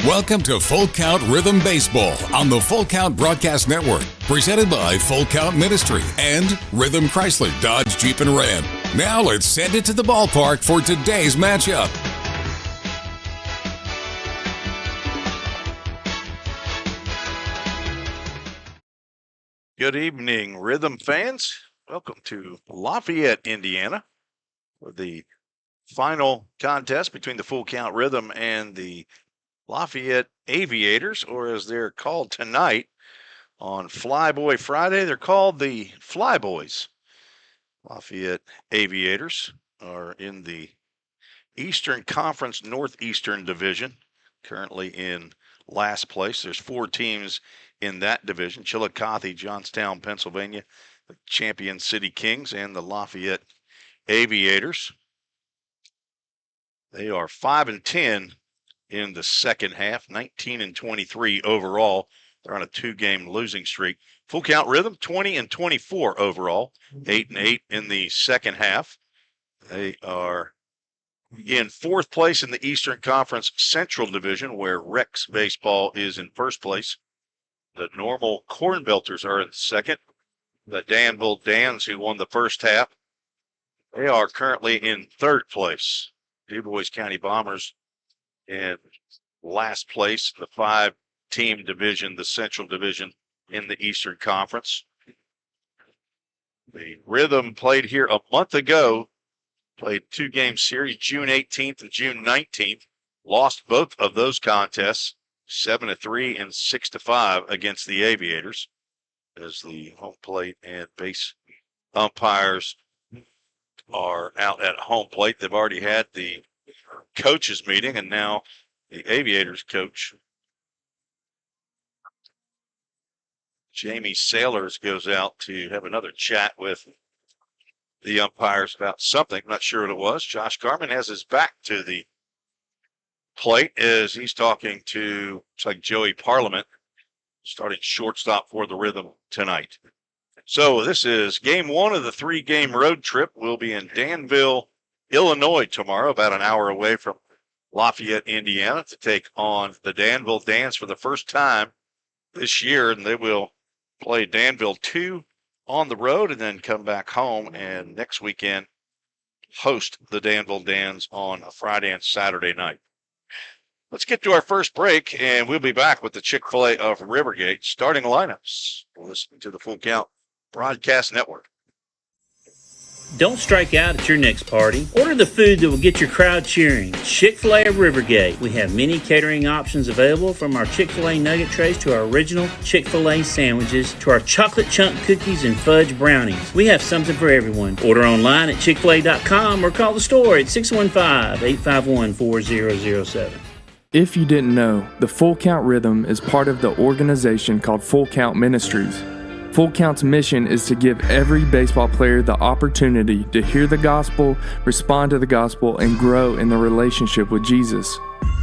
Welcome to Full Count Rhythm Baseball on the Full Count Broadcast Network, presented by Full Count Ministry and Rhythm Chrysler Dodge Jeep and Ram. Now let's send it to the ballpark for today's matchup. Good evening, Rhythm fans. Welcome to Lafayette, Indiana, for the final contest between the Full Count Rhythm and the Lafayette Aviators, or as they're called tonight on Flyboy Friday, they're called the Flyboys. Lafayette Aviators are in the Eastern Conference Northeastern Division, currently in last place. There's 4 teams in that division: Chillicothe, Johnstown, Pennsylvania, the Champion City Kings, and the Lafayette Aviators. They are 5-10 in the second half, 19-23 overall. They're on a 2-game losing streak. Full Count Rhythm, 20-24 overall, 8-8 in the second half. They are in 4th place in the Eastern Conference Central Division, where Rex Baseball is in 1st place. The Normal Corn Belters are in 2nd. The Danville Dans, who won the first half, they are currently in 3rd place. DuBois County Bombers in last place, the 5-team division, the Central Division in the Eastern Conference. The Rhythm played here a month ago, played 2-game series, June 18th and June 19th. Lost both of those contests, 7-3 and 6-5 against the Aviators, as the home plate and base umpires are out at home plate. They've already had the coaches meeting, and now the Aviators coach, Jamie Sailors, goes out to have another chat with the umpires about something. I'm not sure what it was. Josh Garman has his back to the plate as he's talking to, it's like Joey Parliament, starting shortstop for the Rhythm tonight. So this is game 1 of the 3-game road trip. We'll be in Danville, Illinois tomorrow, about an hour away from Lafayette, Indiana, to take on the Danville Dans for the first time this year, and they will play Danville 2 on the road and then come back home, and next weekend host the Danville Dans on a Friday and Saturday night. Let's get to our first break, and we'll be back with the Chick-fil-A of Rivergate starting lineups. Listening to the Full Count Broadcast Network. Don't strike out at your next party. Order the food that will get your crowd cheering. Chick-fil-A of Rivergate. We have many catering options available, from our Chick-fil-A nugget trays to our original Chick-fil-A sandwiches to our chocolate chunk cookies and fudge brownies. We have something for everyone. Order online at chickfil-a.com or call the store at 615-851-4007. If you didn't know, the Full Count Rhythm is part of the organization called Full Count Ministries. Full Count's mission is to give every baseball player the opportunity to hear the gospel, respond to the gospel, and grow in the relationship with Jesus.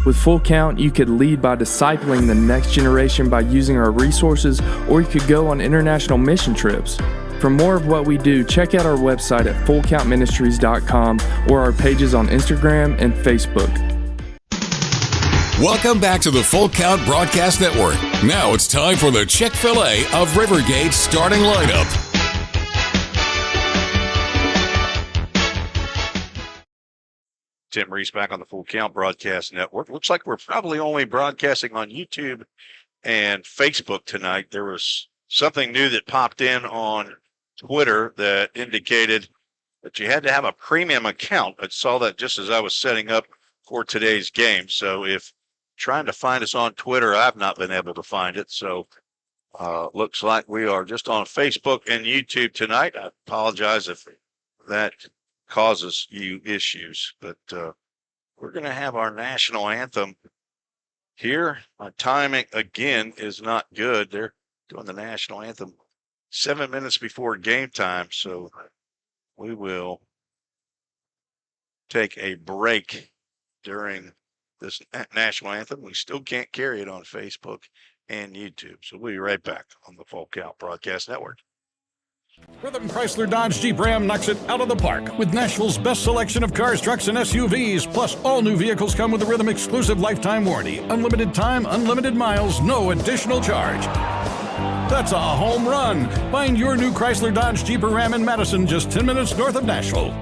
With Full Count, you could lead by discipling the next generation by using our resources, or you could go on international mission trips. For more of what we do, check out our website at fullcountministries.com or our pages on Instagram and Facebook. Welcome back to the Full Count Broadcast Network. Now it's time for the Chick-fil-A of Rivergate starting lineup. Tim Reese back on the Full Count Broadcast Network. Looks like we're probably only broadcasting on YouTube and Facebook tonight. There was something new that popped in on Twitter that indicated that you had to have a premium account. I saw that just as I was setting up for today's game. So if trying to find us on Twitter, I've not been able to find it. So looks like we are just on Facebook and YouTube tonight. I apologize if that causes you issues, but we're going to have our national anthem here. My timing again is not good. They're doing the national anthem 7 minutes before game time, so we will take a break during this national anthem. We still can't carry it on Facebook and YouTube. So we'll be right back on the Full Count Broadcast Network. Rhythm Chrysler Dodge Jeep Ram knocks it out of the park with Nashville's best selection of cars, trucks, and SUVs. Plus, all new vehicles come with a Rhythm exclusive lifetime warranty. Unlimited time, unlimited miles, no additional charge. That's a home run. Find your new Chrysler Dodge Jeep or Ram in Madison, just 10 minutes north of Nashville.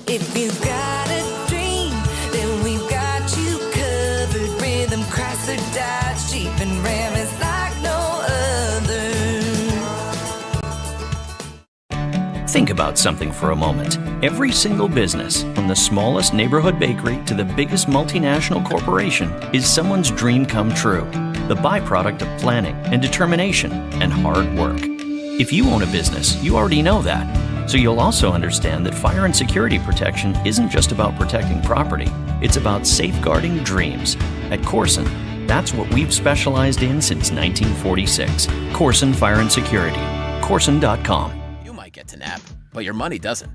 If you've got a dream, then we've got you covered. Rhythm Chrysler Dodge Jeep and Ram is like no other. Think about something for a moment. Every single business, from the smallest neighborhood bakery to the biggest multinational corporation, is someone's dream come true. The byproduct of planning and determination and hard work. If you own a business, you already know that. So you'll also understand that fire and security protection isn't just about protecting property. It's about safeguarding dreams. At Corson, that's what we've specialized in since 1946. Corson Fire and Security. Corson.com. Get to nap, but your money doesn't.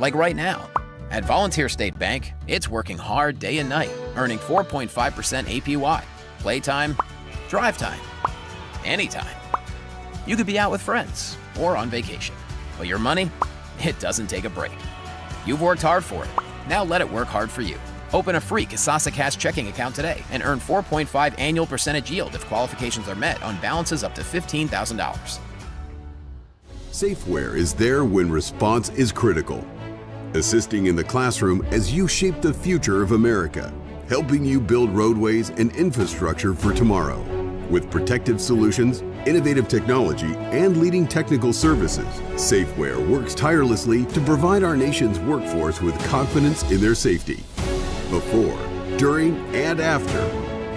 Like right now. At Volunteer State Bank, it's working hard day and night, earning 4.5% APY. Playtime, drive time, anytime. You could be out with friends or on vacation, but your money, it doesn't take a break. You've worked hard for it. Now let it work hard for you. Open a free Kasasa Cash checking account today and earn 4.5 annual percentage yield if qualifications are met on balances up to $15,000. Safeware is there when response is critical, assisting in the classroom as you shape the future of America, helping you build roadways and infrastructure for tomorrow. With protective solutions, innovative technology, and leading technical services, Safeware works tirelessly to provide our nation's workforce with confidence in their safety. Before, during, and after,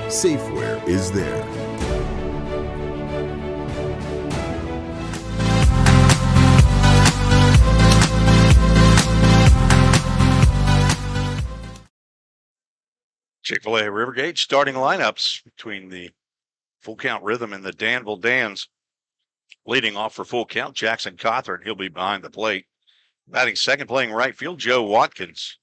Safeware is there. Chick-fil-A Rivergate starting lineups between the Full Count Rhythm and the Danville Dans. Leading off for Full Count, Jackson Cawthorn. He'll be behind the plate. Batting second, playing right field, Joe Watkins.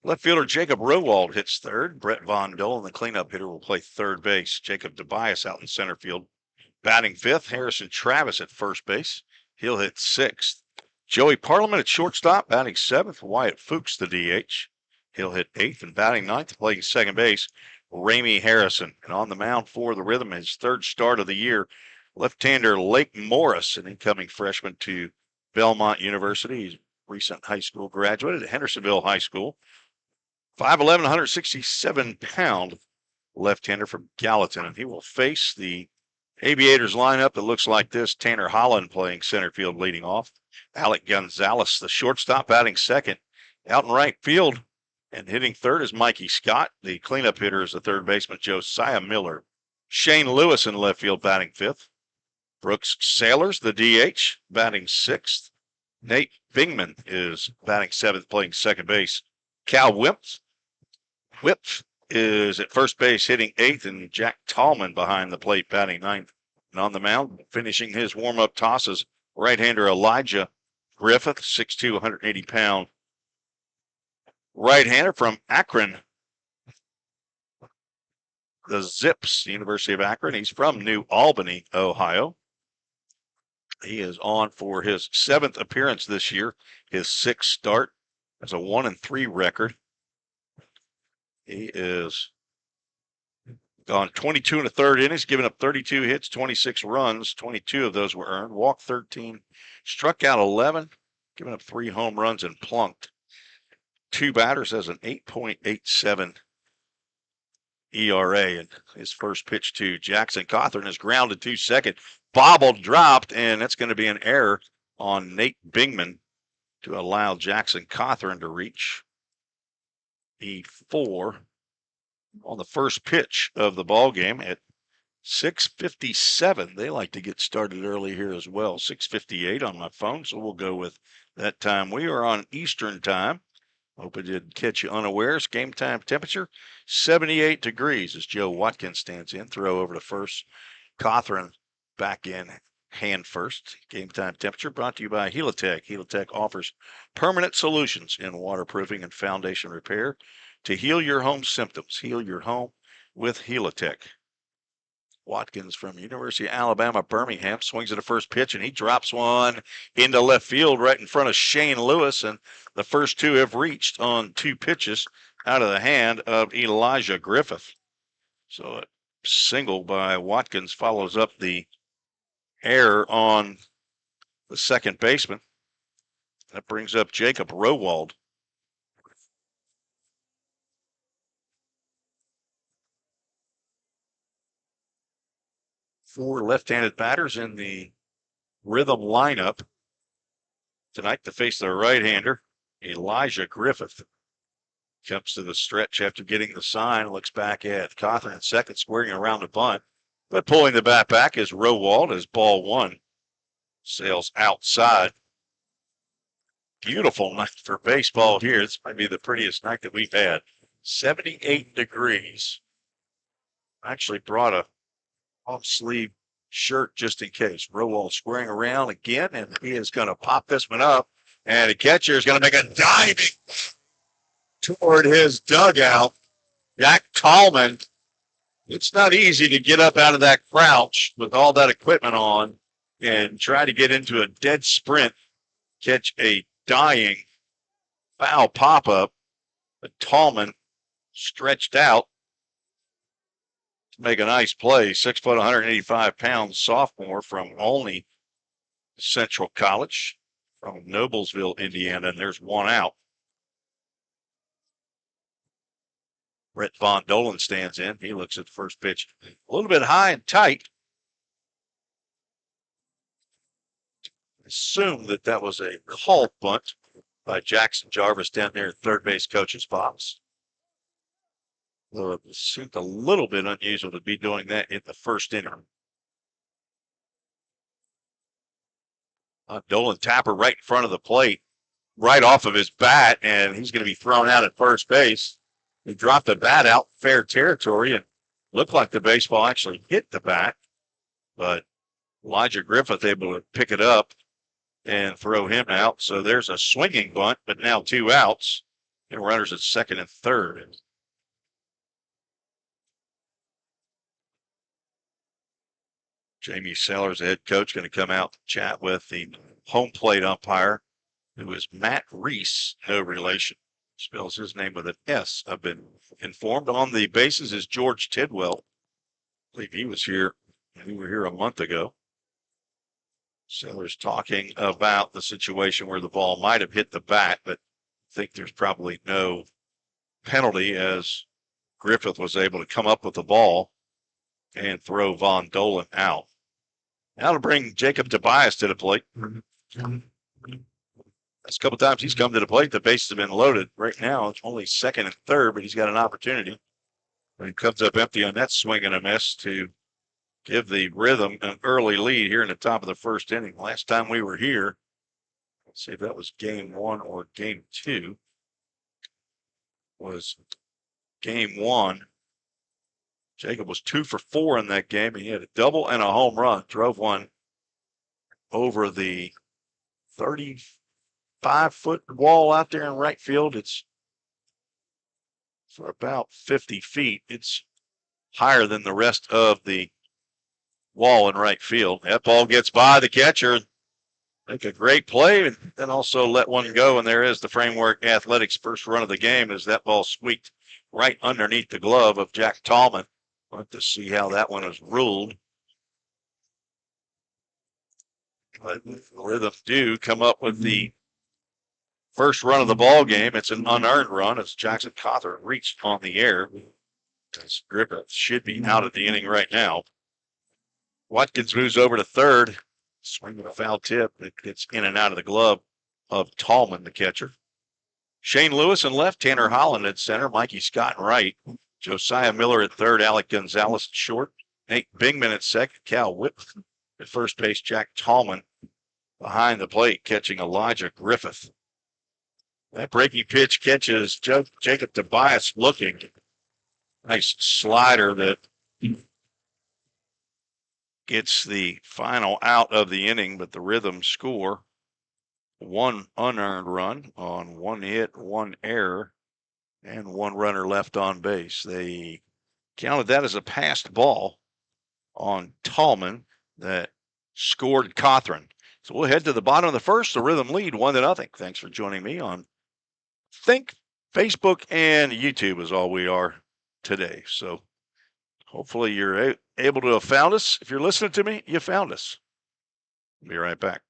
Left fielder Jacob Rowald hits third. Brett Von Dolan, the cleanup hitter, will play third base. Jacob Tobias out in center field. Batting fifth, Harrison Travis at first base. He'll hit sixth. Joey Parliament at shortstop, batting seventh. Wyatt Fuchs, the DH. He'll hit eighth, and batting ninth, playing second base, Ramey Harrison. And on the mound for the Rhythm, his third start of the year, left-hander Lake Morris, an incoming freshman to Belmont University. He's a recent high school graduate at Hendersonville High School. 5'11", 167-pound left-hander from Gallatin, and he will face the Aviators lineup that looks like this. Tanner Holland playing center field leading off. Alec Gonzalez, the shortstop, batting second. Out in right field, and hitting third is Mikey Scott. The cleanup hitter is the third baseman, Josiah Miller. Shane Lewis in left field, batting fifth. Brooks Sailors, the DH, batting sixth. Nate Bingman is batting seventh, playing second base. Cal Whipf is at first base, hitting eighth, and Jack Tallman behind the plate, batting ninth. And on the mound, finishing his warm-up tosses, right-hander Elijah Griffith, 6'2", 180-pound right-hander from Akron, the Zips, University of Akron. He's from New Albany, Ohio. He is on for his seventh appearance this year, his sixth start. Has a 1-3 record. He is gone 22 1/3 innings, given up 32 hits, 26 runs. 22 of those were earned. Walked 13, struck out 11, given up 3 home runs and plunked 2 batters, has an 8.87 ERA. And his first pitch to Jackson Cawthorn is grounded to second, bobbled, dropped, and that's going to be an error on Nate Bingman to allow Jackson Cawthorn to reach E4 on the first pitch of the ball game at 6:57. They like to get started early here as well. 6:58 on my phone, so we'll go with that time. We are on Eastern time. Hope it didn't catch you unawares. Game time temperature 78 degrees as Joe Watkins stands in. Throw over to first. Cawthorn back in hand first. Game time temperature brought to you by Helitech. Helitech offers permanent solutions in waterproofing and foundation repair to heal your home symptoms. Heal your home with Helitech. Watkins from University of Alabama, Birmingham, swings at the first pitch, and he drops one into left field right in front of Shane Lewis. And the first two have reached on 2 pitches out of the hand of Elijah Griffith. So a single by Watkins follows up the error on the second baseman. That brings up Jacob Rowald. Four left-handed batters in the Rhythm lineup tonight to face the right-hander, Elijah Griffith. Comes to the stretch after getting the sign, looks back at Cawthorn at second, squaring around the bunt. But pulling the bat back is Rowald as ball one sails outside. Beautiful night for baseball here. This might be the prettiest night that we've had. 78 degrees. Actually brought a off sleeve shirt just in case. Rowald squaring around again, and he is going to pop this one up. And the catcher is going to make a diving toward his dugout. Jack Tallman. It's not easy to get up out of that crouch with all that equipment on and try to get into a dead sprint, catch a dying foul pop-up. But Tallman stretched out to make a nice play. 6 foot, 185 pounds sophomore from Olney Central College from Noblesville, Indiana. And there's one out. Brett Von Dolan stands in. He looks at the first pitch. A little bit high and tight. Assume that was a called bunt by Jackson Jarvis down there at third base coach's box. It seemed a little bit unusual to be doing that in the first inning. Dolan Tapper right in front of the plate, right off of his bat, and he's going to be thrown out at first base. He dropped the bat out fair territory and looked like the baseball actually hit the bat, but Elijah Griffith able to pick it up and throw him out. So there's a swinging bunt, but now 2 outs and runners at second and third. Jamie Sellers, the head coach, going to come out and chat with the home plate umpire, who is Matt Reese, no relation. Spells his name with an S. I've been informed. On the bases is George Tidwell. I believe he was here. We were here a month ago. Sellers talking about the situation where the ball might have hit the bat, but I think there's probably no penalty as Griffith was able to come up with the ball and throw Von Dolan out. Now to bring Jacob Tobias to the plate. That's a couple times he's come to the plate. The bases have been loaded. Right now, it's only second and third, but he's got an opportunity. When he comes up empty on that swing and a miss to give the Rhythm an early lead here in the top of the first inning. Last time we were here, let's see if that was game 1 or game 2, was game 1. Jacob was 2 for 4 in that game. He had a double and a home run. Drove one over the 35-foot wall out there in right field. It's for about 50 feet. It's higher than the rest of the wall in right field. That ball gets by the catcher. Make a great play and then also let one go. And there is the Framework Athletics first run of the game as that ball squeaked right underneath the glove of Jack Tallman. We'll have to see how that one is ruled. But the Rhythm do come up with the first run of the ball game. It's an unearned run as Jackson Cawthorn reached on the air. As Griffith should be out of the inning right now. Watkins moves over to third. Swinging a foul tip that gets in and out of the glove of Tallman, the catcher. Shane Lewis in left, Tanner Holland at center, Mikey Scott in right, Josiah Miller at third, Alec Gonzalez at short, Nate Bingman at second, Cal Whip at first base, Jack Tallman behind the plate catching Elijah Griffith. That breaking pitch catches Jacob Tobias looking. Nice slider that gets the final out of the inning, but the Rhythm score 1 unearned run on 1 hit, 1 error, and 1 runner left on base. They counted that as a passed ball. on Tallman that scored Cawthron. So we'll head to the bottom of the first. The Rhythm lead 1-0. Thanks for joining me on Think, Facebook, and YouTube is all we are today. So hopefully you're able to have found us. If you're listening to me, you found us. Be right back.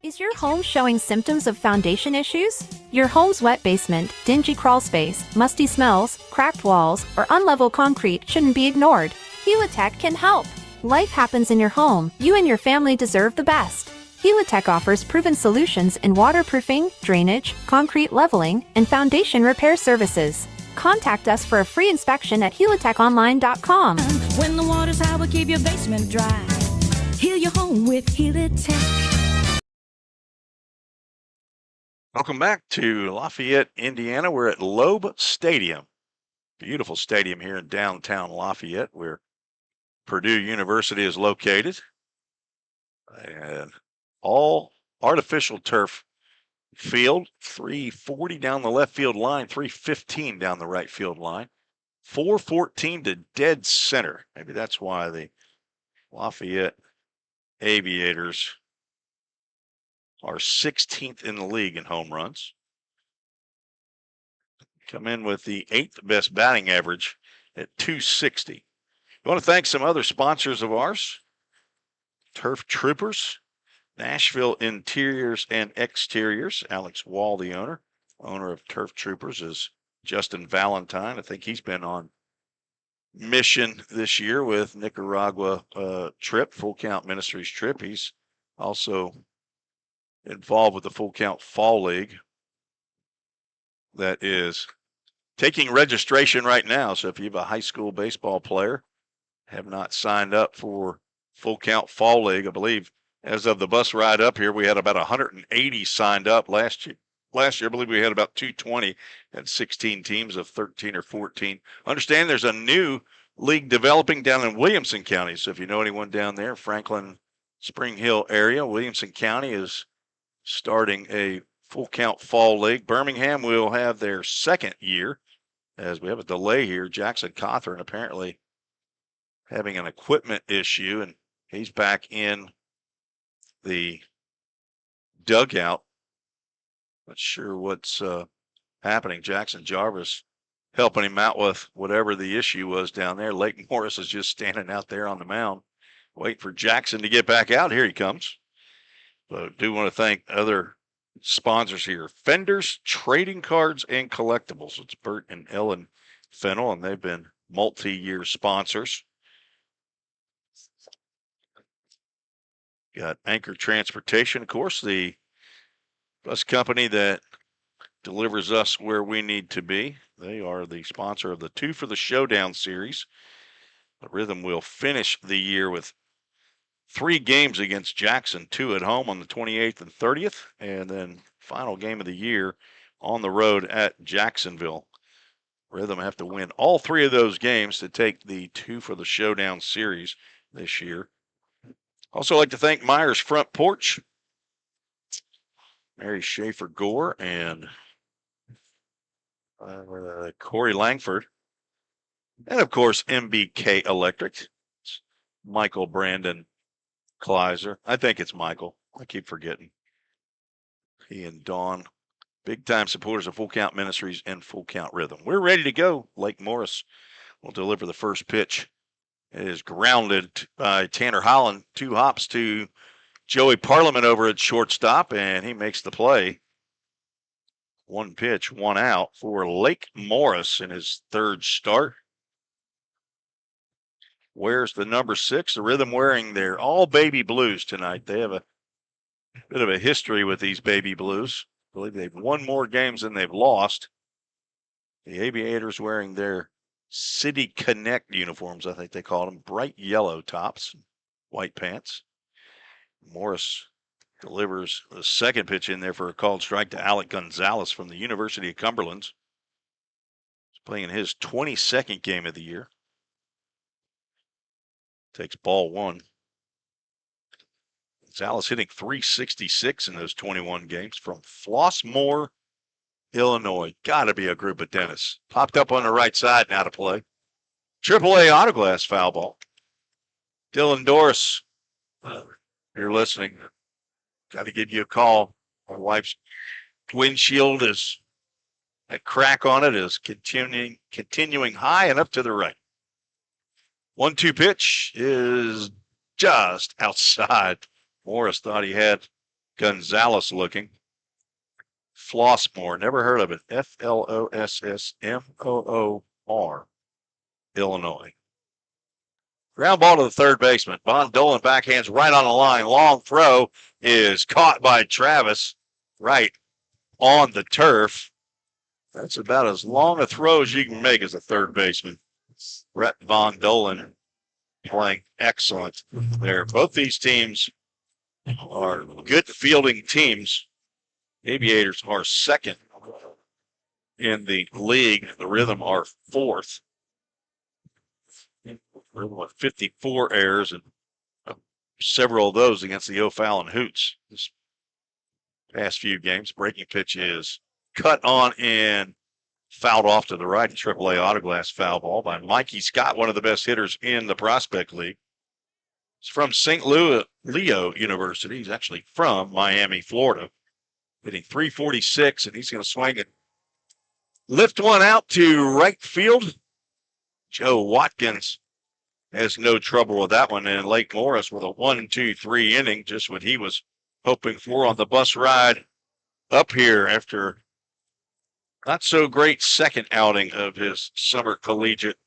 Is your home showing symptoms of foundation issues? Your home's wet basement, dingy crawl space, musty smells, cracked walls, or unlevel concrete shouldn't be ignored. Helitech can help. Life happens in your home. You and your family deserve the best. Helitech offers proven solutions in waterproofing, drainage, concrete leveling, and foundation repair services. Contact us for a free inspection at helitechonline.com. When the water's high, we'll keep your basement dry. Heal your home with Helitech. Welcome back to Lafayette, Indiana. We're at Loeb Stadium. Beautiful stadium here in downtown Lafayette where Purdue University is located. And all artificial turf field, 340 down the left field line, 315 down the right field line, 414 to dead center. Maybe that's why the Lafayette Aviators are 16th in the league in home runs. Come in with the 8th best batting average at 260. I want to thank some other sponsors of ours. Turf Troopers, Nashville Interiors and Exteriors. Alex Wall, the owner of Turf Troopers, is Justin Valentine. I think he's been on mission this year with Nicaragua trip, Full Count Ministries trip. He's also involved with the Full Count Fall League that is taking registration right now. So if you have a high school baseball player, have not signed up for Full Count Fall League, I believe as of the bus ride up here, we had about 180 signed up last year. Last year, I believe we had about 220 and 16 teams of 13 or 14. Understand there's a new league developing down in Williamson County. So if you know anyone down there, Franklin, Spring Hill area, Williamson County is starting a Full Count Fall League. Birmingham will have their second year as we have a delay here. Jackson Cawthron apparently having an equipment issue, and he's back in the dugout. Not sure what's happening. Jackson Jarvis helping him out with whatever the issue was down there. Lake Morris is just standing out there on the mound, waiting for Jackson to get back out. Here he comes. So do want to thank other sponsors here. Fenders, Trading Cards, and Collectibles. It's Bert and Ellen Fennel, and they've been multi-year sponsors. Got Anchor Transportation, of course, the bus company that delivers us where we need to be. They are the sponsor of the Two for the Showdown series. The Rhythm will finish the year with 3 games against Jackson, 2 at home on the 28th and 30th, and then final game of the year on the road at Jacksonville. Rhythm have to win all 3 of those games to take the Two for the Showdown series this year. Also like to thank Myers Front Porch, Mary Schaefer Gore, and Corey Langford. And of course, MBK Electric, Michael Brandon Kleiser. I think it's Michael. I keep forgetting. He and Dawn, big time supporters of Full Count Ministries and Full Count Rhythm. We're ready to go. Lake Morris will deliver the first pitch. It is grounded by Tanner Holland, 2 hops to Joey Parliament over at shortstop, and he makes the play. 1 pitch, 1 out for Lake Morris in his 3rd start. Wears the number 6. The Rhythm wearing their all baby blues tonight. They have a bit of a history with these baby blues. I believe they've won more games than they've lost. The Aviators wearing their City Connect uniforms, I think they called them, bright yellow tops, white pants. Morris delivers the 2nd pitch in there for a called strike to Alec Gonzalez from the University of Cumberland. He's playing his 22nd game of the year. Takes ball 1. Gonzalez hitting .366 in those 21 games from Flossmoor, Illinois. Got to be a group of dentists. Popped up on the right side, now to play. AAA Autoglass foul ball. Dylan Doris, you're listening. Got to give you a call. My wife's windshield is a crack on it is continuing high and up to the right. 1-2 pitch is just outside. Morris thought he had Gonzalez looking. Flossmoor, never heard of it. Flossmoor, Illinois. Ground ball to the third baseman. Von Dolan backhands right on the line. Long throw is caught by Travis right on the turf. That's about as long a throw as you can make as a third baseman. Brett Von Dolan playing excellent there. Both these teams are good fielding teams. Aviators are second in the league. The Rhythm are fourth. Rhythm with 54 errors and several of those against the O'Fallon Hoots this past few games. Breaking pitch is cut on and fouled off to the right. AAA Autoglass foul ball by Mikey Scott, one of the best hitters in the Prospect League. He's from St. Leo University. He's actually from Miami, Florida. Hitting .346, and he's going to swing it. Lift one out to right field. Joe Watkins has no trouble with that one. And Lake Morris with a 1-2-3 inning, just what he was hoping for on the bus ride up here after not so great second outing of his summer collegiate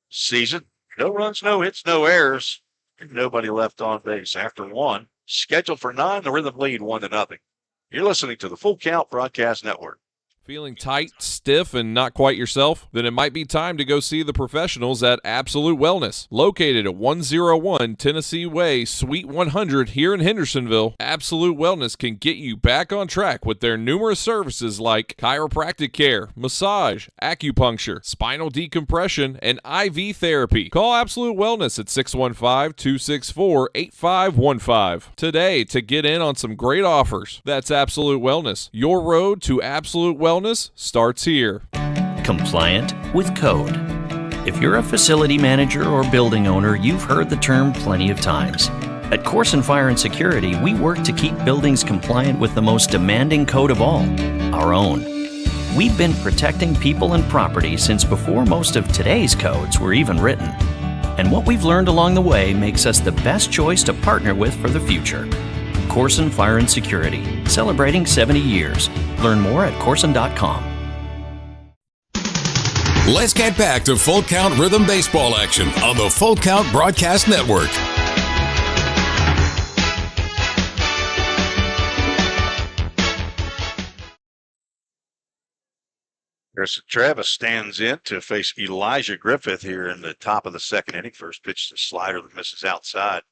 season. No runs, no hits, no errors. Nobody left on base after one. Scheduled for 9, the Rhythm lead 1-0. You're listening to the Full Count Broadcast Network. Feeling tight, stiff, and not quite yourself? Then it might be time to go see the professionals at Absolute Wellness. Located at 101 Tennessee Way, Suite 100 here in Hendersonville, Absolute Wellness can get you back on track with their numerous services like chiropractic care, massage, acupuncture, spinal decompression, and IV therapy. Call Absolute Wellness at 615-264-8515 today to get in on some great offers. That's Absolute Wellness. Your road to Absolute Wellness starts here. Compliant with code. If you're a facility manager or building owner, you've heard the term plenty of times. At Corson Fire and Security, we work to keep buildings compliant with the most demanding code of all, our own. We've been protecting people and property since before most of today's codes were even written. And what we've learned along the way makes us the best choice to partner with for the future. Corson Fire and Security, celebrating 70 years. Learn more at Corson.com. Let's get back to Full Count Rhythm baseball action on the Full Count Broadcast Network. Harrison Travis stands in to face Elijah Griffith here in the top of the second inning. First pitch to slider that misses outside.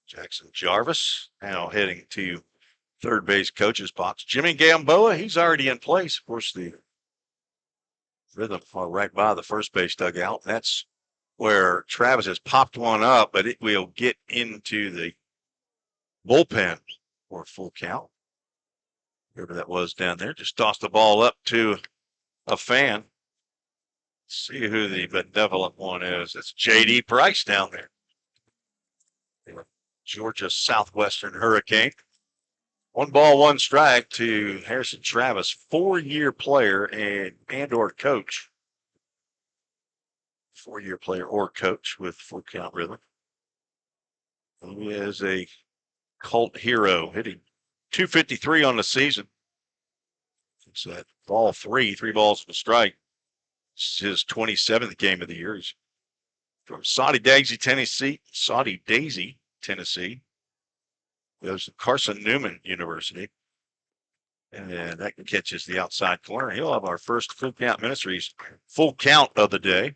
Jackson Jarvis now heading to third base coach's box. Jimmy Gamboa, he's already in place. Of course, the Rhythm are right by the first base dugout. That's where Travis has popped one up, but it will get into the bullpen for a full count. Whoever that was down there just tossed the ball up to a fan. Let's see who the benevolent one is. It's J.D. Price down there. Georgia Southwestern Hurricane. 1 ball, 1 strike to Harrison Travis, 4-year player and or coach. 4-year player or coach with Full Count Rhythm. He is a cult hero, hitting .253 on the season. It's that ball 3 balls and a strike. It's his 27th game of the year. He's from Saudi Daisy, Tennessee. Goes to Carson Newman University. And that catches the outside corner. He'll have our first Full Count Ministries full count of the day.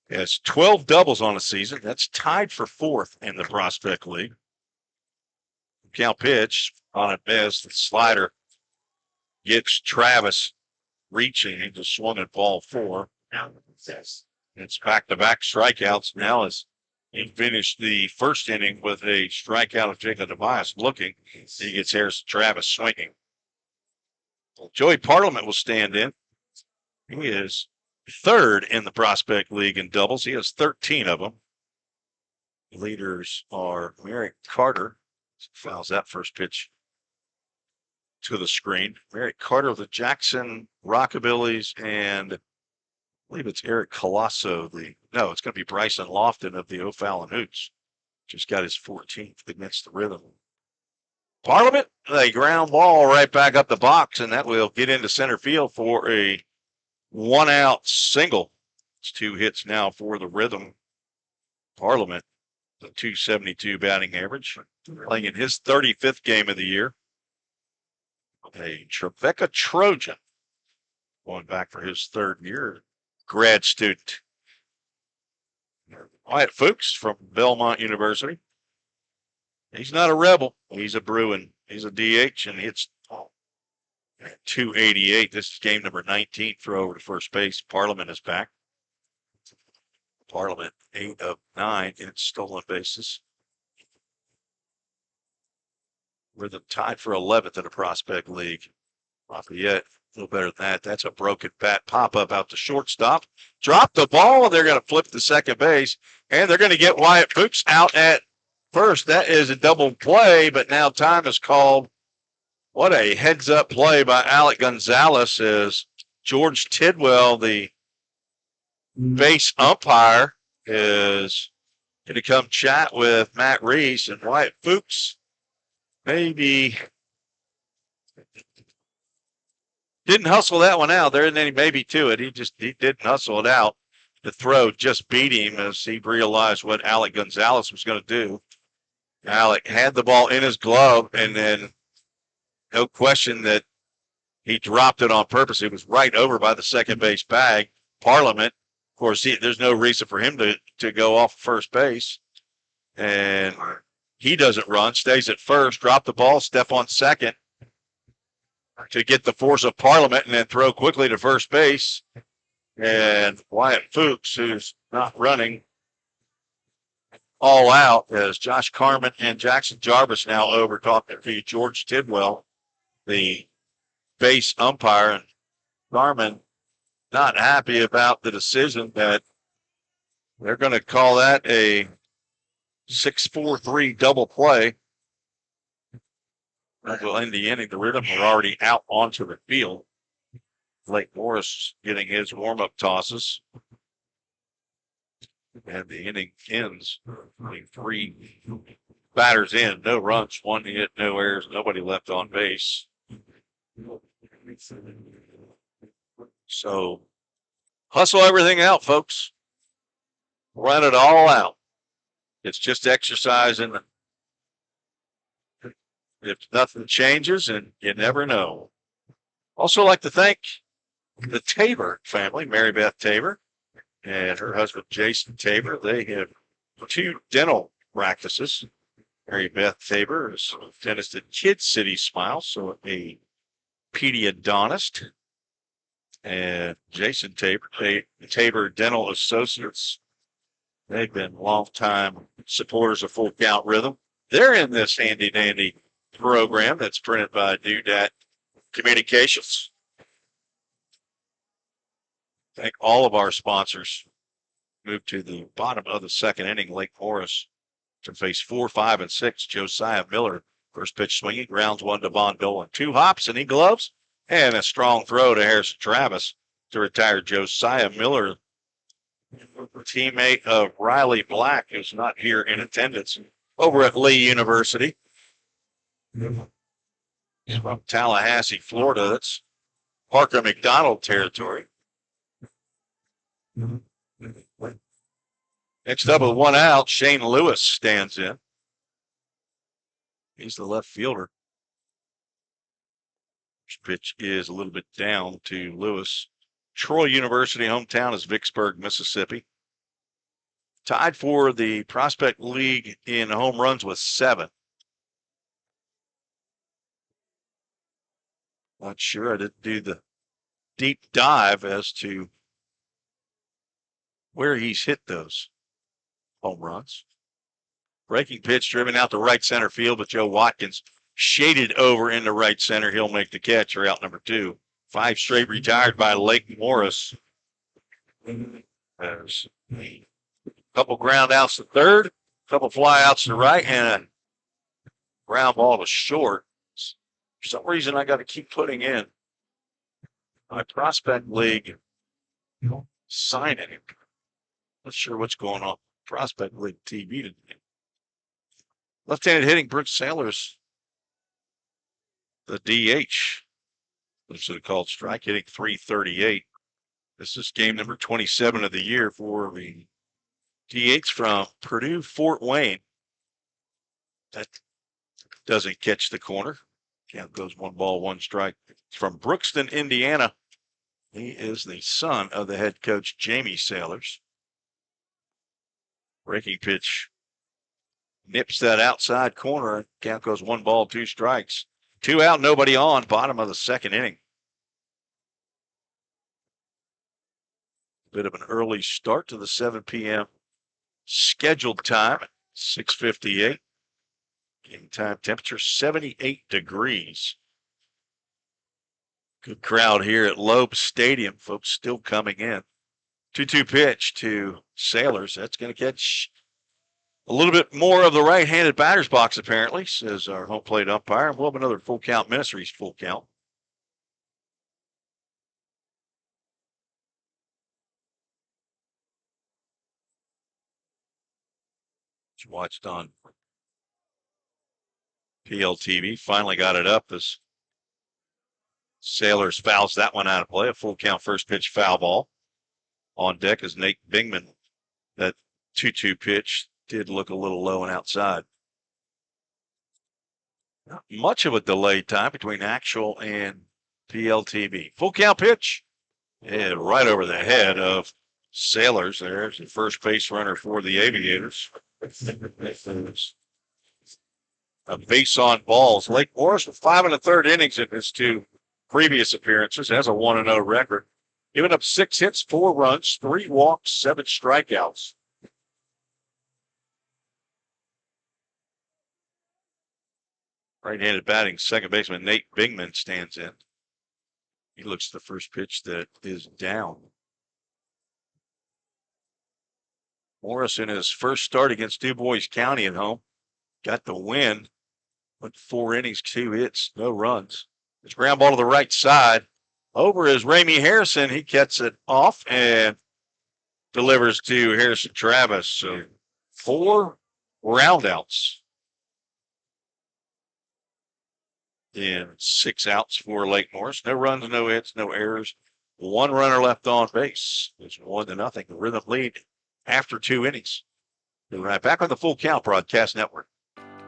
He has 12 doubles on the season. That's tied for 4th in the Prospect League. Count pitch on it as the slider gets Travis reaching. He just swung at ball 4. It's back-to-back strikeouts now as he finished the first inning with a strikeout of Jacob Tobias looking. He gets Harrison Travis swinging. Well, Joey Parliament will stand in. He is third in the Prospect League in doubles. He has 13 of them. Leaders are Merrick Carter. Fouls that first pitch to the screen. Merrick Carter of the Jackson Rockabillys, and I believe it's Eric Colosso. No, it's going to be Bryson Lofton of the O'Fallon Hoots. Just got his 14th against the Rhythm. Parliament, a ground ball right back up the box, and that will get into center field for a one-out single. It's 2 hits now for the Rhythm. Parliament, the .272 batting average, playing in his 35th game of the year. A Trevecca Trojan, going back for his 3rd year, grad student. Wyatt Fuchs from Belmont University. He's not a Rebel. He's a Bruin. He's a DH, and hits .288. This is game number 19. Throw over to first base. Parliament is back. Parliament 8 of 9 in stolen bases. Rhythm tied for 11th in the Prospect League. Lafayette, a little better than that. That's a broken bat pop-up out to shortstop. Drop the ball. They're going to flip to second base, and they're going to get Wyatt Fuchs out at first. That is a double play, but now time is called. What a heads-up play by Alec Gonzalez as George Tidwell, the base umpire, is going to come chat with Matt Reese, and Wyatt Fuchs maybe didn't hustle that one out. There isn't any maybe to it. He didn't hustle it out. The throw just beat him as he realized what Alec Gonzalez was going to do. Alec had the ball in his glove, and then no question that he dropped it on purpose. It was right over by the second base bag. Parliament, of course, there's no reason for him to go off first base. And he doesn't run, stays at first, drop the ball, step on second to get the force of Parliament, and then throw quickly to first base. And Wyatt Fuchs, who's not running, all out as Josh Carmen and Jackson Jarvis now over talking to George Tidwell, the base umpire. And Carmen not happy about the decision that they're going to call that a 6-4-3 double play. That will end the inning. The Rhythm are already out onto the field. Blake Morris getting his warm-up tosses. And the inning ends. 3 batters in, no runs, 1 hit, no errors, nobody left on base. So hustle everything out, folks. Run it all out. It's just exercising. If nothing changes, and you never know. Also like to thank the Tabor family, Mary Beth Tabor and her husband, Jason Tabor. They have 2 dental practices. Mary Beth Tabor is a dentist at Kid City Smile, so a pediodontist. And Jason Tabor, Tabor Dental Associates. They've been longtime supporters of Full Count Rhythm. They're in this handy-dandy program that's printed by Doodat Communications. Thank all of our sponsors. Move to the bottom of the second inning. Lake Morris to face 4, 5, and 6. Josiah Miller, first pitch swinging, grounds 1 to Von Dolan. 2 hops and he gloves, and a strong throw to Harrison Travis to retire Josiah Miller, teammate of Riley Black, who's not here in attendance over at Lee University. He's from Tallahassee, Florida. That's Parker McDonald territory. Next up with 1 out, Shane Lewis stands in. He's the left fielder. First pitch is a little bit down to Lewis. Troy University hometown is Vicksburg, Mississippi. Tied for the Prospect League in home runs with 7. Not sure. I didn't do the deep dive as to where he's hit those home runs. Breaking pitch driven out to right center field, but Joe Watkins shaded over into right center. He'll make the catch, or out number 2. 5 straight retired by Lake Morris. There's a couple ground outs to third, a couple fly outs to right, and a ground ball to short. For some reason, I got to keep putting in my prospect league signing. Not sure what's going on. Prospect league TV today. Left-handed hitting, Brooks Sailors, the DH. What's it called? Strike hitting .338. This is game number 27 of the year for the DH from Purdue, Fort Wayne. That doesn't catch the corner. Count goes 1 ball, 1 strike. From Brookston, Indiana. He is the son of the head coach, Jamie Sailors. Breaking pitch nips that outside corner. Count goes 1 ball, 2 strikes. 2 out, nobody on. Bottom of the second inning. Bit of an early start to the 7 p.m. scheduled time, 6:58. Game time temperature 78 degrees. Good crowd here at Loeb Stadium. Folks still coming in. 2-2 pitch to Sailors. That's going to catch a little bit more of the right-handed batter's box, apparently, says our home plate umpire. We'll have another full count, Ministries full count. Watched on PLTV. Finally got it up as Sailors fouls that one out of play. A full count first pitch foul ball. On deck is Nate Bingman. That 2-2 pitch did look a little low and outside. Not much of a delay time between actual and PLTV. Full count pitch. And right over the head of Sailors. There's the first base runner for the Aviators. A base on balls. Lake Morris with 5 1/3 innings in his 2 previous appearances. Has a 1-0 record. Giving up 6 hits, 4 runs, 3 walks, 7 strikeouts. Right-handed batting, second baseman Nate Bingman stands in. He looks at the first pitch that is down. Morris in his first start against Du Bois County at home. Got the win. Went 4 innings, 2 hits, no runs. It's ground ball to the right side. Over is Ramey Harrison. He gets it off and delivers to Harrison Travis. So 4 roundouts. And 6 outs for Lake Morris. No runs, no hits, no errors. 1 runner left on base. It's 1-0. The Rhythm lead after 2 innings. We'll be right back on the Full Count Broadcast Network.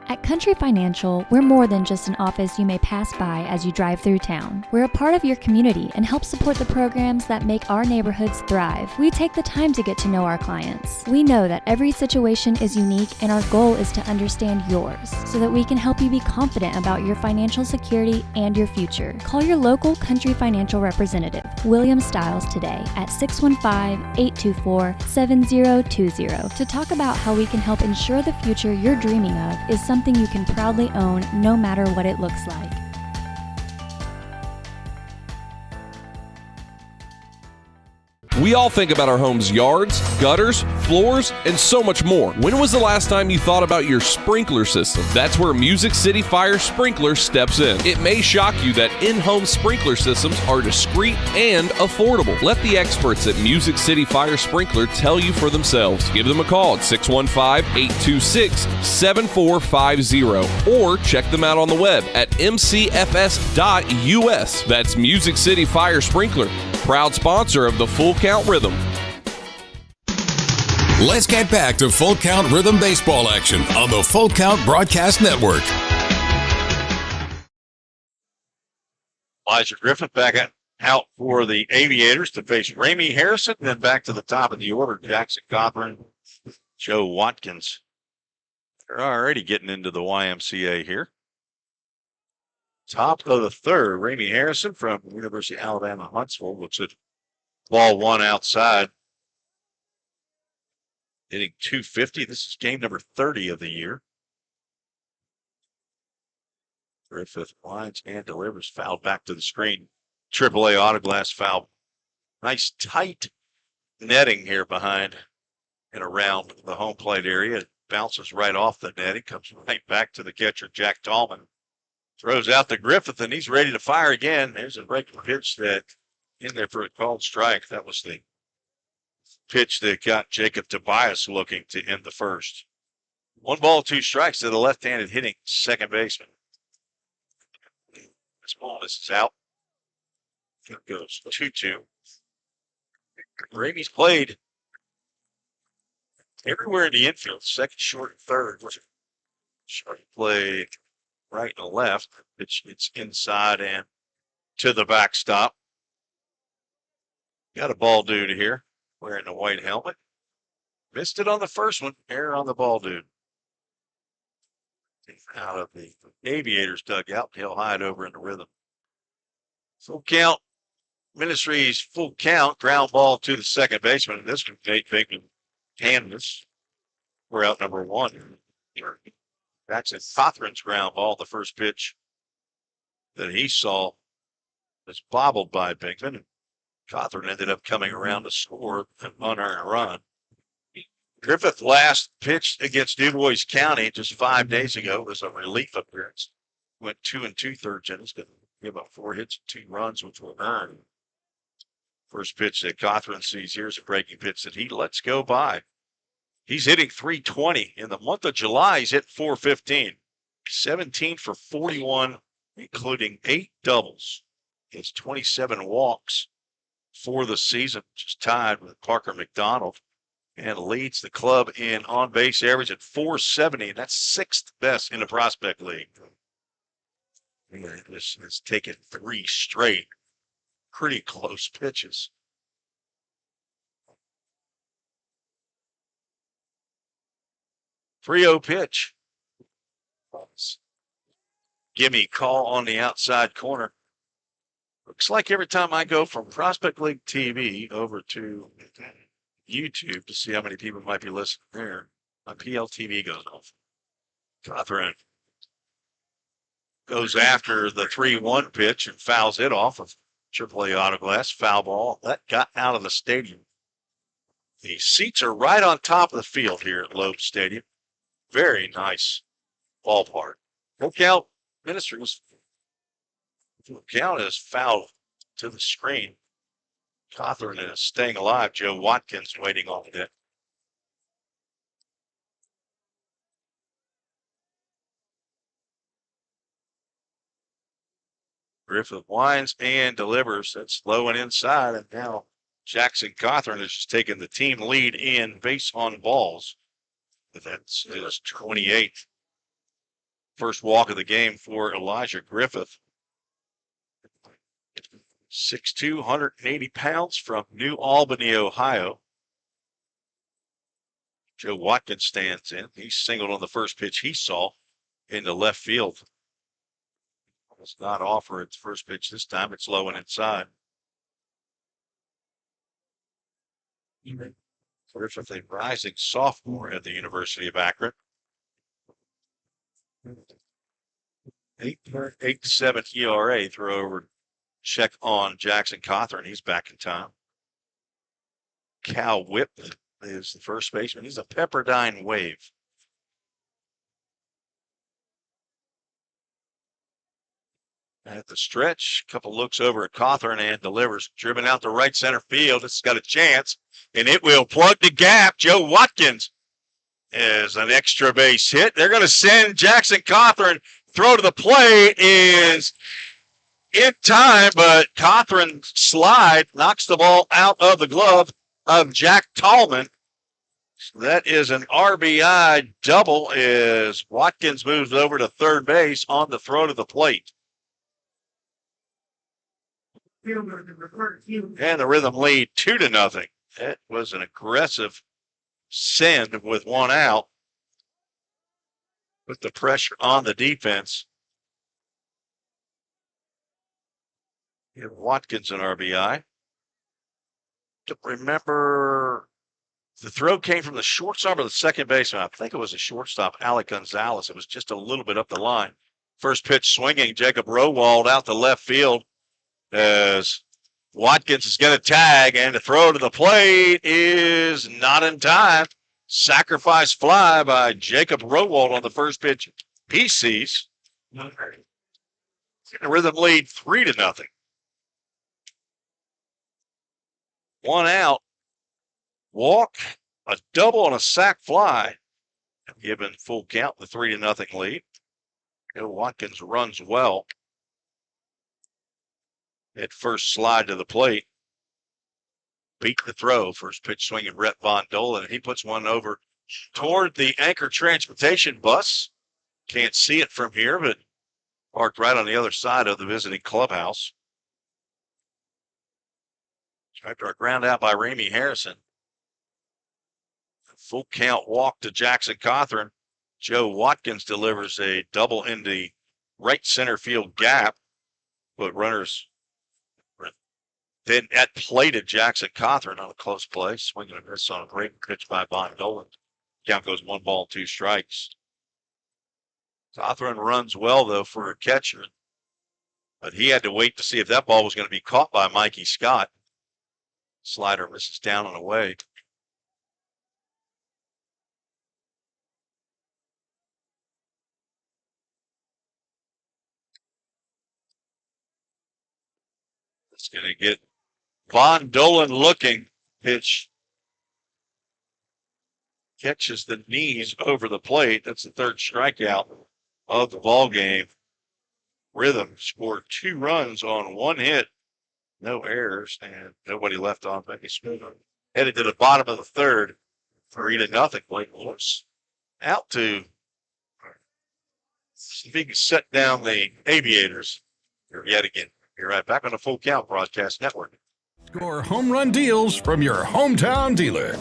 At Country Financial, we're more than just an office you may pass by as you drive through town. We're a part of your community and help support the programs that make our neighborhoods thrive. We take the time to get to know our clients. We know that every situation is unique, and our goal is to understand yours so that we can help you be confident about your financial security and your future. Call your local Country Financial representative, William Stiles, today at 615-824-7020 to talk about how we can help ensure the future you're dreaming of is something you can proudly own no matter what it looks like. We all think about our home's yards, gutters, floors, and so much more. When was the last time you thought about your sprinkler system? That's where Music City Fire Sprinkler steps in. It may shock you that in-home sprinkler systems are discreet and affordable. Let the experts at Music City Fire Sprinkler tell you for themselves. Give them a call at 615-826-7450 or check them out on the web at mcfs.us. That's Music City Fire Sprinkler, proud sponsor of the Full Count Rhythm. Let's get back to Full Count Rhythm baseball action on the Full Count Broadcast Network. Elijah Griffith back out for the Aviators to face Ramey Harrison. Then back to the top of the order, Jackson Cothran, Joe Watkins. They're already getting into the YMCA here. Top of the third, Ramey Harrison from University of Alabama, Huntsville. Looks at ball 1 outside. Hitting .250. This is game number 30 of the year. Griffith lines and delivers. Fouled back to the screen. AAA Autoglass foul. Nice tight netting here behind and around the home plate area. It bounces right off the netting, comes right back to the catcher, Jack Tallman. Throws out to Griffith, and he's ready to fire again. There's a breaking pitch that in there for a called strike. That was the pitch that got Jacob Tobias looking to end the first. 1 ball, 2 strikes to the left-handed hitting second baseman. This ball is out. It goes 2-2. Ramey's played everywhere in the infield, second, short, and third. Short play right and left. It's inside and to the backstop. Got a ball dude here wearing the white helmet. Missed it on the first one. Error on the ball dude. Out of the Aviators dugout. He'll hide over in the rhythm. Full count. Ministries full count. Ground ball to the second baseman. This one, Nate Bigman, canvas. We're out number 1. That's a Cothran's ground ball. The first pitch that he saw was bobbled by Bigman. Cothran ended up coming around to score an unearned run. Griffith last pitched against Du Bois County just 5 days ago. It was a relief appearance. Went 2 2/3 innings, but gave up 4 hits, 2 runs, which were earned. First pitch that Cothran sees here is a breaking pitch that he lets go by. He's hitting .320. In the month of July, he's hit .415. 17 for 41, including 8 doubles. He has 27 walks for the season, just tied with Parker McDonald, and leads the club in on-base average at .470. That's 6th best in the Prospect League. This has taken 3 straight pretty close pitches. .30 pitch. Gimme call on the outside corner. Looks like every time I go from Prospect League TV over to YouTube to see how many people might be listening there, my PLTV goes off. Cothran goes after the 3-1 pitch and fouls it off of AAA Autoglass. Foul ball. That got out of the stadium. The seats are right on top of the field here at Loeb Stadium. Very nice ballpark. Full count. Ministries. Full count is fouled to the screen. Cothran is staying alive. Joe Watkins waiting on it. Griffith winds and delivers. That's low and inside. And now Jackson Cothran has just taken the team lead in base on balls. That's his 28th. First walk of the game for Elijah Griffith. 6'2", 180 pounds from New Albany, Ohio. Joe Watkins stands in. He singled on the first pitch he saw into left field. Does not offer its first pitch this time. It's low and inside. Griffith, a rising sophomore at the University of Akron. 8.87 ERA. Throw over, check on Jackson Cothran. He's back in time. Cal Whip is the first baseman. He's a Pepperdine Wave. At the stretch, a couple looks over at Cothran and delivers. Driven out to right center field. It's got a chance, and it will plug the gap. Joe Watkins is an extra base hit. They're going to send Jackson Cothran. Throw to the plate is in time, but Cothran's slide knocks the ball out of the glove of Jack Tallman. So that is an RBI double as Watkins moves over to third base on the throw to the plate. And the Rhythm lead 2-0. It was an aggressive send with one out. Put the pressure on the defense. Give Watkins an RBI. Remember, the throw came from the shortstop or the second baseman. I think it was a shortstop, Alec Gonzalez. It was just a little bit up the line. First pitch swinging, Jacob Rowald out to left field as Watkins is going to tag, and the throw to the plate is not in time. Sacrifice fly by Jacob Rowald on the first pitch he sees. Rhythm lead 3-0. One out. Walk, a double, and a sac fly. Given full count, the 3-0 lead. Watkins runs well. At first slide to the plate. Beat the throw. First pitch swinging Rhett Von Dolan, and he puts one over toward the Anchor Transportation bus. Can't see it from here, but parked right on the other side of the visiting clubhouse. After a ground out by Ramey Harrison. Full count walk to Jackson Cawthorn. Joe Watkins delivers a double in the right center field gap. But runners then at plate at Jackson Cawthorn on a close play. Swinging a miss on a great pitch by Von Dolan. Count goes 1 ball, 2 strikes. Cawthorn runs well, though, for a catcher. But he had to wait to see if that ball was going to be caught by Mikey Scott. Slider misses down and away. It's going to get Von Dolan looking. Pitch catches the knees over the plate. That's the third strikeout of the ball game. Rhythm scored 2 runs on 1 hit. No errors, and nobody left on. Becky Smith headed to the bottom of the third. 3-0. Blake Lewis out to see if he can set down the Aviators here yet again. You're right back on the Full Count Broadcast Network. Score home run deals from your hometown dealer.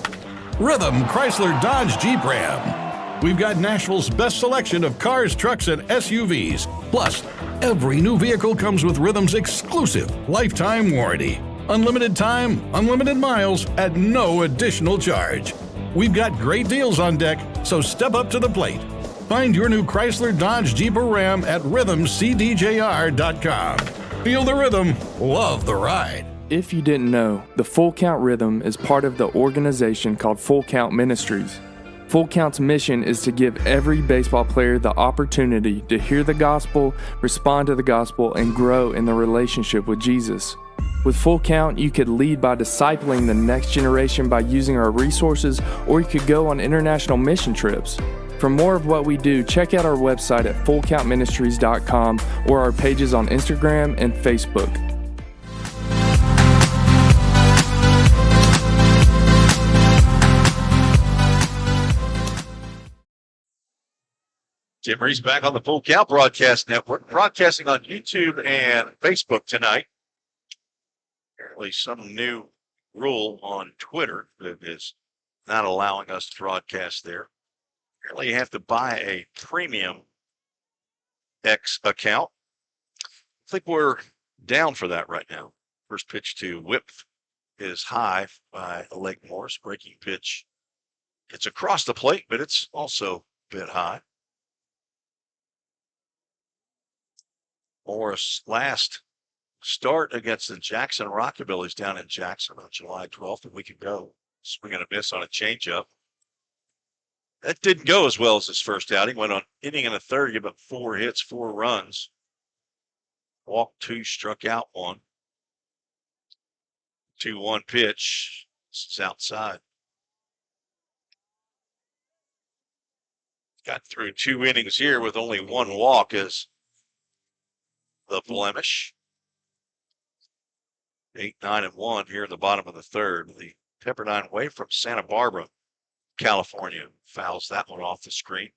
Rhythm Chrysler Dodge Jeep Ram. We've got Nashville's best selection of cars, trucks, and SUVs. Plus, every new vehicle comes with Rhythm's exclusive lifetime warranty. Unlimited time, unlimited miles at no additional charge. We've got great deals on deck, so step up to the plate. Find your new Chrysler Dodge Jeep or Ram at rhythmcdjr.com. Feel the rhythm, love the ride. If you didn't know, the Full Count Rhythm is part of the organization called Full Count Ministries. Full Count's mission is to give every baseball player the opportunity to hear the gospel, respond to the gospel, and grow in the relationship with Jesus. With Full Count, you could lead by discipling the next generation by using our resources, or you could go on international mission trips. For more of what we do, check out our website at fullcountministries.com or our pages on Instagram and Facebook. Tim Reese back on the Full Count Broadcast Network, broadcasting on YouTube and Facebook tonight. Apparently some new rule on Twitter that is not allowing us to broadcast there. Apparently you have to buy a premium X account. I think we're down for that right now. First pitch to Whip is high by Alec Morris. Breaking pitch. It's across the plate, but it's also a bit high. Morris' last start against the Jackson Rockabillys down in Jackson on July 12th, a week ago. Swing and a miss on a changeup. That didn't go as well as his first outing. Went on inning and a third, gave up 4 hits, 4 runs. Walked 2, struck out 1. 2-1 pitch. This is outside. Got through 2 innings here with only 1 walk as the blemish. 8-9-1 here in the bottom of the third. The Pepperdine away from Santa Barbara, California, fouls that one off the screen.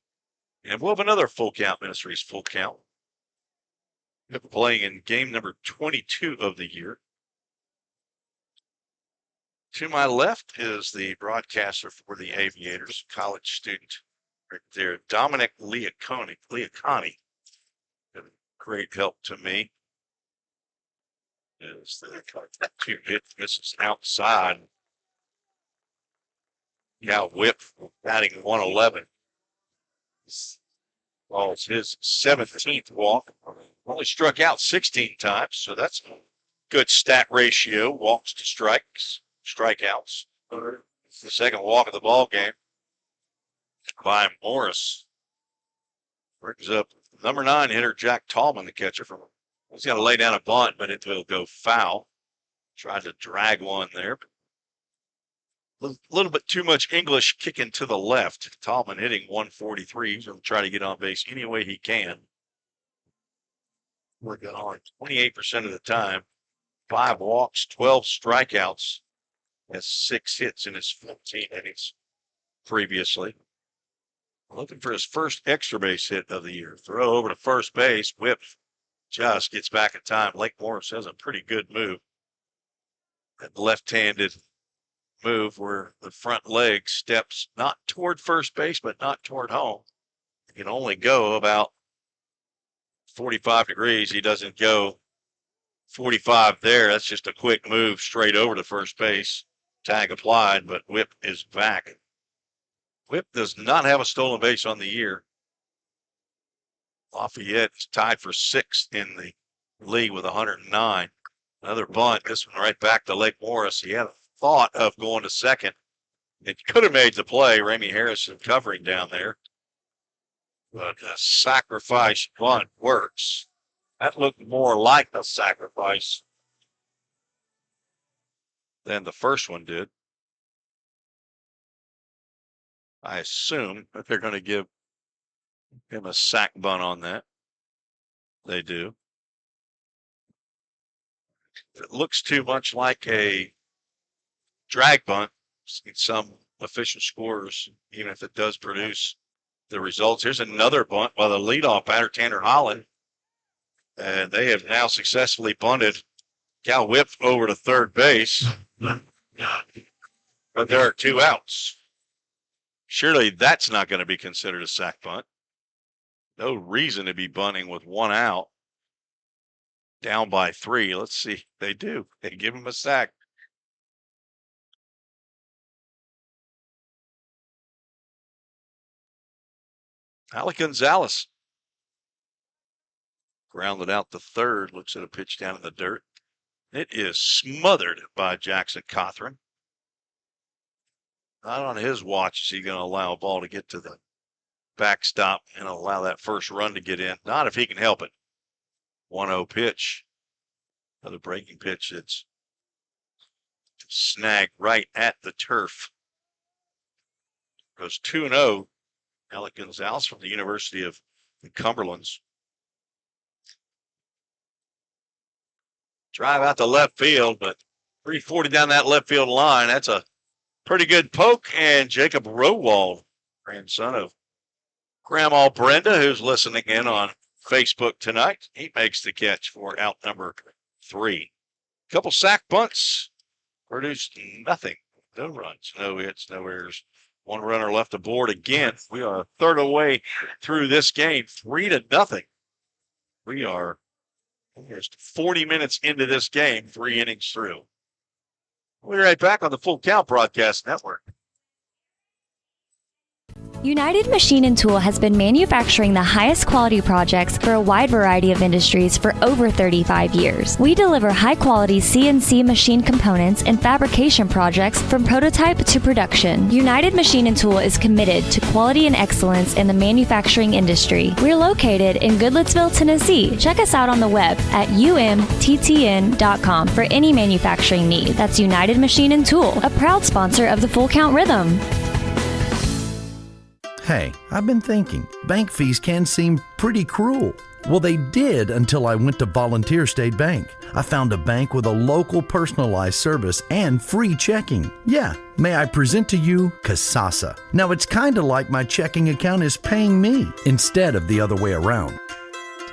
And we'll have another Full Count Ministries Full Count. We're playing in game number 22 of the year. To my left is the broadcaster for the Aviators, college student right there, Dominic Liaconi. Great help to me. Is the 2 hit misses outside. Now Whip batting 111. Balls his 17th walk. Only struck out 16 times, so that's Good stat ratio, walks to strikeouts. The second walk of the ball game by Morris. Brings up number 9 hitter Jack Tallman, the catcher from. He's got to lay down a bunt, but it will go foul. Tried to drag one there. A little bit too much English kicking to the left. Tallman hitting 143. He's going to try to get on base any way he can. Working on 28% of the time. 5 walks, 12 strikeouts. Has 6 hits in his 14 innings previously. Looking for his first extra base hit of the year. Throw over to first base. Whip just gets back in time. Lake Morris has a pretty good move. That left-handed move where the front leg steps not toward first base, but not toward home. He can only go about 45 degrees. He doesn't go 45 there. That's just a quick move straight over to first base. Tag applied, but Whip is back. Whip does not have a stolen base on the year. Lafayette is tied for 6th in the league with 109. Another bunt. This one right back to Lake Morris. He had a thought of going to second. It could have made the play. Ramey Harrison covering down there. But a sacrifice bunt works. That looked more like a sacrifice than the first one did. I assume that they're going to give him a sack bunt on that. They do. If it looks too much like a drag bunt, some official scores, even if it does produce the results. Here's another bunt by the leadoff batter, Tanner Holland. And they have now successfully bunted Cal Whip over to third base. But there are 2 outs. Surely that's not going to be considered a sack bunt. No reason to be bunting with 1 out. Down by 3. Let's see. They do. They give him a sack. Alec Gonzalez grounded out the third. Looks at a pitch down in the dirt. It is smothered by Jackson Cothran. Not on his watch is he going to allow a ball to get to the backstop and allow that first run to get in. Not if he can help it. 1-0 pitch. Another breaking pitch that's snagged right at the turf. Goes 2-0. Alec Gonzalez from the University of the Cumberlands. Drive out to left field, but 340 down that left field line. That's a pretty good poke. And Jacob Rowald, grandson of Grandma Brenda, who's listening in on Facebook tonight, he makes the catch for out number 3. Couple sack bunts, produced nothing. No runs, no hits, no errors. 1 runner left aboard again. We are a third away through this game, 3-0. We are almost 40 minutes into this game, 3 innings through. We'll be right back on the Full Count Broadcast Network. United Machine and Tool has been manufacturing the highest quality projects for a wide variety of industries for over 35 years. We deliver high-quality CNC machine components and fabrication projects from prototype to production. United Machine and Tool is committed to quality and excellence in the manufacturing industry. We're located in Goodlettsville, Tennessee. Check us out on the web at umttn.com for any manufacturing need. That's United Machine and Tool, a proud sponsor of the Full Count Rhythm. Hey, I've been thinking, bank fees can seem pretty cruel. Well, they did until I went to Volunteer State Bank. I found a bank with a local personalized service and free checking. Yeah, may I present to you Kasasa. Now, it's kind of like my checking account is paying me instead of the other way around.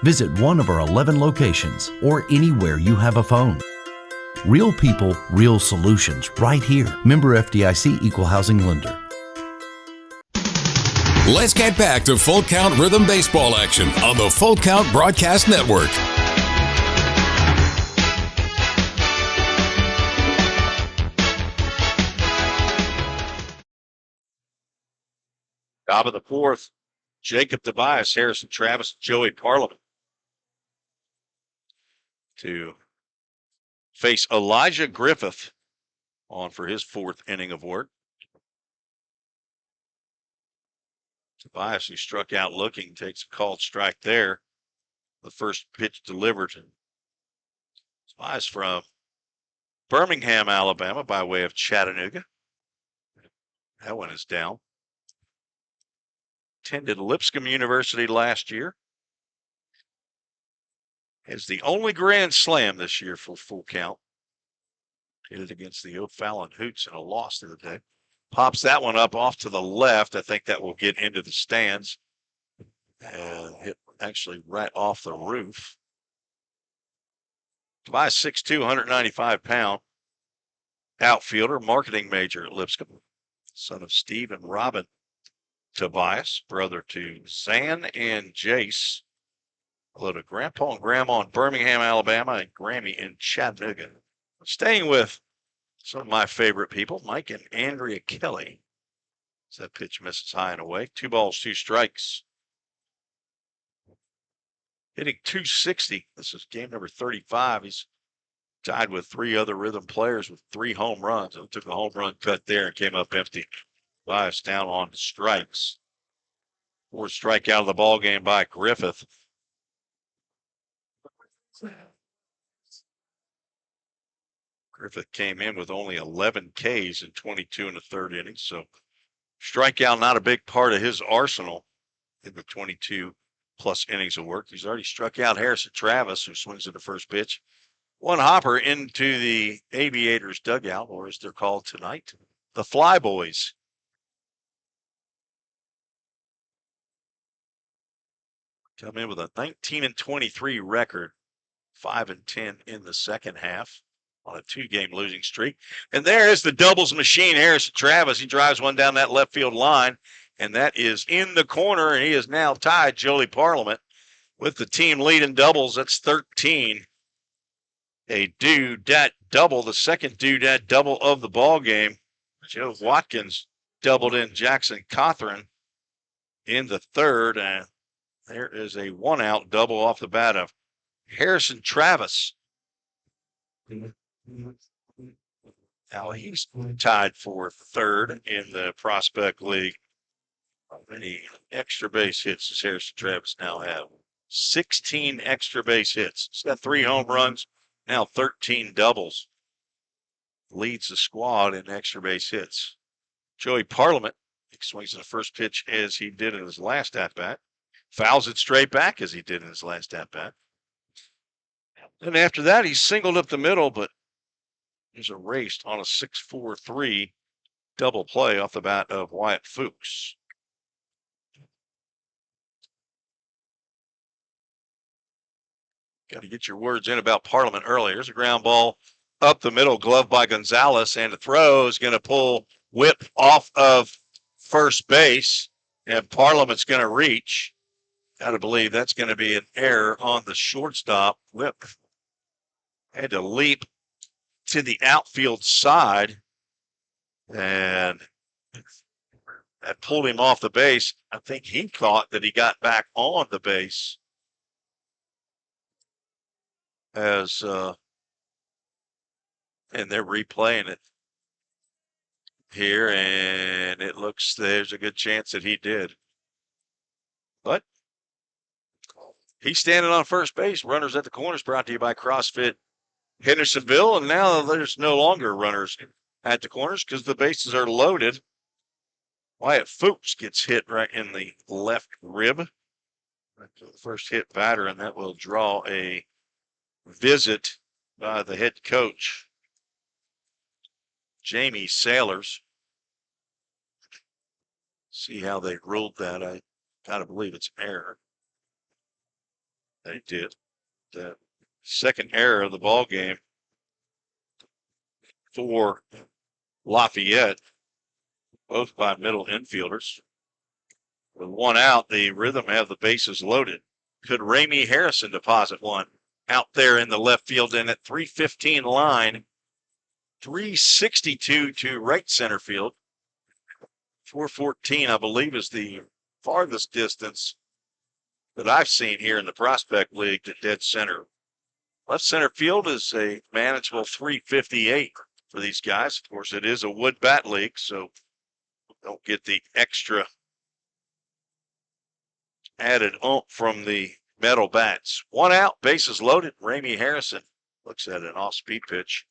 Visit one of our 11 locations or anywhere you have a phone. Real people, real solutions right here. Member FDIC Equal Housing Lender. Let's get back to Full Count Rhythm Baseball action on the Full Count Broadcast Network. Top of the 4th, Jacob Tobias, Harrison Travis, Joey Parliament to face Elijah Griffith on for his 4th inning of work. Tobias, who struck out looking, takes a called strike there. The first pitch delivered. Tobias from Birmingham, Alabama, by way of Chattanooga. That one is down. Attended Lipscomb University last year. Has the only grand slam this year for Full Count. Hit it against the O'Fallon Hoots in a loss the other day. Pops that one up off to the left. I think that will get into the stands and hit actually right off the roof. Tobias 6'2", 195-pound outfielder, marketing major at Lipscomb. Son of Steve and Robin Tobias, brother to Zan and Jace. Hello to Grandpa and Grandma in Birmingham, Alabama, and Grammy in Chattanooga. Staying with some of my favorite people, Mike and Andrea Kelly. As that pitch misses high and away. 2 balls, 2 strikes. Hitting .260. This is game number 35. He's tied with 3 other Rhythm players with 3 home runs. And took a home run cut there and came up empty. Bias down on strikes. 4th strikeout of the ball game by Griffith. Griffith came in with only 11 Ks in 22 in the 3rd inning, so strikeout not a big part of his arsenal in the 22-plus innings of work. He's already struck out Harrison Travis, who swings at the first pitch. 1 hopper into the Aviators dugout, or as they're called tonight, the Fly Boys. Come in with a 19-23 record, 5-10 in the second half on a 2-game losing streak. And there is the doubles machine, Harrison Travis. He drives one down that left field line, and that is in the corner, and he is now tied Jolie Parliament with the team lead in doubles. That's 13. A due-dat double, the second due-dat double of the ball game. Joe Watkins doubled in Jackson Cothran in the 3rd, and there is a 1-out double off the bat of Harrison Travis. Now he's tied for 3rd in the Prospect League. How many extra base hits does Harrison Travis now have? 16 extra base hits. He's got 3 home runs, now 13 doubles. Leads the squad in extra base hits. Joey Parliament swings at the first pitch as he did in his last at-bat. Fouls it straight back as he did in his last at-bat. And after that, he singled up the middle, but is erased on a 6-4-3 double play off the bat of Wyatt Fuchs. Got to get your words in about Parliament early. Here's a ground ball up the middle, glove by Gonzalez, and the throw is going to pull Whip off of first base, and Parliament's going to reach. Got to believe that's going to be an error on the shortstop. Whip had to leap to the outfield side, and that pulled him off the base. I think he thought that he got back on the base as and they're replaying it here, and it looks there's a good chance that he did. But he's standing on first base. Runners at the corners, brought to you by CrossFit Hendersonville. And now there's no longer runners at the corners because the bases are loaded. Wyatt Fuchs gets hit right in the left rib. The first hit batter, and that will draw a visit by the head coach, Jamie Sailors. See how they ruled that. I gotta believe it's an error. They did. The second error of the ball game for Lafayette, both by middle infielders. With 1 out, the Rhythm have the bases loaded. Could Ramey Harrison deposit one out there in the left field and at 315 line, 362 to right center field. 414, I believe, is the farthest distance that I've seen here in the Prospect League to dead center Left center field is a manageable 358 for these guys. Of course, it is a wood bat league, so don't get the extra added oomph from the metal bats. 1 out, bases loaded. Ramey Harrison looks at an off-speed pitch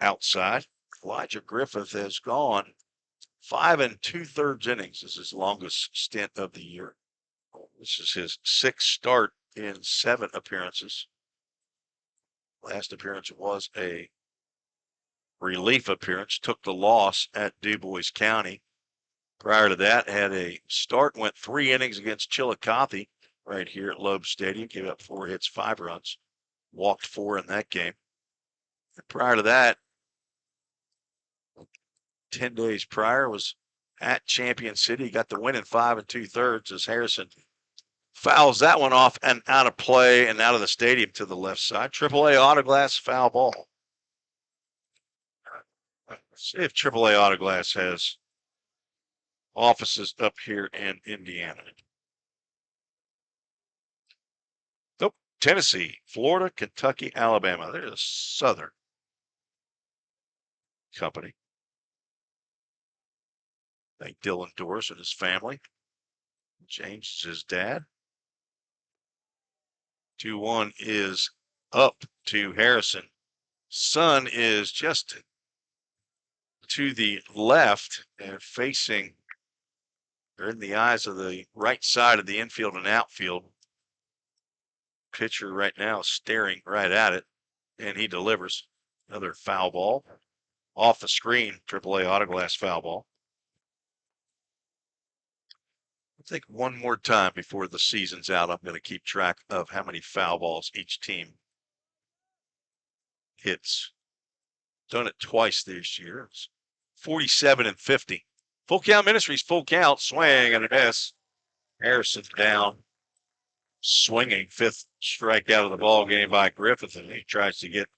outside. Elijah Griffith has gone 5 2/3 innings. This is his longest stint of the year. This is his 6th start in 7 appearances. Last appearance was a relief appearance, took the loss at DuBois County. Prior to that, had a start, went 3 innings against Chillicothe right here at Loeb Stadium, gave up 4 hits, 5 runs, walked 4 in that game. And prior to that, 10 days prior, was at Champion City, got the win in 5 2/3 as Harrison fouls that one off and out of play and out of the stadium to the left side. AAA Autoglass foul ball. Let's see if AAA Autoglass has offices up here in Indiana. Nope. Tennessee, Florida, Kentucky, Alabama. There's a Southern company. Thank Dylan Doris and his family. James is his dad. 2-1 is up to Harrison. Sun is just to the left and facing, or in the eyes of the right side of the infield and outfield. Pitcher right now staring right at it, and he delivers another foul ball. Off the screen, AAA Autoglass foul ball. I think one more time before the season's out, I'm going to keep track of how many foul balls each team hits. Done it twice this year. It's 47 and 50. Full Count Ministries, full count, swing and a miss. Harrison down, swinging, 5th strikeout of the ball game by Griffith, and he tries to get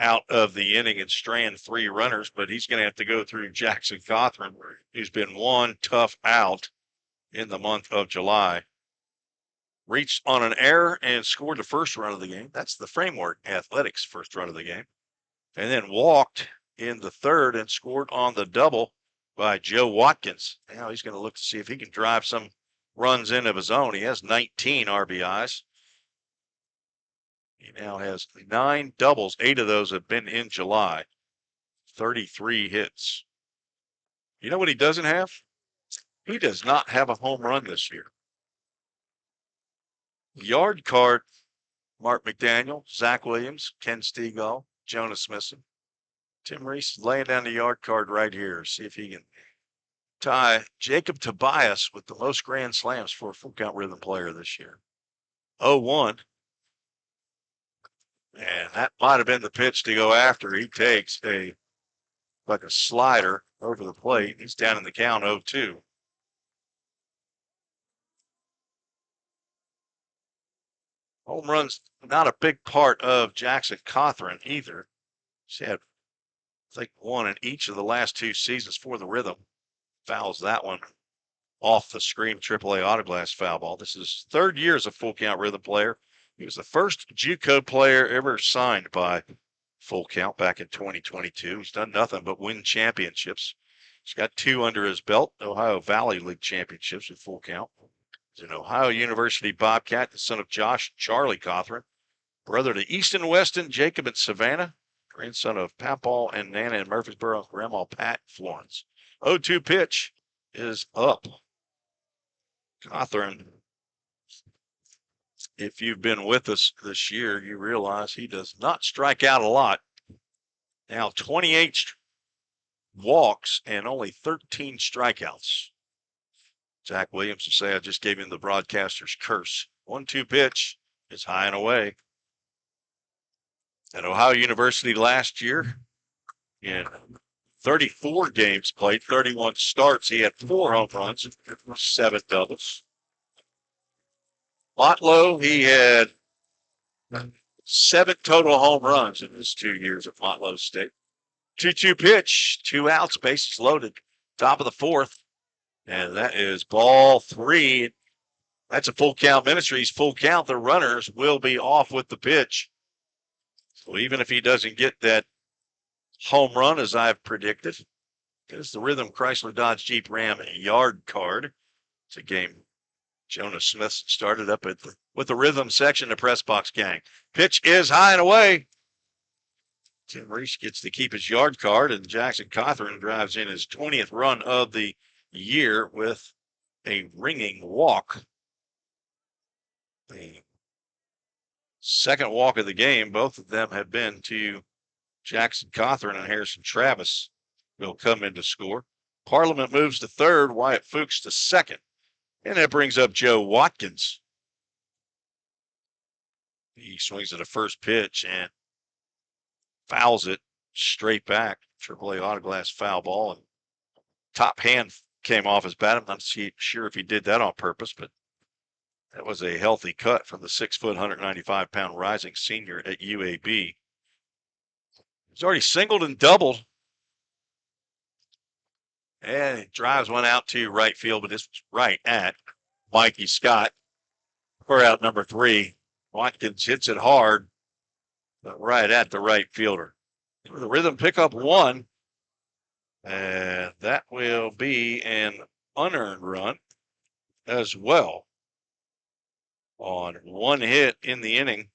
out of the inning and strand 3 runners, but he's going to have to go through Jackson Cothran, who's been 1 tough out in the month of July. Reached on an error and scored the first run of the game. That's the Framework Athletics first run of the game. And then walked in the 3rd and scored on the double by Joe Watkins. Now he's going to look to see if he can drive some runs in of his own. He has 19 RBIs. He now has 9 doubles. 8 of those have been in July. 33 hits. You know what he doesn't have? He does not have a home run this year. Yard card, Mark McDaniel, Zach Williams, Ken Stegall, Jonas Smithson. Tim Reese laying down the yard card right here. See if he can tie Jacob Tobias with the most grand slams for a full count rhythm player this year. 0-1. And that might have been the pitch to go after. He takes a slider over the plate. He's down in the count 0-2. Home runs not a big part of Jackson Cothran either. She had, I think, 1 in each of the last 2 seasons for the Rhythm. Fouls that one off the screen. AAA Autoglass foul ball. This is 3rd year as a full count Rhythm player. He was the first JUCO player ever signed by Full Count back in 2022. He's done nothing but win championships. He's got 2 under his belt, Ohio Valley League championships with Full Count. He's an Ohio University Bobcat, the son of Josh Charlie Cothran, brother to Easton Weston, Jacob and Savannah, grandson of Papaw and Nana in Murfreesboro, Grandma Pat Florence. 0-2 pitch is up. Cothran, if you've been with us this year, you realize he does not strike out a lot. Now 28 walks and only 13 strikeouts. Zach Williams will say, I just gave him the broadcaster's curse. 1-2 pitch is high and away. At Ohio University last year, in 34 games played, 31 starts, he had 4 home runs, 7 doubles. Motlow, he had 7 total home runs in his 2 years at Motlow State. 2-2 pitch, 2 outs, bases loaded, top of the 4th. And that is ball 3. That's a Full Count Ministries full count. The runners will be off with the pitch. So even if he doesn't get that home run as I've predicted, there's the Rhythm Chrysler Dodge Jeep Ram yard card. It's a game Jonah Smith started up with the Rhythm section, the press box gang. Pitch is high and away. Tim Reese gets to keep his yard card, and Jackson Cawthorn drives in his 20th run of the year with a ringing walk. The second walk of the game, both of them have been to Jackson Cawthorn, and Harrison Travis will come in to score. Parliament moves to third, Wyatt Fuchs to second. And that brings up Joe Watkins. He swings at a first pitch and fouls it straight back. AAA Autoglass foul ball. And top hand came off his bat. I'm not sure if he did that on purpose, but that was a healthy cut from the 6-foot, 195-pound rising senior at UAB. He's already singled and doubled. And he drives one out to right field, but it's right at Mikey Scott for out number 3. Watkins hits it hard, but right at the right fielder. The Rhythm pick up 1, and that will be an unearned run as well. On 1 hit in the inning,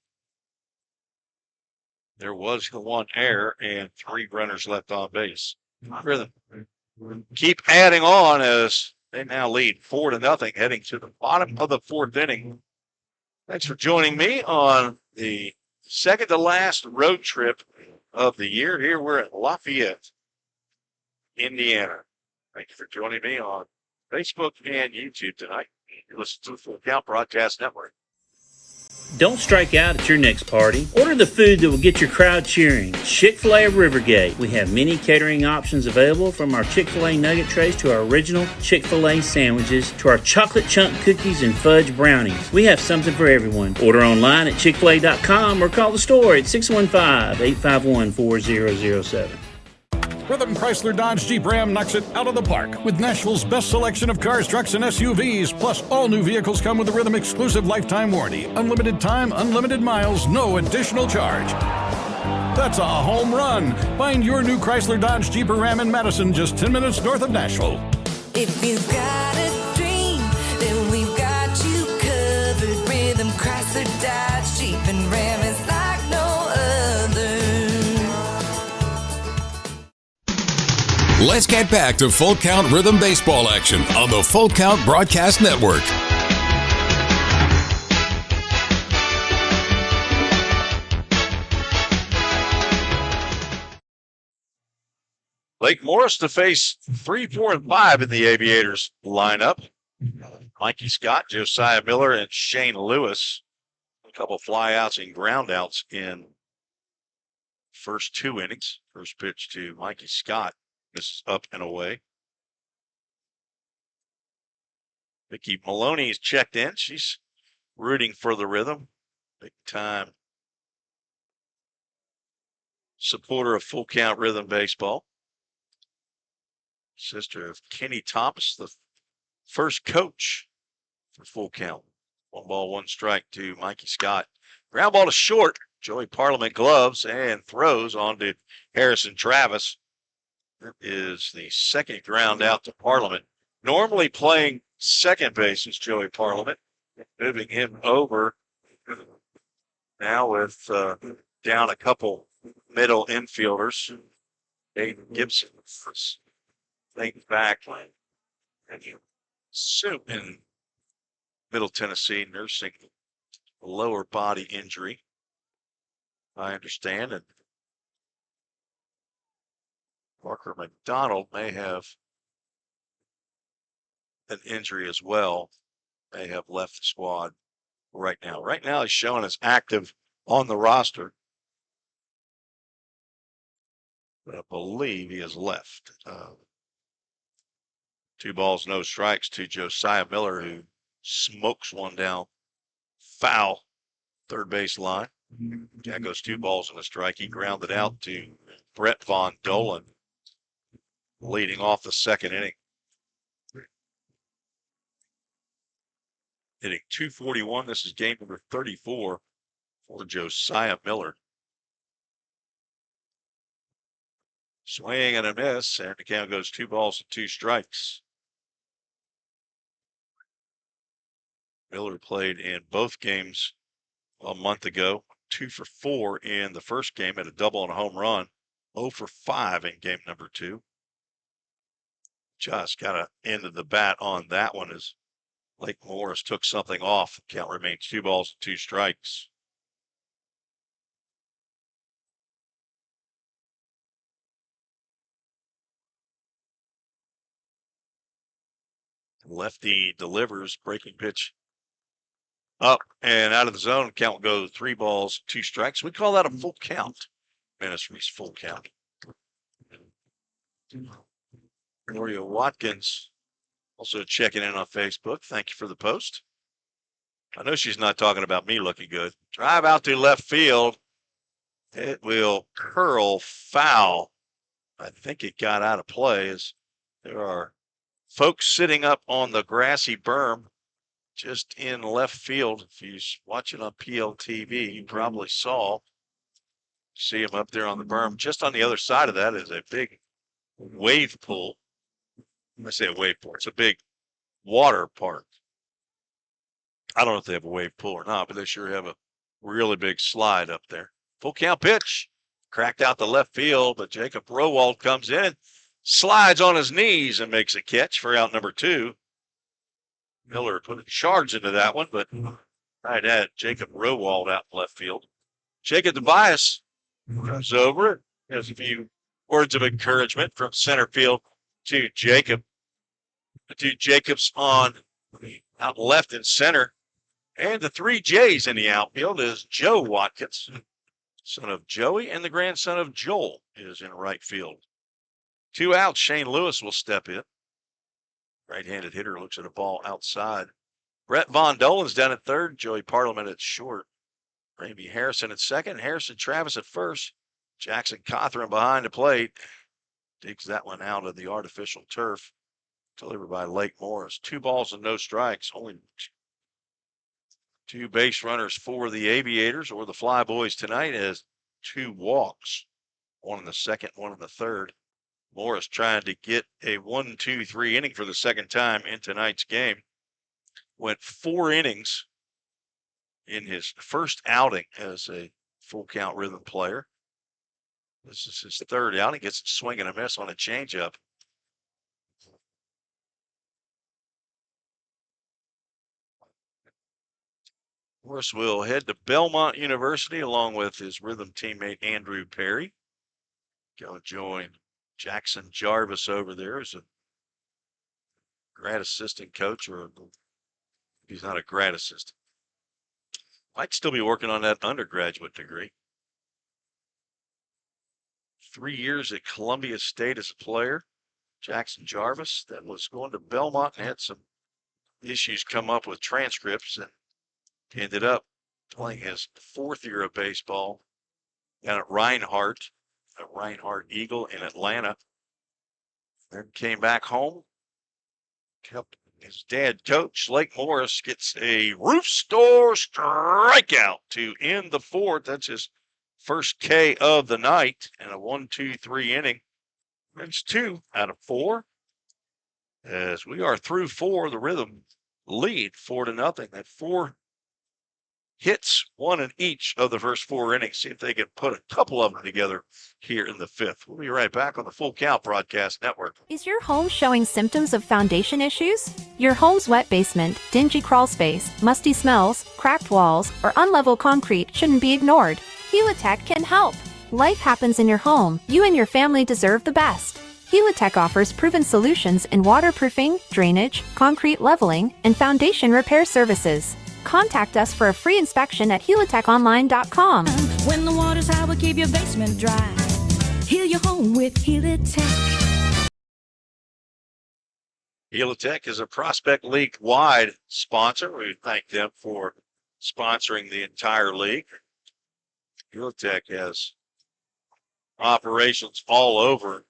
there was the 1 error and 3 runners left on base. Rhythm keep adding on as they now lead 4-0, heading to the bottom of the 4th inning. Thanks for joining me on the second to last road trip of the year. Here we're at Lafayette, Indiana. Thank you for joining me on Facebook and YouTube tonight. You listen to the Full Count Broadcast Network. Don't strike out at your next party. Order the food that will get your crowd cheering. Chick-fil-A of Rivergate. We have many catering options available, from our Chick-fil-A nugget trays to our original Chick-fil-A sandwiches to our chocolate chunk cookies and fudge brownies. We have something for everyone. Order online at chickfil-a.com or call the store at 615-851-4007. Rhythm Chrysler Dodge Jeep Ram knocks it out of the park with Nashville's best selection of cars, trucks, and SUVs. Plus, all new vehicles come with a Rhythm exclusive lifetime warranty. Unlimited time, unlimited miles, no additional charge. That's a home run. Find your new Chrysler Dodge Jeep or Ram in Madison, just 10 minutes north of Nashville. If you've got a dream, then we've got you covered. Rhythm Chrysler Dodge Jeep and Ram is like no other. Let's get back to Full Count Rhythm Baseball action on the Full Count Broadcast Network. Lake Morris to face 3, 4, and 5 in the Aviators lineup. Mikey Scott, Josiah Miller, and Shane Lewis. A couple flyouts and groundouts in first 2 innings. First pitch to Mikey Scott. This is up and away. Vicki Maloney is checked in. She's rooting for the Rhythm. Big time supporter of Full Count Rhythm Baseball. Sister of Kenny Thomas, the first coach for Full Count. 1 ball, 1 strike to Mikey Scott. Ground ball to short. Joey Parliament gloves and throws on to Harrison Travis. That is the second ground out to Parliament. Normally playing second base is Joey Parliament. Moving him over now with down a couple middle infielders. Aiden Gibson things back and Soup in Middle Tennessee nursing a lower body injury, I understand, and Parker McDonald may have an injury as well, may have left the squad right now. Right now he's showing as active on the roster, but I believe he has left. 2 balls, no strikes to Josiah Miller, who smokes one down foul third base line. That goes 2 balls and a strike. He grounded out to Brett Von Dolan, leading off the second inning. Hitting .241. This is game number 34 for Josiah Miller. Swing and a miss, and the count goes 2 balls and 2 strikes. Miller played in both games a month ago. 2 for 4 in the first game at a double and a home run. 0 for 5 in game number 2. Just got an end of the bat on that one as Lake Morris took something off. Count remains 2 balls and 2 strikes. Lefty delivers, breaking pitch up and out of the zone. Count goes 3 balls, 2 strikes. We call that a full count. Ministries full count. Gloria Watkins also checking in on Facebook. Thank you for the post. I know she's not talking about me looking good. Drive out to left field. It will curl foul. I think it got out of play as there are folks sitting up on the grassy berm just in left field. If you're watching on PLTV, you probably see him up there on the berm. Just on the other side of that is a big wave pool. I say a wave pool. It's a big water park. I don't know if they have a wave pool or not, but they sure have a really big slide up there. Full count pitch. Cracked out the left field, but Jacob Rowald comes in, slides on his knees and makes a catch for out number 2. Miller put a charge into that one, but right at Jacob Rowald out in left field. Jacob Tobias comes over it. Has a few words of encouragement from center field to Jacob. To Jacobs on out left and center. And the 3 J's in the outfield is Joe Watkins, son of Joey, and the grandson of Joel is in right field. 2 outs, Shane Lewis will step in. Right-handed hitter looks at a ball outside. Brett Von Dolen's down at third. Joey Parliament at short. Ramey Harrison at second. Harrison Travis at first. Jackson Cothran behind the plate. Digs that one out of the artificial turf. Delivered by Lake Morris. 2 balls and no strikes. Only 2 base runners for the Aviators or the Flyboys tonight as 2 walks. 1 in the second, 1 in the third. Morris trying to get a 1-2-3 inning for the second time in tonight's game. Went 4 innings in his first outing as a full count rhythm player. This is his 3rd outing. Gets a swing and a miss on a changeup. Morris will head to Belmont University along with his rhythm teammate Andrew Perry. Go join Jackson Jarvis over there as a grad assistant coach, or he's not a grad assistant. Might still be working on that undergraduate degree. 3 years at Columbia State as a player. Jackson Jarvis that was going to Belmont and had some issues come up with transcripts and ended up playing his 4th year of baseball down at Reinhardt Eagle in Atlanta. Then came back home. Helped his dad coach. Lake Morris gets a roof store strikeout to end the 4th. That's his first K of the night and a 1-2-3 inning. That's 2 out of 4. As we are through 4, the Rhythm lead 4-0. That 4 hits, 1 in each of the first 4 innings. See if they can put a couple of them together here in the 5th. We'll be right back on the Full Count Broadcast Network. Is your home showing symptoms of foundation issues? Your home's wet basement, dingy crawl space, musty smells, cracked walls, or unlevel concrete shouldn't be ignored. Helitech can help. Life happens in your home. You and your family deserve the best. Helitech offers proven solutions in waterproofing, drainage, concrete leveling, and foundation repair services. Contact us for a free inspection at helitechonline.com. When the water's high, we'll keep your basement dry. Heal your home with Helitech. Helitech is a Prospect League-wide sponsor. We thank them for sponsoring the entire league. Helitech has operations all over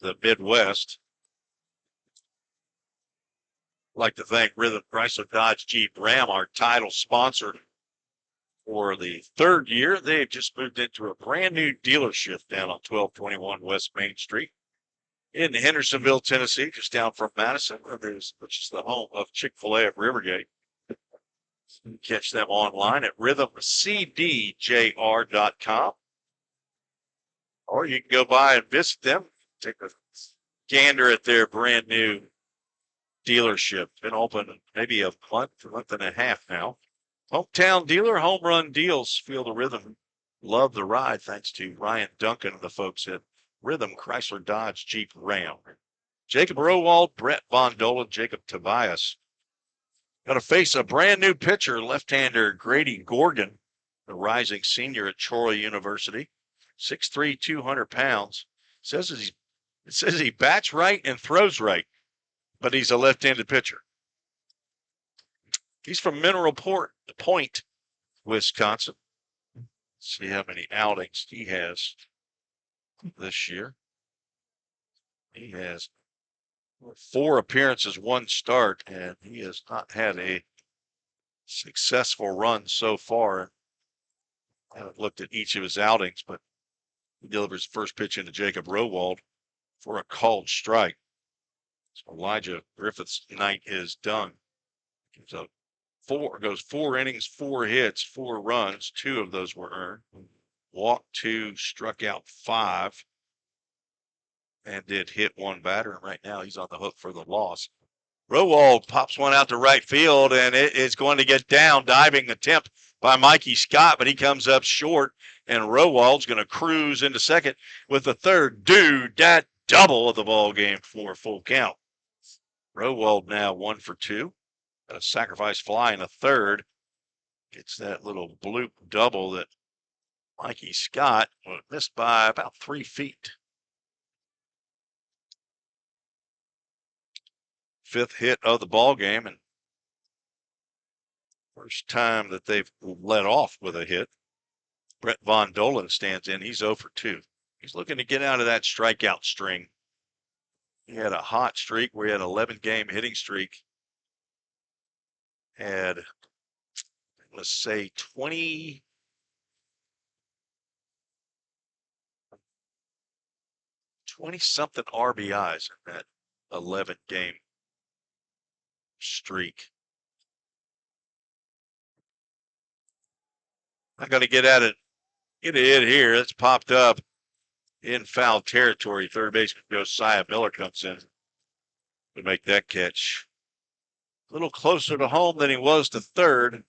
the Midwest. I'd like to thank Rhythm Chrysler Dodge Jeep Ram, our title sponsor For the third year, they've just moved into a brand new dealership down on 1221 West Main Street in Hendersonville, Tennessee, just down from Madison, which is the home of Chick-fil-A of Rivergate. You can catch them online at rhythmcdjr.com. Or you can go by and visit them, take a gander at their brand new dealership. Been open maybe a month and a half now. Hometown dealer, home run deals. Feel the rhythm. Love the ride. Thanks to Ryan Duncan and the folks at Rhythm Chrysler Dodge Jeep Ram. Jacob Rowald, Brett Von Dolan, Jacob Tobias. Going to face a brand new pitcher, left-hander Grady Gorgon, the rising senior at Troy University. 6'3", 200 pounds. It says he bats right and throws right, but he's a left-handed pitcher. He's from Mineral Point, Wisconsin. Let's see how many outings he has this year. He has 4 appearances, 1 start, and he has not had a successful run so far. I haven't looked at each of his outings, but he delivers the first pitch into Jacob Rowald for a called strike. So Elijah Griffith's night is done. So goes 4 innings, 4 hits, 4 runs. 2 of those were earned. Walked 2, struck out 5, and did hit 1 batter. And right now he's on the hook for the loss. Rowald pops one out to right field, and it is going to get down. Diving attempt by Mikey Scott, but he comes up short, and Rowald's going to cruise into second with the third. That double of the ball game for a full count. Rowald now 1 for 2. A sacrifice fly in the third. Gets that little bloop double that Mikey Scott missed by about 3 feet. 5th hit of the ball game, and first time that they've led off with a hit. Brett Von Dolan stands in. He's 0 for 2. He's looking to get out of that strikeout string. He had a hot streak where he had an 11-game hitting streak. Had, let's say, 20-something RBIs in that 11-game streak. Not going to get at it. Get a hit here. It's popped up in foul territory. Third baseman Josiah Miller comes in to make that catch. A little closer to home than he was to third.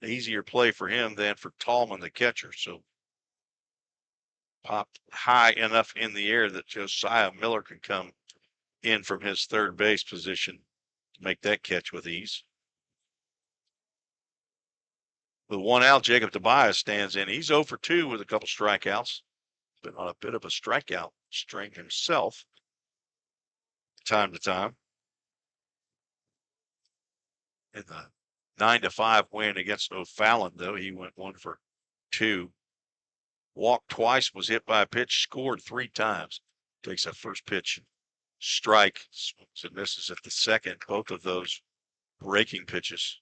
Easier play for him than for Tallman, the catcher. So popped high enough in the air that Josiah Miller can come in from his third base position to make that catch with ease. With 1 out, Jacob Tobias stands in. He's 0 for 2 with a couple strikeouts. Been on a bit of a strikeout string himself, time to time. In the 9-5 win against O'Fallon, though, he went 1 for 2. Walked twice, was hit by a pitch, scored 3 times. Takes that first pitch, strike, swings and misses at the second. Both of those breaking pitches.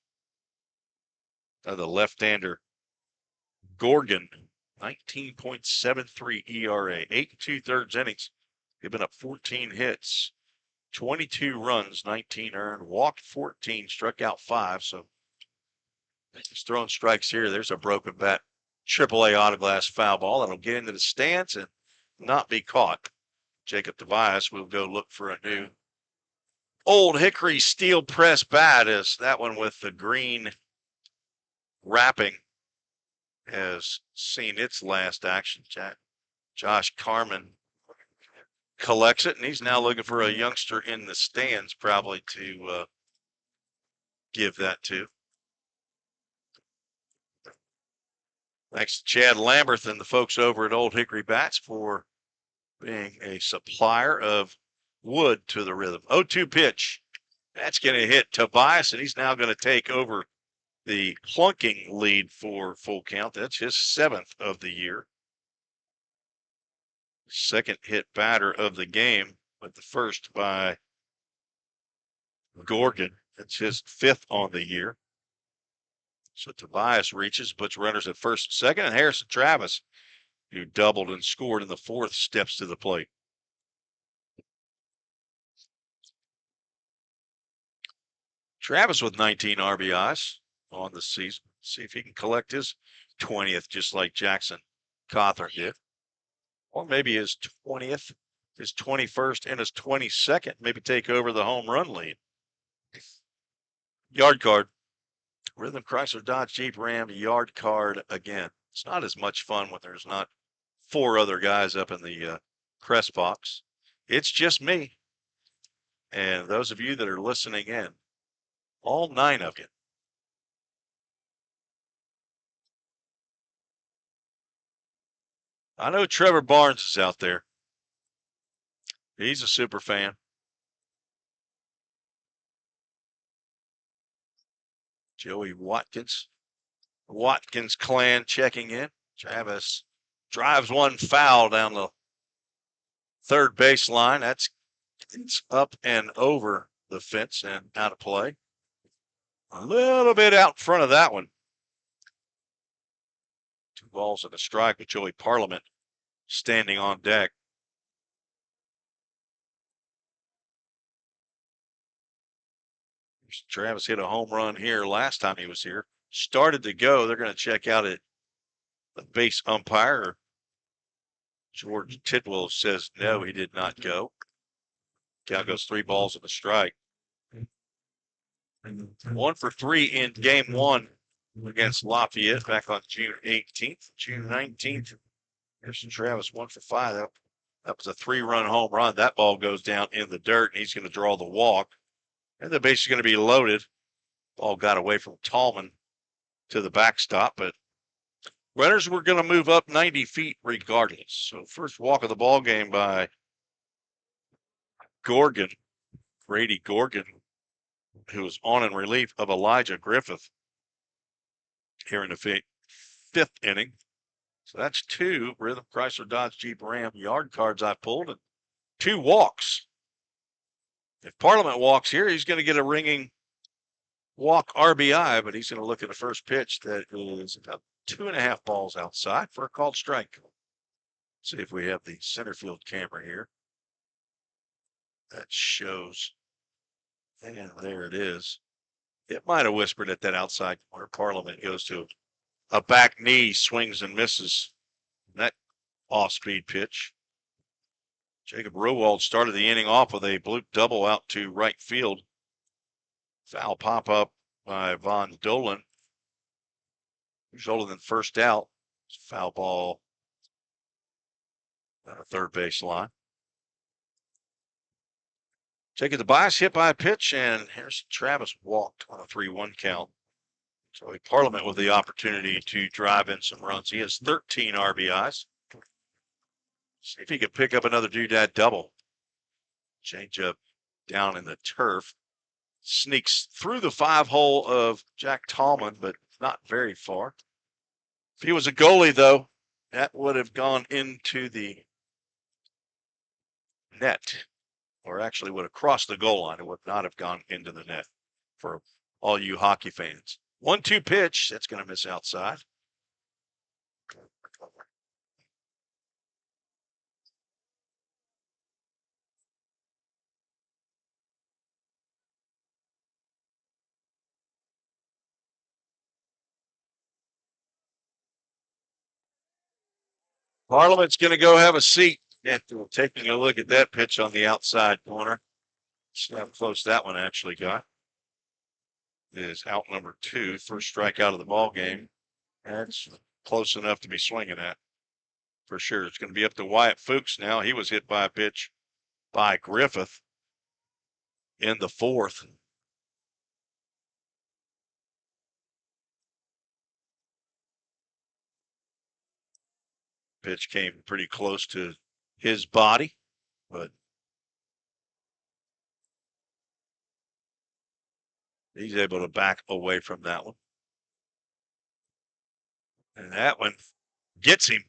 The left-hander Gorgon, 19.73 ERA, 8 2/3 innings, giving up 14 hits, 22 runs, 19 earned, walked 14, struck out 5. So he's throwing strikes here. There's a broken bat, AAA autoglass foul ball that'll get into the stands and not be caught. Jacob Tobias will go look for a new Old Hickory steel press bat, as that one with the green wrapping has seen its last action. Josh Carman collects it, and he's now looking for a youngster in the stands probably to give that to. Thanks to Chad Lamberth and the folks over at Old Hickory Bats for being a supplier of wood to the Rhythm. 0-2 pitch. That's going to hit Tobias, and he's now going to take over the plunking lead for full count. That's his 7th of the year. Second hit batter of the game, but the first by Gorgon. That's his 5th on the year. So Tobias reaches, puts runners at first and second, and Harrison Travis, who doubled and scored in the fourth, steps to the plate. Travis with 19 RBIs on the season. See if he can collect his 20th, just like Jackson Cawthorn did. Or maybe his 20th, his 21st, and his 22nd. Maybe take over the home run lead. Yard card. Rhythm Chrysler Dodge Jeep Ram yard card again. It's not as much fun when there's not 4 other guys up in the press box. It's just me. And those of you that are listening in, all 9 of you. I know Trevor Barnes is out there. He's a super fan. Joey Watkins. Watkins clan checking in. Travis drives one foul down the third baseline. It's up and over the fence and out of play. A little bit out in front of that one. 2 balls and a strike with Joey Parliament standing on deck. Travis hit a home run here last time he was here. Started to go. They're going to check out at the base umpire. George Tidwell says no, he did not go. Count goes 3 balls and a strike. 1 for 3 in game 1 against Lafayette back on June 18th. June 19th, Harrison Travis 1 for 5. That was a 3-run home run. That ball goes down in the dirt, and he's going to draw the walk. And the base is going to be loaded. Ball got away from Tallman to the backstop, but runners were going to move up 90 feet regardless. So first walk of the ball game by Gorgon, Grady Gorgon, who was on in relief of Elijah Griffith here in the 5th inning. So that's 2 Rhythm Chrysler Dodge Jeep Ram yard cards I pulled and 2 walks. If Parliament walks here, he's going to get a ringing walk RBI, but he's going to look at the first pitch that is about 2.5 balls outside for a called strike. See if we have the center field camera here. That shows, and there it is. It might have whispered at that outside corner. Parliament goes to a back knee, swings and misses that off-speed pitch. Jacob Rowald started the inning off with a bloop double out to right field. Foul pop-up by Von Dolan. Resulted in first out. Foul ball on the third base line. Jacob Tobias hit by a pitch, and Harrison Travis walked on a 3-1 count. So Parliament with the opportunity to drive in some runs. He has 13 RBIs. See if he can pick up another doodad double. Change up down in the turf. Sneaks through the 5-hole of Jack Tallman, but not very far. If he was a goalie, though, that would have gone into the net, or actually would have crossed the goal line. It would not have gone into the net for all you hockey fans. 1-2 pitch. That's going to miss outside. Parliament's going to go have a seat after taking a look at that pitch on the outside corner. See how close that one actually got. It is out number 2, first strikeout of the ball game. That's close enough to be swinging at, for sure. It's going to be up to Wyatt Fuchs now. He was hit by a pitch by Griffith in the 4th. Pitch came pretty close to his body, but he's able to back away from that one. And that one gets him.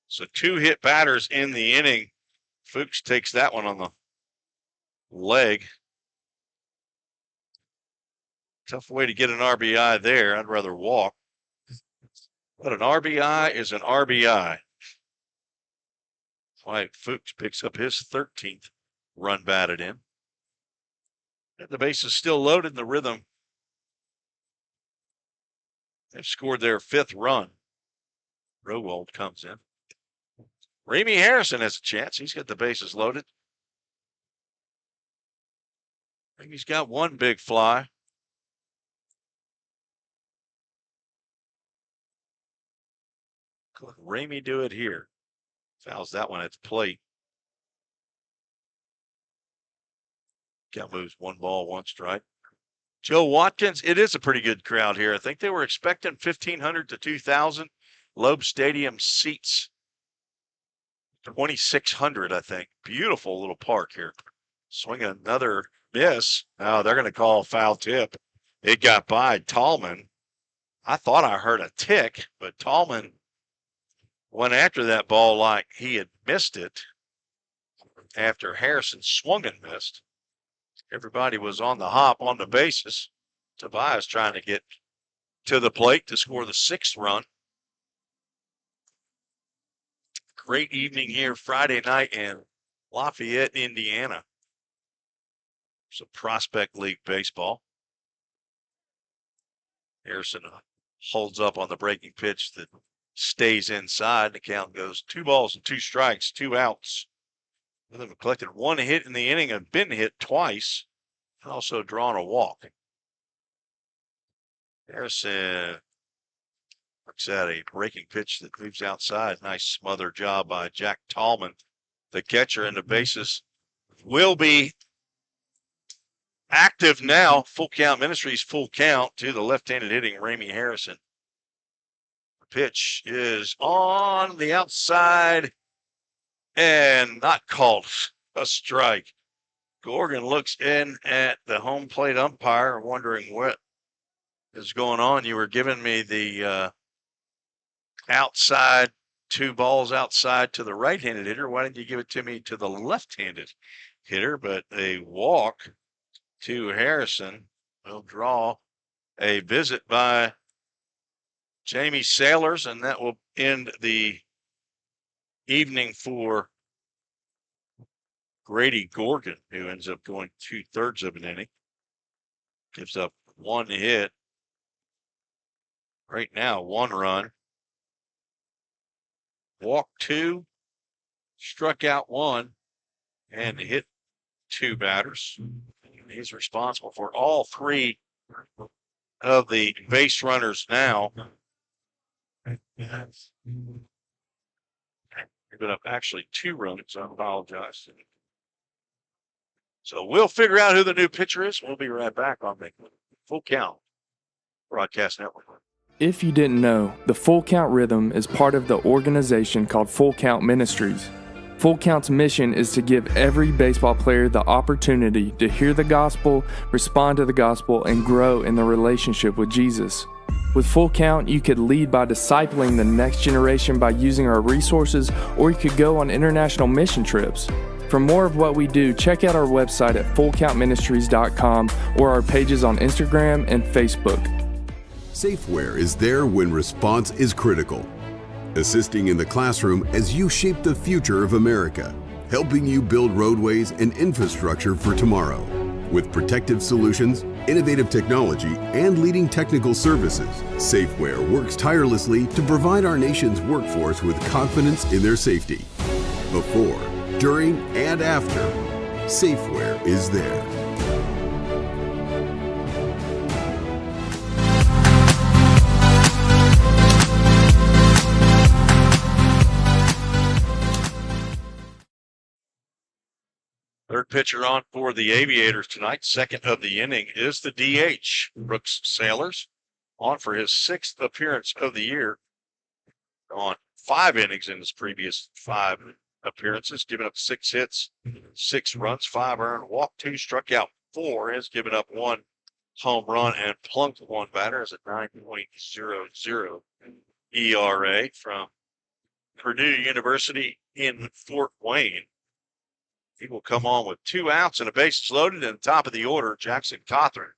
So 2 hit batters in the inning. Fuchs takes that one on the leg. Tough way to get an RBI there. I'd rather walk. But an RBI is an RBI. Wyatt Fuchs picks up his 13th run batted in. And the base is still loaded in the Rhythm. They've scored their 5th run. Rowald comes in. Ramey Harrison has a chance. He's got the bases loaded. I think he's got one big fly. Let Ramey do it here. Fouls that one at the plate. Count moves 1 ball, 1 strike. Joe Watkins, it is a pretty good crowd here. I think they were expecting 1,500 to 2,000. Loeb Stadium seats 2,600, I think. Beautiful little park here. Swinging another miss. Oh, they're going to call a foul tip. It got by Tallman. I thought I heard a tick, but Tallman went after that ball like he had missed it after Harrison swung and missed. Everybody was on the hop on the bases. Tobias trying to get to the plate to score the 6th run. Great evening here Friday night in Lafayette, Indiana. Some Prospect League baseball. Harrison holds up on the breaking pitch that stays inside. The count goes 2 balls and 2 strikes, 2 outs. They've collected 1 hit in the inning and been hit twice, and also drawn a walk. Harrison looks at a breaking pitch that moves outside. Nice smother job by Jack Tallman, the catcher, and the bases will be active now. Full Count Ministries, full count to the left-handed hitting Ramey Harrison. The pitch is on the outside and not called a strike. Gorgon looks in at the home plate umpire, wondering what is going on. You were giving me the outside, 2 balls outside to the right-handed hitter. Why didn't you give it to me to the left-handed hitter? But a walk to Harrison will draw a visit by Jamie Sailors, and that will end the evening for Grady Gorgon, who ends up going 2/3 of an inning. Gives up 1 hit. Right now, 1 run. Walked 2, struck out 1, and hit 2 batters. He's responsible for all 3 of the base runners now. Given up actually 2 runs. I apologize. So we'll figure out who the new pitcher is. We'll be right back on the Full Count Broadcast Network. If you didn't know, the Full Count Rhythm is part of the organization called Full Count Ministries. Full Count's mission is to give every baseball player the opportunity to hear the gospel, respond to the gospel, and grow in the relationship with Jesus. With Full Count, you could lead by discipling the next generation by using our resources, or you could go on international mission trips. For more of what we do, check out our website at fullcountministries.com or our pages on Instagram and Facebook. Safeware is there when response is critical, assisting in the classroom as you shape the future of America, helping you build roadways and infrastructure for tomorrow. With protective solutions, innovative technology, and leading technical services, Safeware works tirelessly to provide our nation's workforce with confidence in their safety. Before, during, and after, Safeware is there. Third pitcher on for the Aviators tonight. Second of the inning is the DH, Brooks Sailors, on for his 6th appearance of the year. On 5 innings in his previous 5 appearances, given up 6 hits, 6 runs, 5 earned, walked 2, struck out 4, has given up 1 home run and plunked 1 batter. As a 9.00 ERA from Purdue University in Fort Wayne. He will come on with 2 outs and a bases loaded, and top of the order, Jackson Cawthorn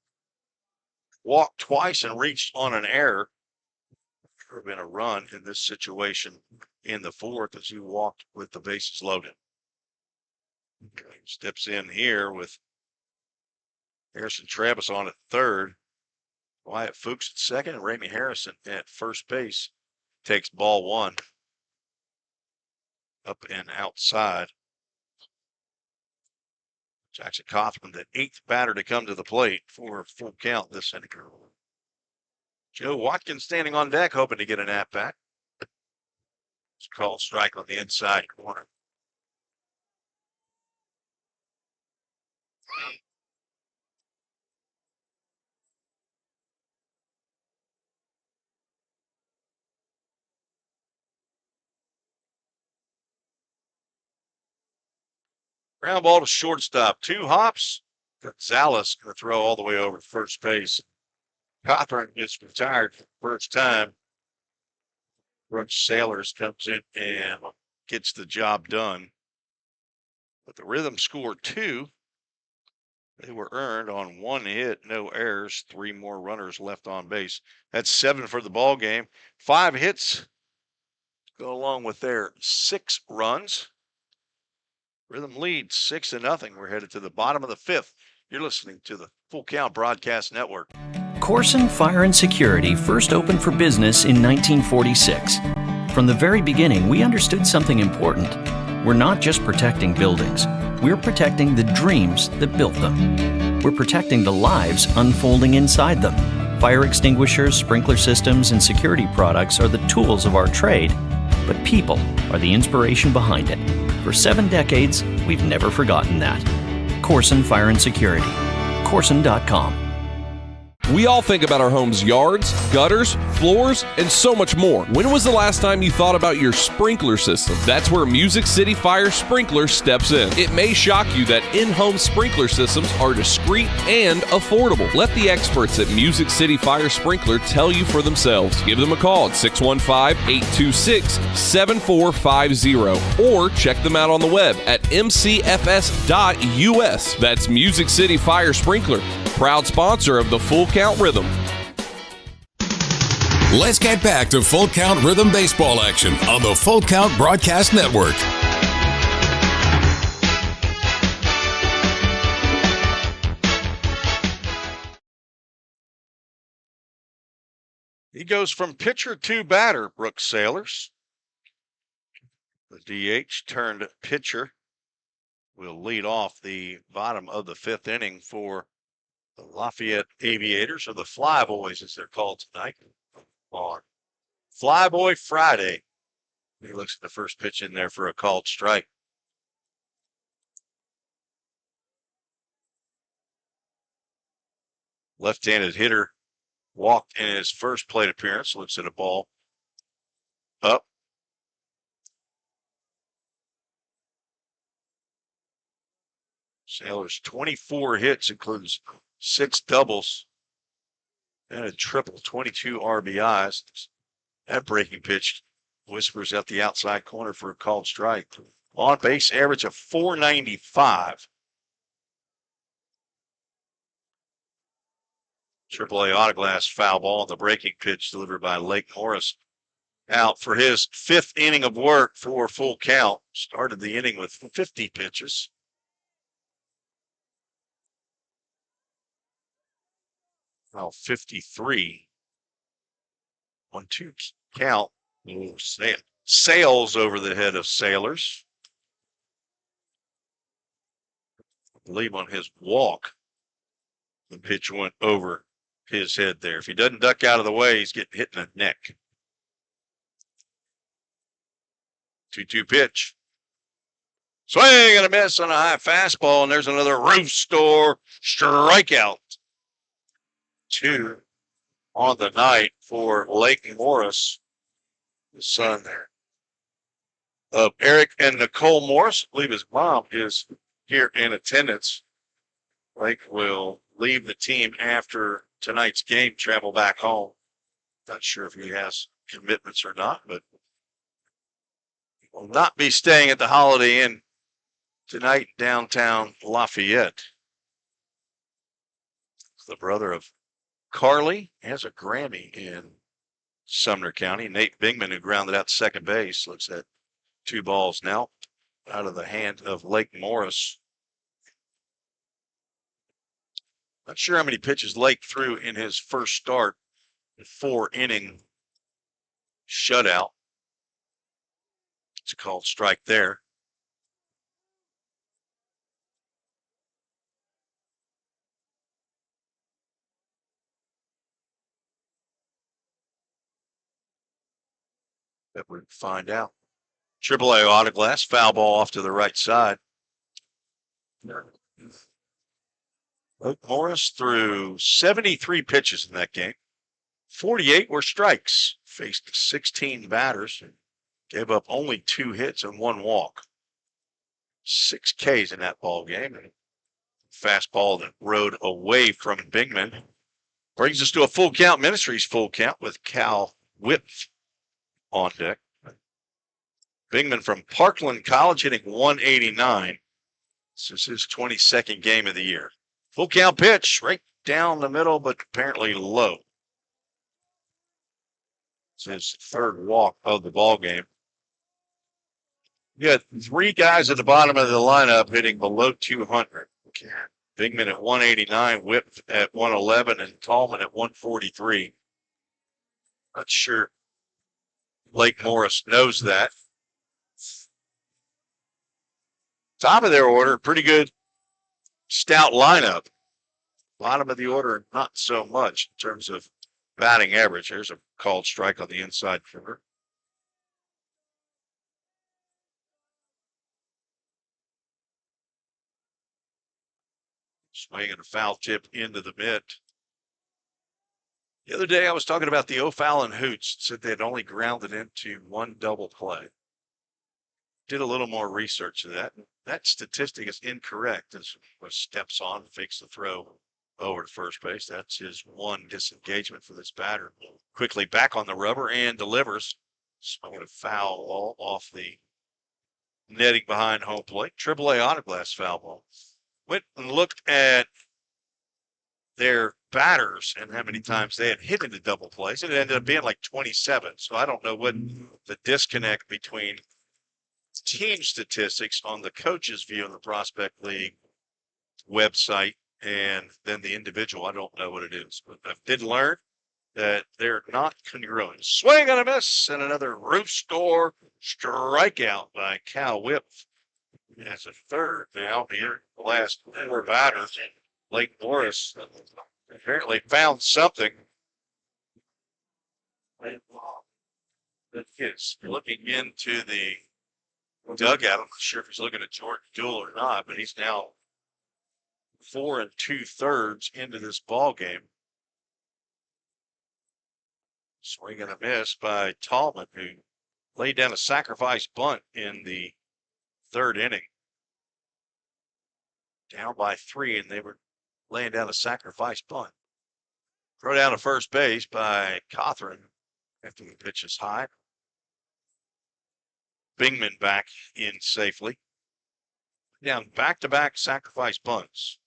walked twice and reached on an error. Could have been a run in this situation in the fourth as he walked with the bases loaded. Steps in here with Harrison Travis on at third. Wyatt Fuchs at second, and Ramey Harrison at first base takes ball one. Up and outside. Jackson Kaufman, the eighth batter to come to the plate for a full count this inning. Joe Watkins standing on deck, hoping to get an at bat. It's called strike on the inside corner. Ground ball to shortstop. 2 hops. Gonzalez going to throw all the way over to first base. Cothran gets retired for the first time. Brooks Sailors comes in and gets the job done. But the Rhythm scored 2. They were earned on 1 hit, no errors, 3 more runners left on base. That's 7 for the ball game. 5 hits go along with their 6 runs. Rhythm leads 6-0. We're headed to the bottom of the 5th. You're listening to the Full Count Broadcast Network. Corson Fire and Security first opened for business in 1946. From the very beginning, we understood something important. We're not just protecting buildings. We're protecting the dreams that built them. We're protecting the lives unfolding inside them. Fire extinguishers, sprinkler systems, and security products are the tools of our trade, but people are the inspiration behind it. For 7 decades, we've never forgotten that. Corson Fire and Security. Corson.com. We all think about our home's yards, gutters, floors, and so much more. When was the last time you thought about your sprinkler system? That's where Music City Fire Sprinkler steps in. It may shock you that in-home sprinkler systems are discreet and affordable. Let the experts at Music City Fire Sprinkler tell you for themselves. Give them a call at 615-826-7450 or check them out on the web at mcfs.us. That's Music City Fire Sprinkler, proud sponsor of the Full Count Rhythm. Let's get back to Full Count Rhythm baseball action on the Full Count Broadcast Network. He goes from pitcher to batter, Brooks Sailors. The DH turned pitcher will lead off the bottom of the 5th inning for the Lafayette Aviators, or the Flyboys as they're called tonight, on Flyboy Friday. He looks at the first pitch in there for a called strike. Left-handed hitter walked in his first plate appearance, looks at a ball up. Sailors 24 hits, includes 6 doubles and a triple, 22 RBIs. That breaking pitch whispers out the outside corner for a called strike. On base average of 495. AAA Autoglass foul ball on the breaking pitch delivered by Lake Morris. Out for his 5th inning of work for full count. Started the inning with 50 pitches. Now 53. 1-2 count. Sails over the head of Sailors. I believe on his walk, the pitch went over his head there. If he doesn't duck out of the way, he's getting hit in the neck. 2-2 pitch. Swing and a miss on a high fastball, and there's another roof store strikeout. 2 on the night for Lake Morris, the son there of Eric and Nicole Morris. I believe his mom is here in attendance. Lake will leave the team after tonight's game, travel back home. Not sure if he has commitments or not, but he will not be staying at the Holiday Inn tonight downtown Lafayette. It's the brother of Carly has a Grammy in Sumner County. Nate Bingman, who grounded out to second base, looks at 2 balls now out of the hand of Lake Morris. Not sure how many pitches Lake threw in his first start, 4-inning shutout. It's a called strike there. That we'd find out. AAA Autoglass, foul ball off to the right side. Luke Morris threw 73 pitches in that game. 48 were strikes. Faced 16 batters. Gave up only 2 hits and 1 walk. 6 Ks in that ball game. Fastball that rode away from Bingman. Brings us to a Full Count Ministries full count with Cal Whip on deck. Bingman from Parkland College hitting 189. This is his 22nd game of the year. Full count pitch right down the middle, but apparently low. It's his 3rd walk of the ball game. You got 3 guys at the bottom of the lineup hitting below 200. Bingman at 189, Whip at 111, and Tallman at 143. Not sure Lake Morris knows that. Top of their order, pretty good stout lineup. Bottom of the order, not so much in terms of batting average. There's a called strike on the inside corner. Swinging a foul tip into the mid. The other day I was talking about the O'Fallon Hoots. Said they had only grounded into 1 double play. Did a little more research of that. That statistic is incorrect. As steps on, fakes the throw over to first base. That's his 1 disengagement for this batter. Quickly back on the rubber and delivers. Swinging a foul ball off the netting behind home plate. AAA Autoglass foul ball. Went and looked at their batters and how many times they had hit into double plays. And it ended up being like 27. So I don't know what the disconnect between team statistics on the coach's view of the Prospect League website and then the individual. I don't know what it is, but I did learn that they're not congruent. Swing and a miss, and another roof door strikeout by Cal Whip. As a 3rd now here, the last 4 batters. Lake Morris apparently found something. That is looking into the dugout. I'm not sure if he's looking at Jordan Duell or not, but he's now 4 2/3 into this ball game. Swing and a miss by Tallman, who laid down a sacrifice bunt in the 3rd inning. Down by 3, and they were laying down a sacrifice bunt. Throw down to first base by Cothran after the pitch is high. Bingman back in safely. Down back-to-back sacrifice bunts.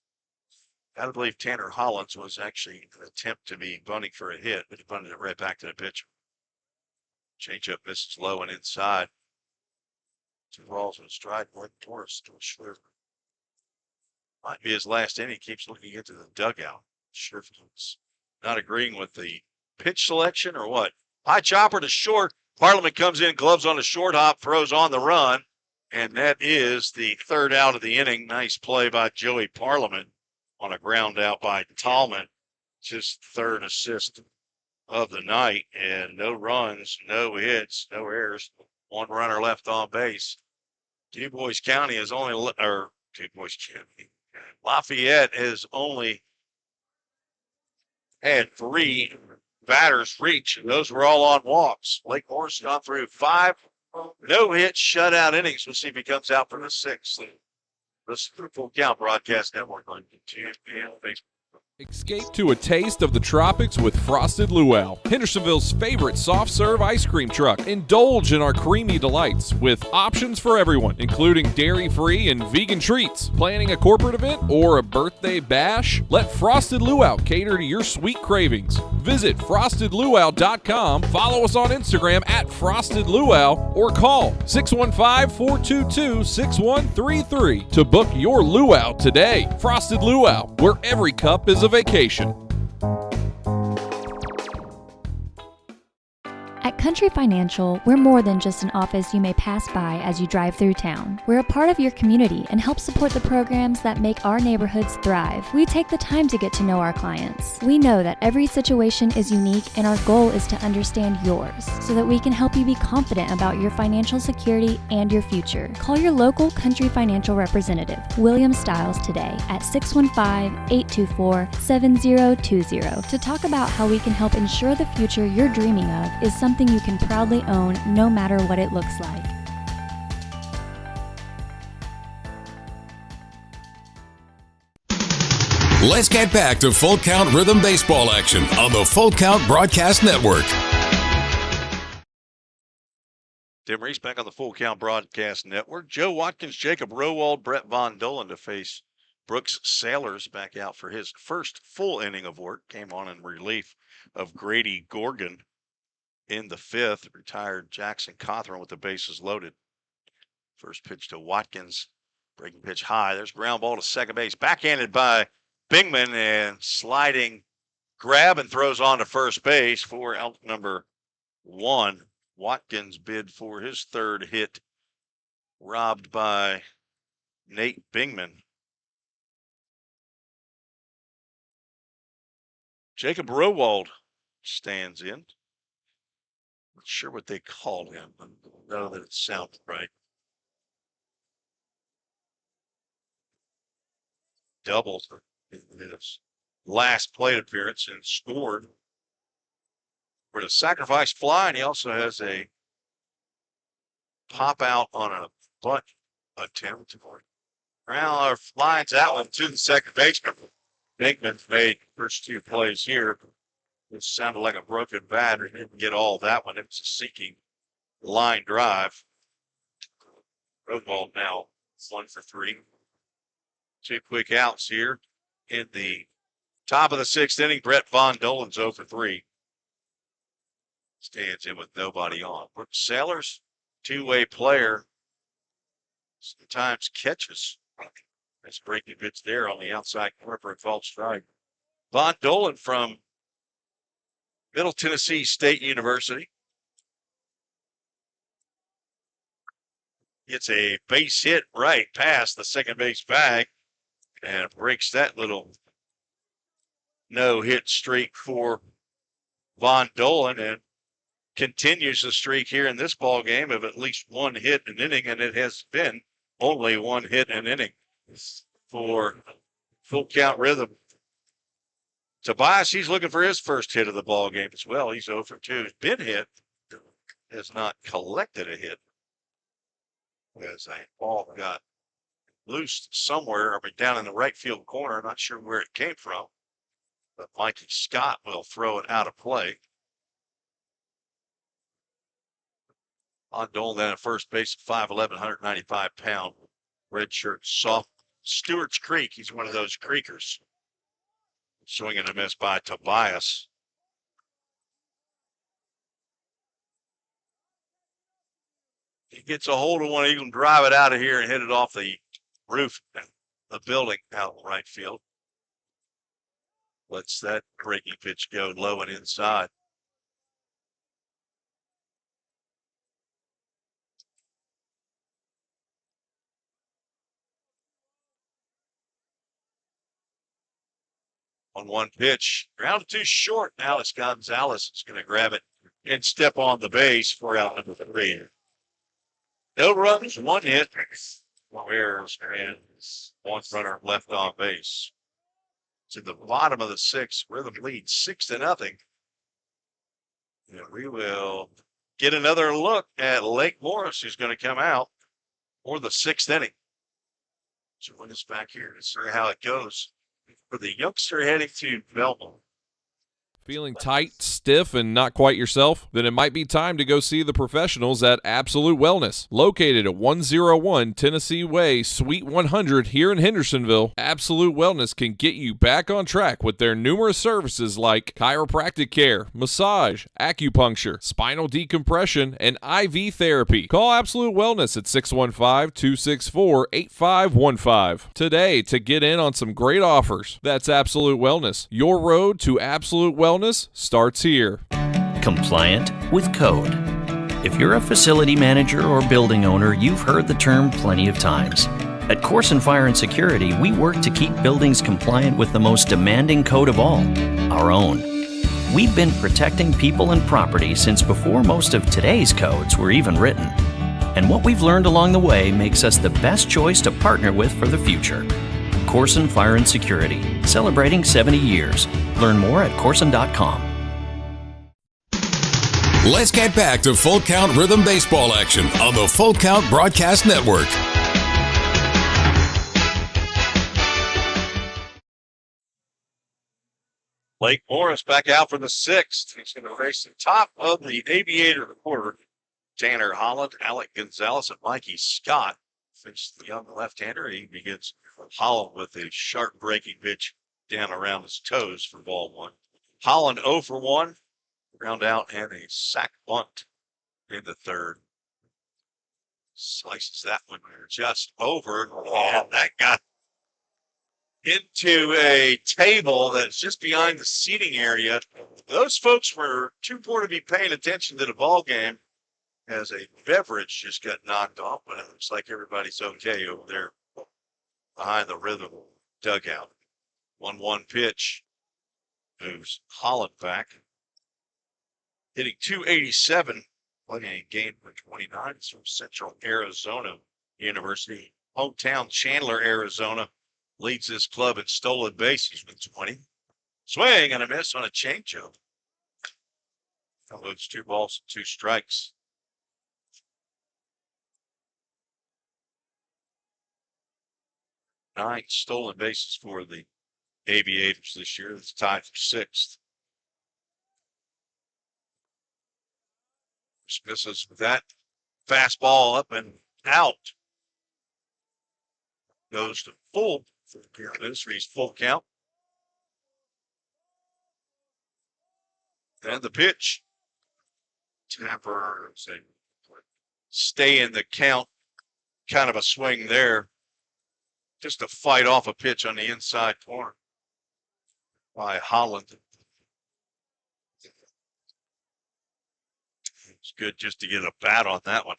Gotta believe Tanner Hollins was actually an attempt to be bunting for a hit, but he bunted it right back to the pitcher. Changeup misses low and inside. 2 balls in stride. Lake Morris to a Schliver. Might be his last inning. He keeps looking into the dugout. Sure if he's not agreeing with the pitch selection or what. High chopper to short. Parliament comes in, gloves on the short hop, throws on the run, and that is the 3rd out of the inning. Nice play by Joey Parliament on a ground out by Tallman. It's his 3rd assist of the night, and no runs, no hits, no errors. 1 runner left on base. DuBois County is only, or DuBois County, Lafayette has only had 3 batters reach, and those were all on walks. Lake Morris gone through 5 no-hit shutout innings. We'll see if he comes out for the 6th. This is the Full Count Broadcast Network on YouTube and Facebook. Escape to a taste of the tropics with Frosted Luau, Hendersonville's favorite soft serve ice cream truck. Indulge in our creamy delights with options for everyone, including dairy-free and vegan treats. Planning a corporate event or a birthday bash? Let Frosted Luau cater to your sweet cravings. Visit frostedluau.com, follow us on Instagram at Frosted Luau, or call 615-422-6133 to book your luau today. Frosted Luau, where every cup is a vacation. At Country Financial, we're more than just an office you may pass by as you drive through town. We're a part of your community and help support the programs that make our neighborhoods thrive. We take the time to get to know our clients. We know that every situation is unique, and our goal is to understand yours so that we can help you be confident about your financial security and your future. Call your local Country Financial representative, William Stiles, today at 615-824-7020 to talk about how we can help ensure the future you're dreaming of is something you can proudly own no matter what it looks like. Let's get back to Full Count Rhythm Baseball action on the Full Count Broadcast Network. Tim Reese back on the Full Count Broadcast Network. Joe Watkins, Jacob Rowald, Brett Von Dolan to face Brooks Sailors back out for his first full inning of work. Came on in relief of Grady Gorgon in the fifth. Retired Jackson Cawthorn with the bases loaded. First pitch to Watkins. Breaking pitch high. There's ground ball to second base. Backhanded by Bingman, and sliding grab and throws on to first base for out number 1. Watkins bid for his third hit, robbed by Nate Bingman. Jacob Rowald stands in. Not sure what they called him, but I know that it sounded right. Doubled in his last plate appearance and scored for the sacrifice fly, and he also has a pop out on a bunt attempt. Now flies that one to the second baseman. Bingman made first 2 plays here. It sounded like a broken bat. He didn't get all that one. It was a sinking line drive. Rowald now 1 for 3. 2 quick outs here in the top of the 6th inning. Brett Von Dolan's 0 for 3. Stands in with nobody on. Brooks Sailors, 2-way player. Sometimes catches. That's breaking pitch there on the outside corner for a called strike. Von Dolan from Middle Tennessee State University. Gets a base hit right past the second base bag and breaks that little no-hit streak for Von Dolan, and continues the streak here in this ball game of at least 1 hit an inning, and it has been only 1 hit an inning for Full Count Rhythm. Tobias, he's looking for his first hit of the ball game as well. He's 0 for 2. He's been hit, has not collected a hit. As a ball got loosed somewhere, down in the right field corner. Not sure where it came from, but Mikey Scott will throw it out of play. On Dolan then at first base at 5'11", 195-pound redshirt soft. Stewart's Creek, he's one of those Creekers. Swing and a miss by Tobias. He gets a hold of one. He can drive it out of here and hit it off the roof of the building out in right field. Lets that breaking pitch go low and inside. On 1 pitch, ground 2 short. Alex Gonzalez is going to grab it and step on the base for out number 3. No runs, 1 hit, 1 errors, and 1 runner left on base. To the bottom of the 6th, Rhythm leads 6-0. And we will get another look at Lake Morris, who's going to come out for the 6th inning. So join us back here to see how it goes for the youngster heading to Belmont. Feeling tight, stiff, and not quite yourself? Then it might be time to go see the professionals at Absolute Wellness. Located at 101 Tennessee Way, Suite 100 here in Hendersonville, Absolute Wellness can get you back on track with their numerous services like chiropractic care, massage, acupuncture, spinal decompression, and IV therapy. Call Absolute Wellness at 615-264-8515 today to get in on some great offers. That's Absolute Wellness. Your road to Absolute Wellness starts here. Compliant with code. If you're a facility manager or building owner, you've heard the term plenty of times. At Corson Fire and Security, we work to keep buildings compliant with the most demanding code of all, our own. We've been protecting people and property since before most of today's codes were even written. And what we've learned along the way makes us the best choice to partner with for the future. Corson Fire and Security, celebrating 70 years. Learn more at corson.com. Let's get back to Full Count Rhythm Baseball action on the Full Count Broadcast Network. Blake Morris back out for the sixth. He's going to face the top of the Aviator quarter. Tanner Holland, Alec Gonzalez, and Mikey Scott. Face the young left-hander. He begins Holland with a sharp breaking pitch down around his toes for ball one. Holland 0 for 1. Ground out and a sac bunt in the third. Slices that one just over. And that got into a table that's just behind the seating area. Those folks were too poor to be paying attention to the ball game as a beverage just got knocked off, but it looks like everybody's okay over there behind the Rhythm dugout. 1-1 pitch moves Holland back. Hitting .287, playing a game for 29 from Central Arizona University. Hometown Chandler, Arizona, leads this club in stolen bases with 20. Swing and a miss on a changeup. Loads 2 balls and 2 strikes. Nine stolen bases for the Aviators this year. It's tied for 6th. Misses with that fastball up and out. Goes to full Ministries full count. And the pitch. Tapper, stay in the count. Kind of a swing there. Just to fight off a pitch on the inside corner by Holland. It's good just to get a bat on that one.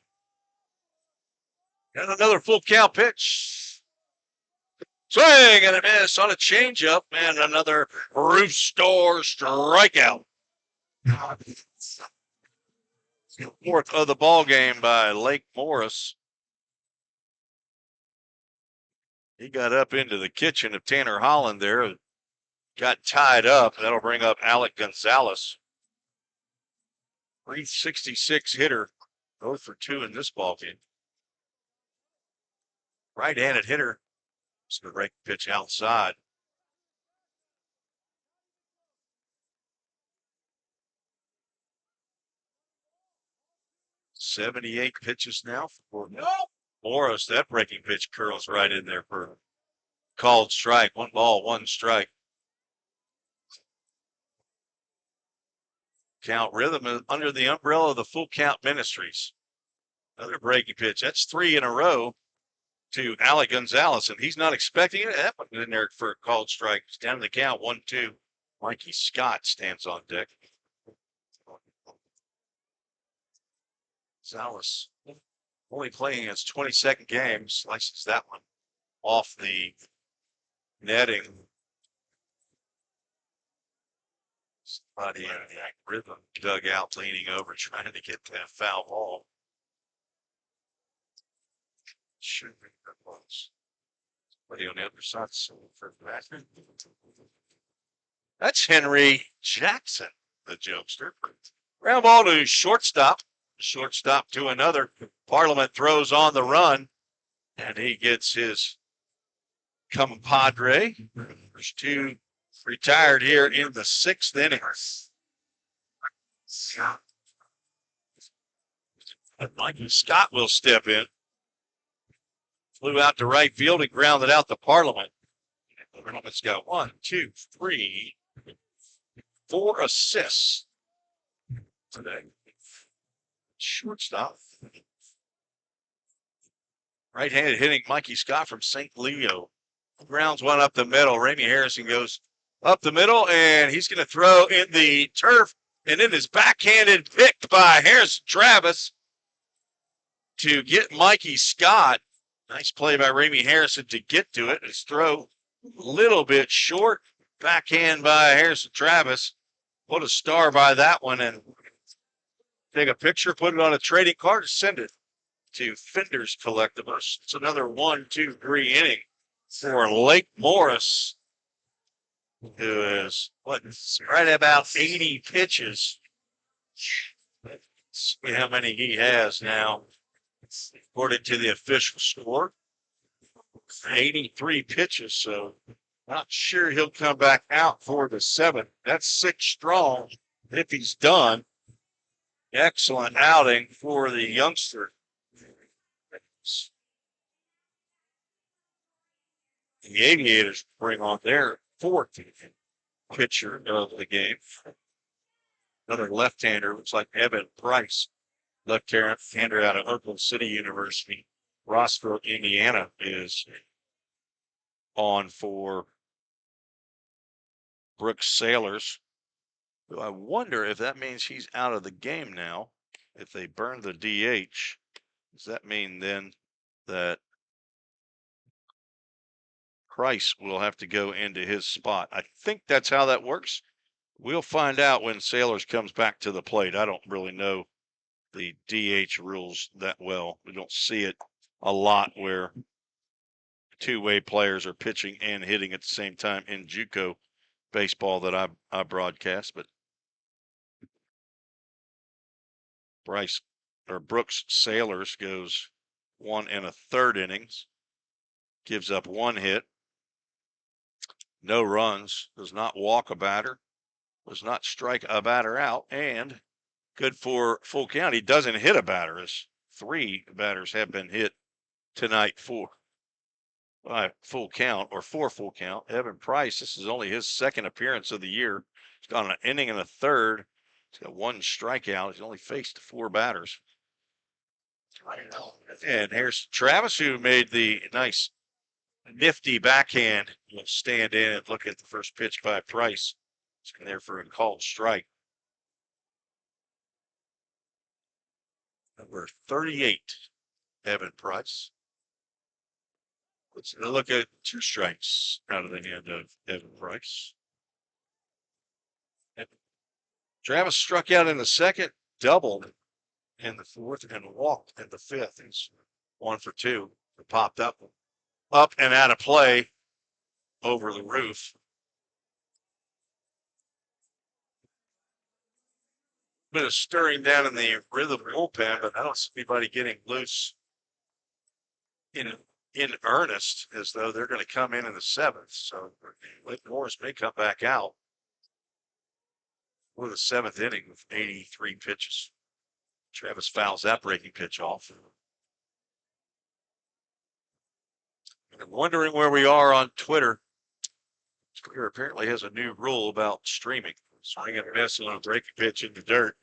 And another full count pitch. Swing and a miss on a changeup, and another roof store strikeout. 4th of the ball game by Lake Morris. He got up into the kitchen of Tanner Holland there, got tied up. That'll bring up Alec Gonzalez. 366 hitter, 0 for 2 in this ball game. Right-handed hitter. Just going to break the pitch outside. .78 pitches now for Morris. That breaking pitch curls right in there for a called strike. 1 ball, 1 strike. Count Rhythm under the umbrella of the Full Count Ministries. Another breaking pitch. That's 3 in a row to Alec Gonzalez, and he's not expecting it. That one in there for a called strike. It's down to the count, 1-2. Mikey Scott stands on deck. Gonzalez only playing his 22nd game, slices that one off the netting. Somebody in the Rhythm dugout leaning over, trying to get that foul ball. Should be good ones. Somebody on the other side. That's Henry Jackson, the jokester. Ground ball to shortstop. Shortstop to another. Parliament throws on the run, and he gets his compadre. There's two retired here in the 6th inning. Mikey Scott will step in. Flew out to right field and grounded out to Parliament. Parliament's got 1, 2, 3, 4 assists today. Shortstop. Right-handed hitting Mikey Scott from St. Leo. Grounds one up the middle. Ramey Harrison goes up the middle, and he's going to throw in the turf, and it is backhanded picked by Harrison Travis to get Mikey Scott. Nice play by Ramey Harrison to get to it. His throw a little bit short. Backhand by Harrison Travis. What a star by that one. And take a picture, put it on a trading card, and send it to Fender's Collectibles. It's another 1, 2, 3 inning for Lake Morris, who is right about 80 pitches. Let's see how many he has now, according to the official score. 83 pitches, so not sure he'll come back out for the 7th. That's 6 strong if he's done. Excellent outing for the youngster. The Aviators bring on their 4th pitcher of the game. Another left-hander, looks like Evan Price. Left-hander out of Oakland City University. Rossville, Indiana is on for Brooks Sailors. I wonder if that means he's out of the game now. If they burn the DH, does that mean then that Price will have to go into his spot? I think that's how that works. We'll find out when Sailors comes back to the plate. I don't really know the DH rules that well. We don't see it a lot where two-way players are pitching and hitting at the same time in JUCO baseball that I broadcast. But Brooks Sailors goes 1 1/3 innings, gives up 1 hit, no runs, does not walk a batter, does not strike a batter out, and good for full count. He doesn't hit a batter, as 3 batters have been hit tonight for full count or for full count. Evan Price, this is only his 2nd appearance of the year. He's gone an inning and a third. He's got 1 strikeout. He's only faced 4 batters. And here's Travis, who made the nice nifty backhand. Will stand in and look at the first pitch by Price. He's in there for a called strike. Number 38, Evan Price. Let's look at 2 strikes out of the hand of Evan Price. And Travis struck out in the 2nd, doubled in the 4th, and walked in the 5th. He's 1 for 2. It popped up and out of play over the roof. Bit of stirring down in the Rhythm bullpen, but I don't see anybody getting loose in earnest, as though they're going to come in the 7th. So Lake Morris may come back out for the 7th inning with 83 pitches. Travis fouls that breaking pitch off. I'm wondering where we are on Twitter. Twitter apparently has a new rule about streaming. Swing and miss on a breaking pitch in the dirt.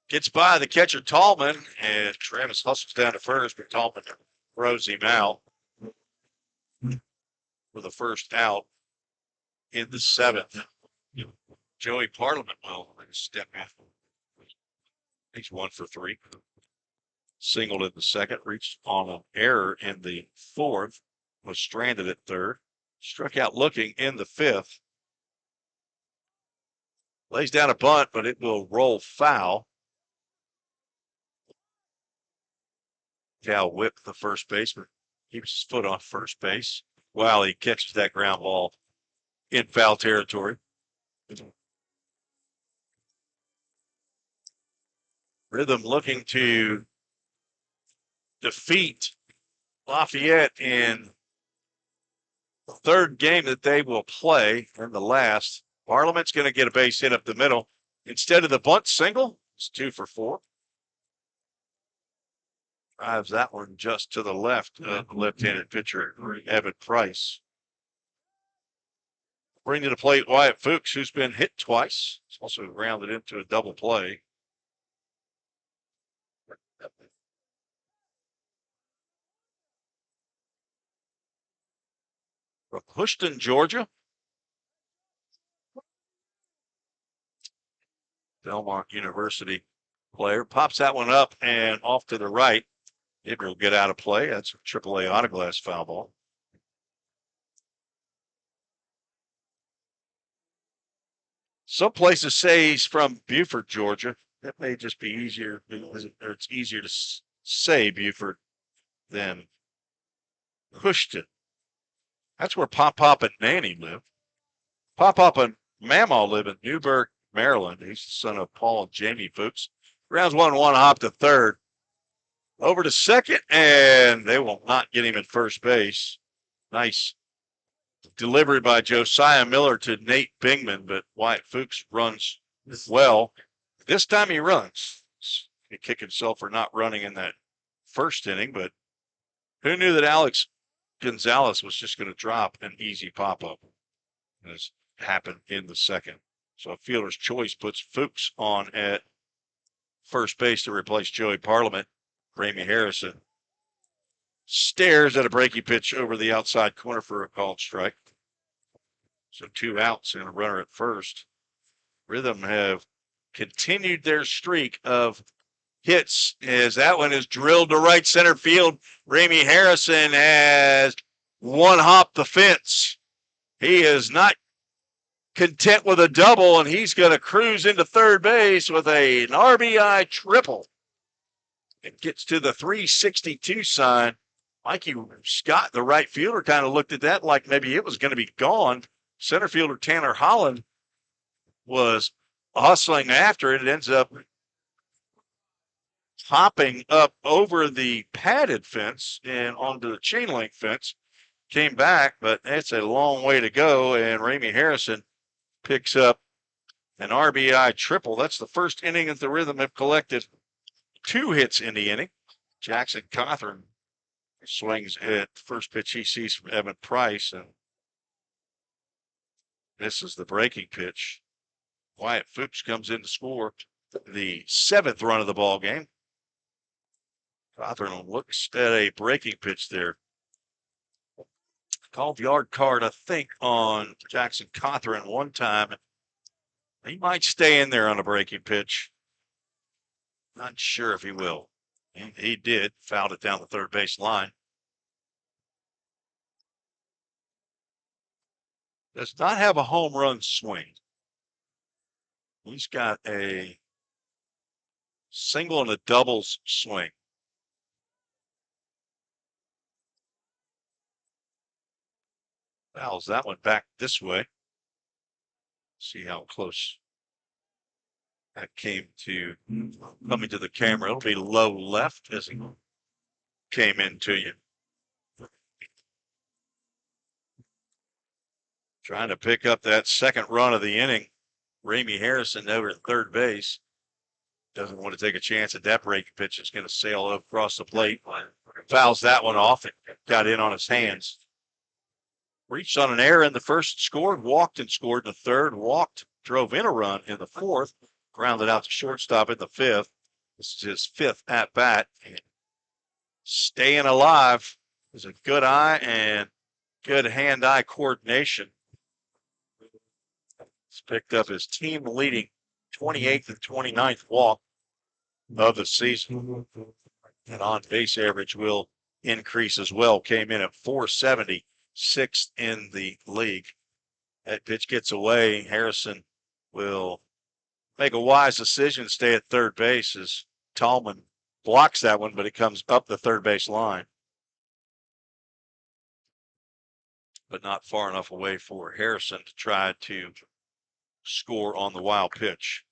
Gets by the catcher Tallman, and Travis hustles down to first, but Tallman throws him out for the first out in the 7th. Joey Parliament will step in. He's 1 for 3. Singled in the 2nd, reached on an error in the 4th, was stranded at 3rd, struck out looking in the 5th. Lays down a bunt, but it will roll foul. Cal Whip, the first baseman, keeps his foot on first base while he catches that ground ball in foul territory. Rhythm looking to defeat Lafayette in third game that they will play in the last. Parliament's going to get a base hit up the middle. Instead of the bunt single, it's 2 for 4. Drives that one just to the left of the left-handed pitcher, Evan Price. Bring to the plate Wyatt Fuchs, who's been hit twice. It's also grounded into a double play. From Houston, Georgia. Belmont University player. Pops that one up and off to the right. It will get out of play. That's a AAA autoglass foul ball. Some places say he's from Buford, Georgia. That may just be easier, or it's easier to say Buford than Houston. That's where Pop and Nanny live. Pop and Mamaw live in Newburgh, Maryland. He's the son of Paul and Jamie Fuchs. Rounds 1-1, hop to third. Over to second, and they will not get him at first base. Nice delivery by Josiah Miller to Nate Bingman, but Wyatt Fuchs runs well. This time he runs. He kicked himself for not running in that first inning, but who knew that Alex Gonzalez was just going to drop an easy pop-up? This happened in the second. So a fielder's choice puts Fuchs on at first base to replace Joey Parliament. Ramey Harrison stares at a breaking pitch over the outside corner for a called strike. So 2 outs and a runner at first. Rhythm have continued their streak of hits as that one is drilled to right center field. Ramey Harrison has one-hopped the fence. He is not content with a double, and he's going to cruise into third base with an RBI triple. It gets to the 362 sign. Mikey Scott, the right fielder, kind of looked at that like maybe it was going to be gone. Center fielder Tanner Holland was hustling after it. It ends up hopping up over the padded fence and onto the chain link fence. Came back, but it's a long way to go, and Ramey Harrison picks up an RBI triple. That's the first inning that the Rhythm have collected 2 hits in the inning. Jackson Cawthorn swings at the first pitch he sees from Evan Price, and misses the breaking pitch. Wyatt Fuchs comes in to score the 7th run of the ball game. Cawthorn looks at a breaking pitch there. Called yard card, I think, on Jackson Cawthorn one time. He might stay in there on a breaking pitch. Not sure if he will. He did. Fouled it down the third base line. Does not have a home run swing. He's got a single and a doubles swing. Fouls that one back this way. See how close that came to coming to the camera. It'll be low left as he came into you. Trying to pick up that second run of the inning. Ramey Harrison over at third base. Doesn't want to take a chance at that breaking pitch. It's going to sail across the plate. Fouls that one off and got in on his hands. Reached on an error in the first, scored, walked and scored in the third, walked, drove in a run in the fourth, grounded out to shortstop in the 5th. This is his 5th at bat. And staying alive is a good eye and good hand-eye coordination. He's picked up his team leading 28th and 29th walk of the season. And on base average will increase as well. Came in at 470. 6th in the league. That pitch gets away. Harrison will make a wise decision, stay at third base as Tallman blocks that one, but it comes up the third base line. But not far enough away for Harrison to try to score on the wild pitch.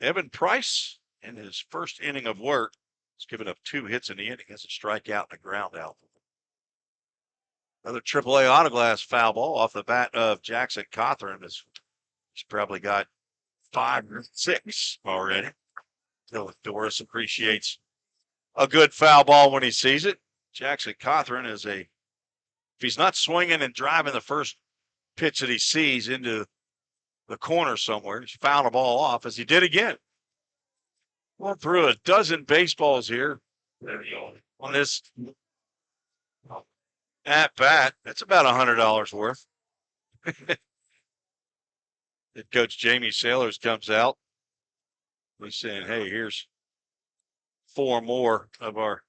Evan Price, in his first inning of work, has given up 2 hits in the inning. Has a strikeout and a ground out. Another AAA autoglass foul ball off the bat of Jackson Cothran. He's probably got 5 or 6 already. Doris appreciates a good foul ball when he sees it. Jackson Cothran is if he's not swinging and driving the first pitch that he sees into the corner somewhere, he's fouled a ball off, as he did again. Went through a dozen baseballs here on this at bat. That's about $100 worth. Head coach Jamie Sailors comes out. He's saying, hey, here's 4 more of our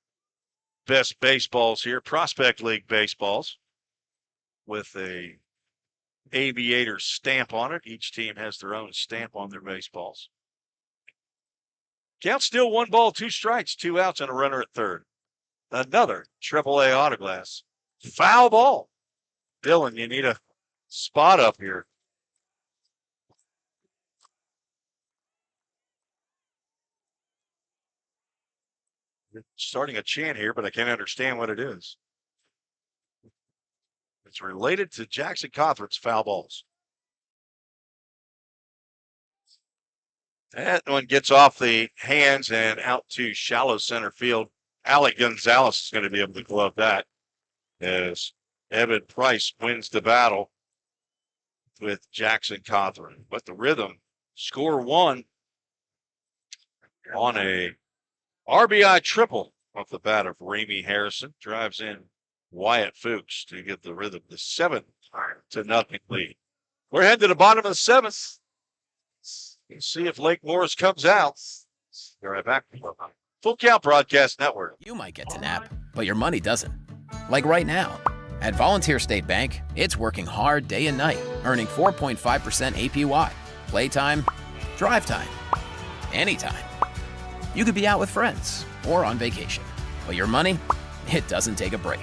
best baseballs here, Prospect League baseballs, with a Aviators stamp on it. Each team has their own stamp on their baseballs. Count still 1 ball, 2 strikes, 2 outs, and a runner at third. Another AAA autoglass. Foul ball. Dylan, you need a spot up here. Starting a chant here, but I can't understand what it is. It's related to Jackson Cothran's foul balls. That one gets off the hands and out to shallow center field. Alec Gonzalez is going to be able to glove that as Evan Price wins the battle with Jackson Cothran. But the Rhythm score 1 on a RBI triple off the bat of Ramey Harrison. Drives in Wyatt Fuchs to give the Rhythm the 7-0 lead. We're heading to the bottom of the 7th. Let's see if Lake Morris comes out. Be right back. Full Count Broadcast Network. You might get to nap, but your money doesn't. Like right now. At Volunteer State Bank, it's working hard day and night, earning 4.5% APY. Playtime, drive time, anytime. You could be out with friends or on vacation, but your money, it doesn't take a break.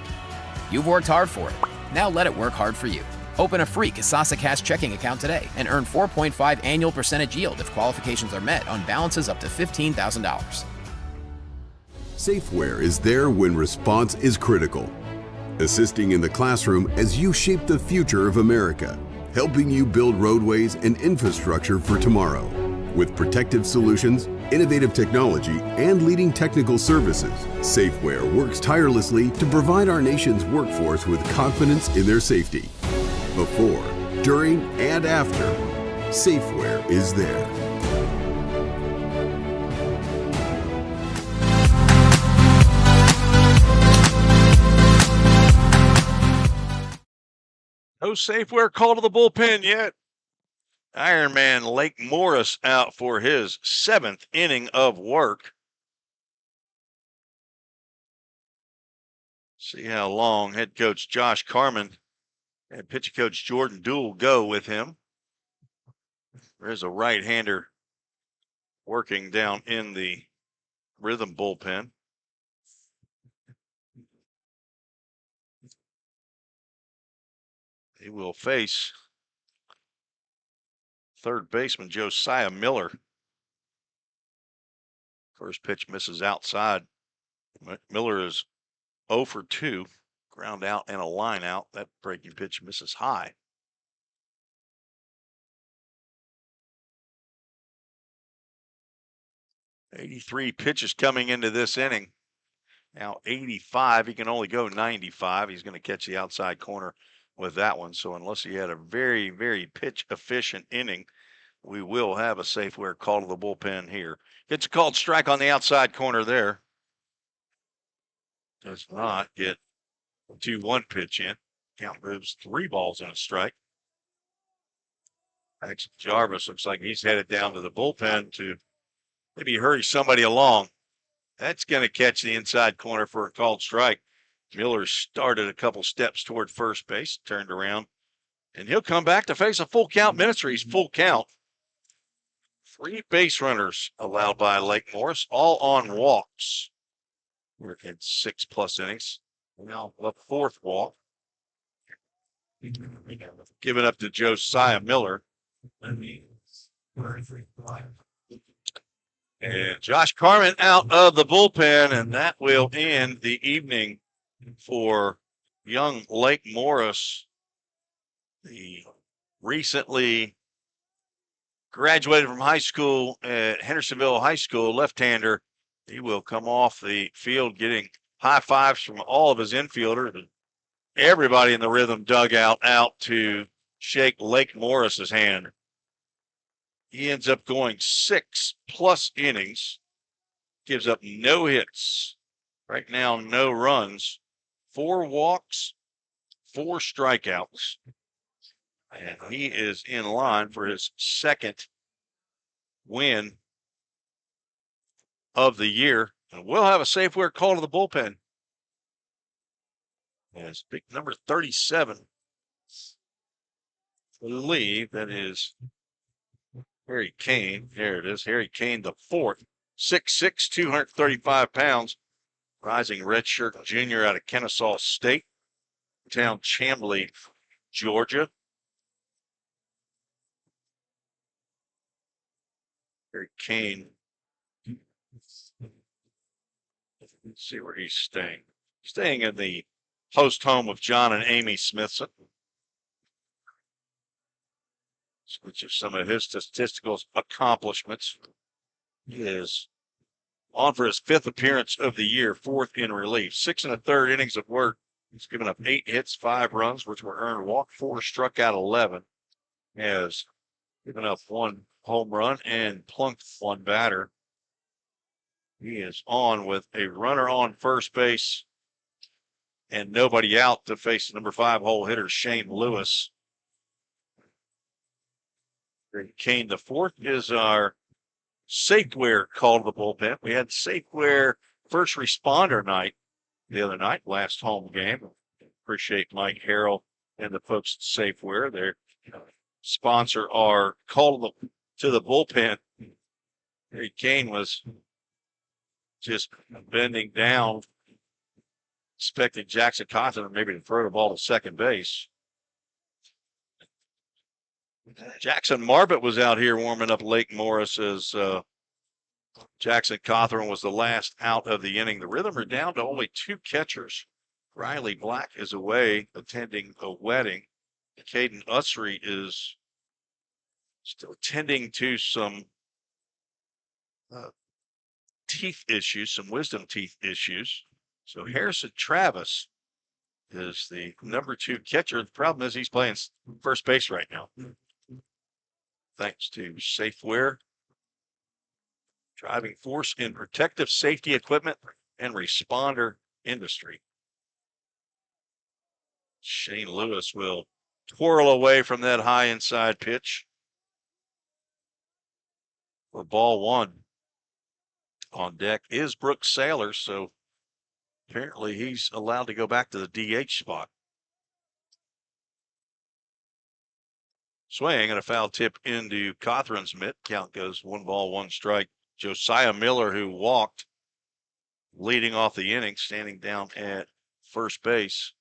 You've worked hard for it. Now let it work hard for you. Open a free Kasasa Cash checking account today and earn 4.5 annual percentage yield if qualifications are met on balances up to $15,000. Safeware is there when response is critical, assisting in the classroom as you shape the future of America, helping you build roadways and infrastructure for tomorrow. With protective solutions, innovative technology, and leading technical services, Safeware works tirelessly to provide our nation's workforce with confidence in their safety. Before, during, and after, Safeware is there. No Safeware call to the bullpen yet. Ironman Lake Morris out for his 7th inning of work. See how long head coach Josh Carman and pitching coach Jordan Dool go with him. There's a right-hander working down in the Rhythm bullpen. He will face third baseman Josiah Miller. First pitch misses outside. Miller is 0 for 2. Ground out and a line out. That breaking pitch misses high. $83 pitches coming into this inning. Now 85. He can only go 95. He's going to catch the outside corner with that one. So unless he had a very, very pitch efficient inning, we will have a Safeware call to the bullpen here. Gets a called strike on the outside corner there. Does not get a 2-1 pitch in. Count moves 3 balls and a strike. Actually, Jarvis looks like he's headed down to the bullpen to maybe hurry somebody along. That's going to catch the inside corner for a called strike. Miller started a couple steps toward first base, turned around, and he'll come back to face a Full Count Ministries full count. 3 base runners allowed by Lake Morris, all on walks. We're in 6+ innings. Now the 4th walk. Given up to Josiah Miller. And Josh Carman out of the bullpen, and that will end the evening for young Lake Morris, the recently graduated from high school at Hendersonville High School, left-hander. He will come off the field getting high fives from all of his infielders. And everybody in the Rhythm dugout out to shake Lake Morris's hand. He ends up going 6+ innings, gives up no hits. Right now, no runs, 4 walks, 4 strikeouts. And he is in line for his second win of the year. And we'll have a safe word call to the bullpen. As big number 37. I believe that is Harry Kane. There it is. Harry Kane, the fourth. 6'6", 235 pounds. Rising redshirt junior out of Kennesaw State. Town Chamblee, Georgia. Harry Kane. Let's see where he's staying. Staying in the host home of John and Amy Smithson. Which is some of his statistical accomplishments. He is on for his 5th appearance of the year, 4th in relief. 6 1/3 innings of work. He's given up 8 hits, 5 runs, which were earned, walked 4, struck out 11. He has given up 1 home run and plunked 1 batter. He is on with a runner on first base and nobody out to face the number 5 hole hitter, Shane Lewis. Kane, the fourth, is our Safeware call to the bullpen. We had Safeware first responder night the other night, last home game. Appreciate Mike Harrell and the folks at Safeware. Their sponsor our call to the bullpen. Harry Kane was just bending down, expecting Jackson Cawthorn maybe to throw the ball to second base. Jackson Marbett was out here warming up Lake Morris as Jackson Cawthorn was the last out of the inning. The Rhythm are down to only 2 catchers. Riley Black is away attending a wedding. Caden Usry is still tending to some teeth issues, some wisdom teeth issues. So Harrison Travis is the number 2 catcher. The problem is he's playing first base right now. Thanks to Safeware, driving force in protective safety equipment and responder industry. Shane Lewis will twirl away from that high inside pitch for ball 1. On deck is Brooks Saylor, so apparently he's allowed to go back to the DH spot. Swing and a foul tip into Cawthorn's mitt. Count goes 1 ball, 1 strike. Josiah Miller, who walked, leading off the inning, standing down at first base.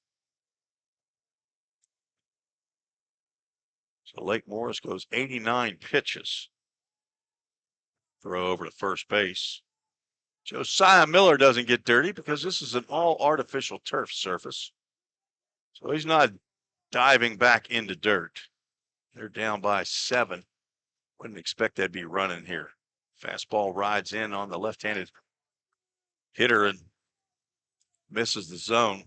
So Lake Morris goes 89 pitches. Throw over to first base. Josiah Miller doesn't get dirty because this is an all artificial turf surface. So he's not diving back into dirt. They're down by 7. Wouldn't expect that to be running here. Fastball rides in on the left-handed hitter and misses the zone.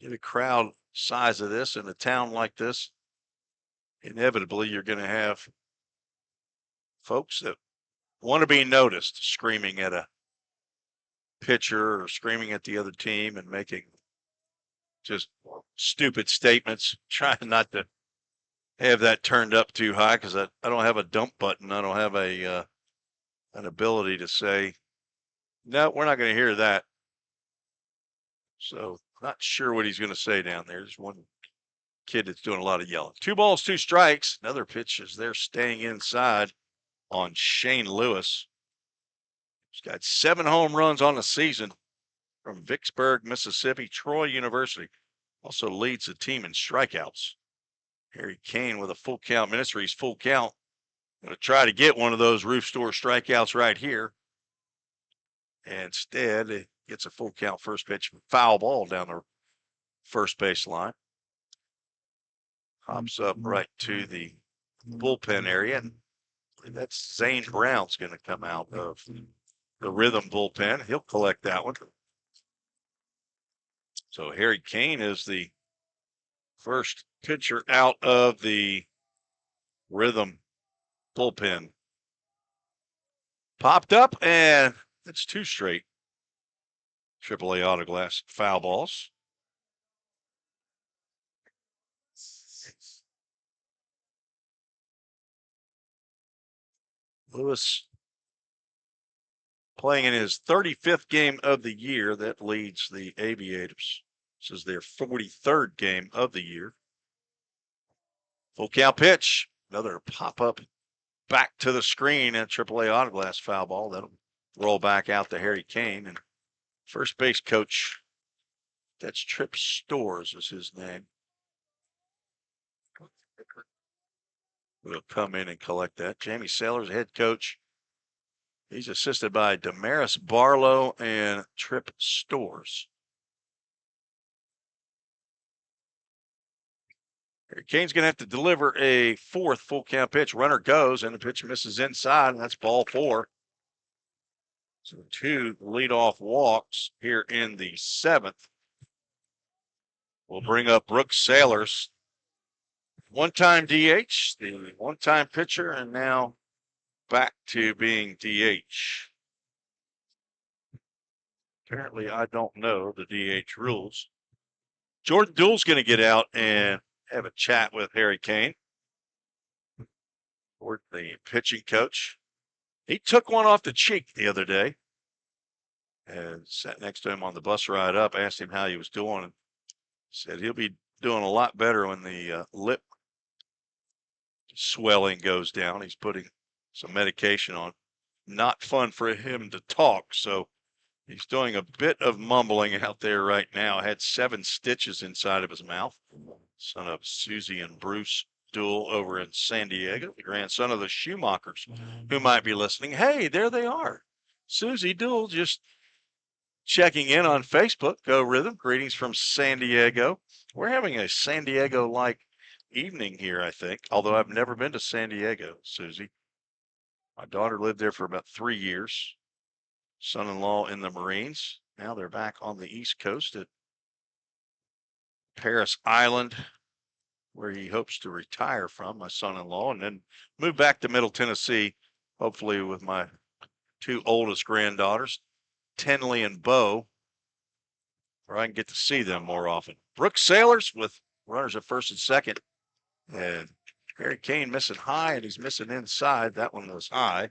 Get a crowd size of this in a town like this, inevitably you're going to have folks that want to be noticed screaming at a pitcher or screaming at the other team and making just stupid statements, trying not to have that turned up too high because I don't have a dump button. I don't have an ability to say, no, we're not going to hear that. So not sure what he's going to say down there. There's one kid that's doing a lot of yelling. 2 balls, 2 strikes. Another pitch is there staying inside on Shane Lewis. He's got 7 home runs on the season from Vicksburg, Mississippi. Troy University also leads the team in strikeouts. Harry Kane with a full count. Ministries full count. Going to try to get one of those roof store strikeouts right here. And instead, it gets a full count first pitch foul ball down the first base line. Hops up right to the bullpen area. And that's Zane Brown's going to come out of the Rhythm bullpen. He'll collect that one. So Harry Kane is the first pitcher out of the Rhythm bullpen. Popped up, and it's 2 straight AAA Autoglass foul balls. Lewis playing in his 35th game of the year. That leads the Aviators. This is their 43rd game of the year. Full count pitch. Another pop-up back to the screen at AAA Autoglass foul ball. That'll roll back out to Harry Kane. And first base coach, that's Trip Stores is his name. Will come in and collect that. Jamie Sailors, head coach. He's assisted by Damaris Barlow and Trip Stores. Harry Kane's going to have to deliver a 4th full count pitch. Runner goes, and the pitch misses inside, and that's ball 4. So 2 leadoff walks here in the 7th. We'll bring up Brooks Sailors. One-time DH, the one-time pitcher, and now back to being DH. Apparently, I don't know the DH rules. Jordan Doole's going to get out and have a chat with Harry Kane, or the pitching coach. He took one off the cheek the other day and sat next to him on the bus ride up, asked him how he was doing, and said he'll be doing a lot better when the lip swelling goes down. He's putting some medication on. Not fun for him to talk, so he's doing a bit of mumbling out there right now. Had 7 stitches inside of his mouth. Son of Susie and Bruce Duell over in San Diego, the grandson of the Schumachers, who might be listening. Hey, there they are. Susie Duell just checking in on Facebook. Go Rhythm. Greetings from San Diego. We're having a San Diego-like evening here, I think, although I've never been to San Diego, Susie. My daughter lived there for about 3 years. Son-in-law in the Marines. Now they're back on the East Coast at Paris Island, where he hopes to retire from, my son-in-law, and then move back to Middle Tennessee, hopefully with my 2 oldest granddaughters, Tenley and Bo, where I can get to see them more often. Brooks Sailors with runners at first and second. And Harry Kane missing high, and he's missing inside. That one was high.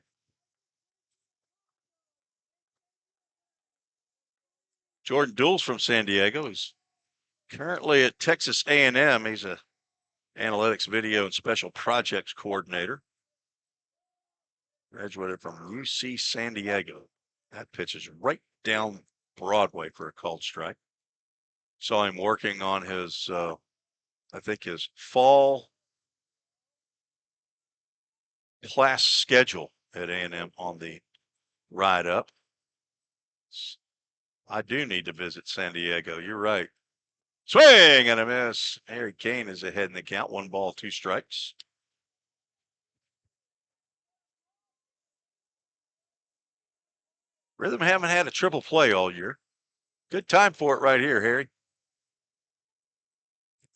Jordan Doole's from San Diego. He's currently at Texas A&M. He's a analytics, video, and special projects coordinator. Graduated from UC San Diego. That pitch is right down Broadway for a called strike. Saw him working on his, I think his fall class schedule at A&M on the ride up. I do need to visit San Diego. You're right. Swing and a miss. Harry Kane is ahead in the count. 1 ball, 2 strikes. Rhythm haven't had a triple play all year. Good time for it right here, Harry.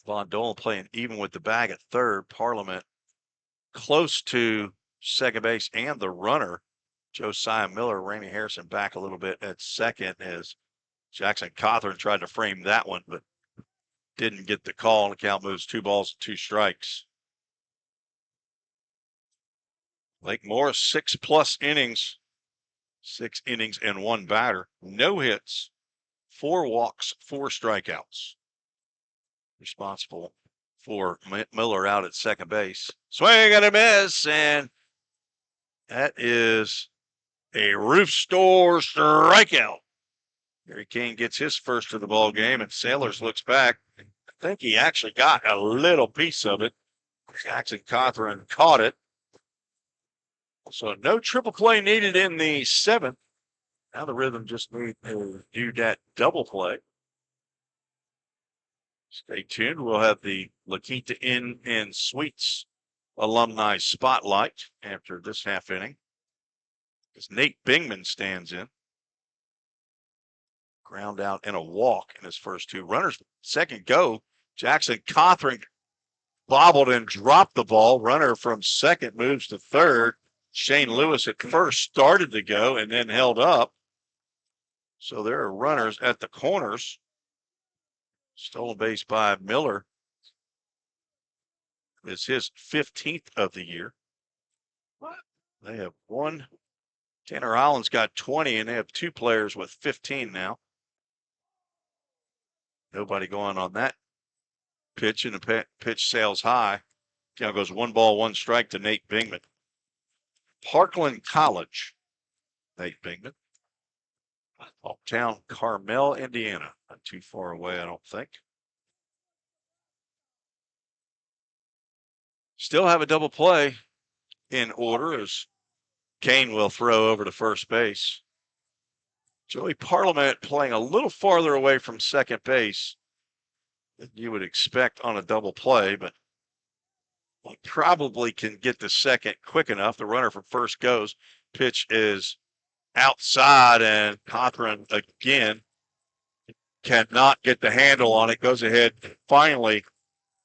Von Dolan playing even with the bag at third. Parliament close to second base and the runner. Josiah Miller, Ramey Harrison back a little bit at second as Jackson Cawthorn tried to frame that one, but didn't get the call. And the count moves 2 balls, 2 strikes. Lake Morris, 6+ innings. 6 innings and 1 batter. No hits, 4 walks, 4 strikeouts. Responsible for Miller out at second base. Swing and a miss, and that is a roof store strikeout. Harry Kane gets his first of the ball game, and Sailors looks back. I think he actually got a little piece of it. Jackson Cawthorn caught it. So no triple play needed in the 7th Now the Rhythm just need to do that double play. Stay tuned. We'll have the La Quinta Inn and Suites alumni spotlight after this half inning, as Nate Bingman stands in. Ground out and a walk in his first two. Runners second go. Jackson Cothran bobbled and dropped the ball. Runner from second moves to third. Shane Lewis at first started to go and then held up. So there are runners at the corners. Stolen base by Miller. It's his 15th of the year. They have one. Tanner Holland's got 20, and they have two players with 15 now. Nobody going on that pitch, and the pitch sails high. Now goes 1-1 to Nate Bingman. Parkland College, Nate Bingman. Hometown Carmel, Indiana. Not too far away, I don't think. Still have a double play in order as Kane will throw over to first base. Joey Parliament playing a little farther away from second base than you would expect on a double play, but he probably can get the second quick enough. The runner from first goes. Pitch is outside, and Cothran again cannot get the handle on it. Goes ahead, finally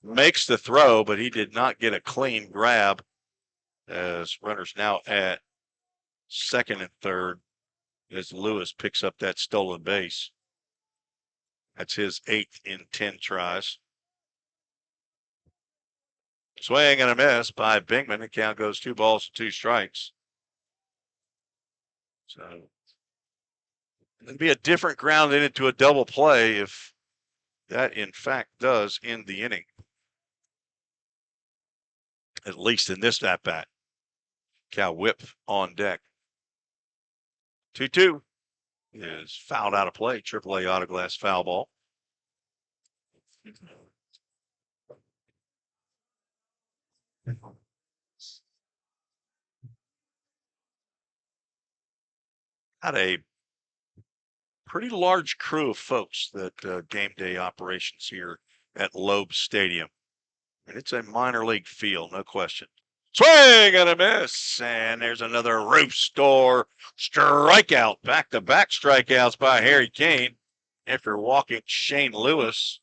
makes the throw, but he did not get a clean grab, as runners now at second and third as Lewis picks up that stolen base. That's his 8th in 10 tries. Swing and a miss by Bingman. The count goes 2-2. So it'd be a different ground into a double play if that in fact does end the inning. At least in this at-bat. Cal Whip on deck. 2-2 is fouled out of play. AAA autoglass foul ball. Got a pretty large crew of folks that game day operations here at Loeb Stadium. And it's a minor league field, no question. Swing and a miss. And there's another roof store strikeout. Back-to-back strikeouts by Harry Kane after walking Shane Lewis.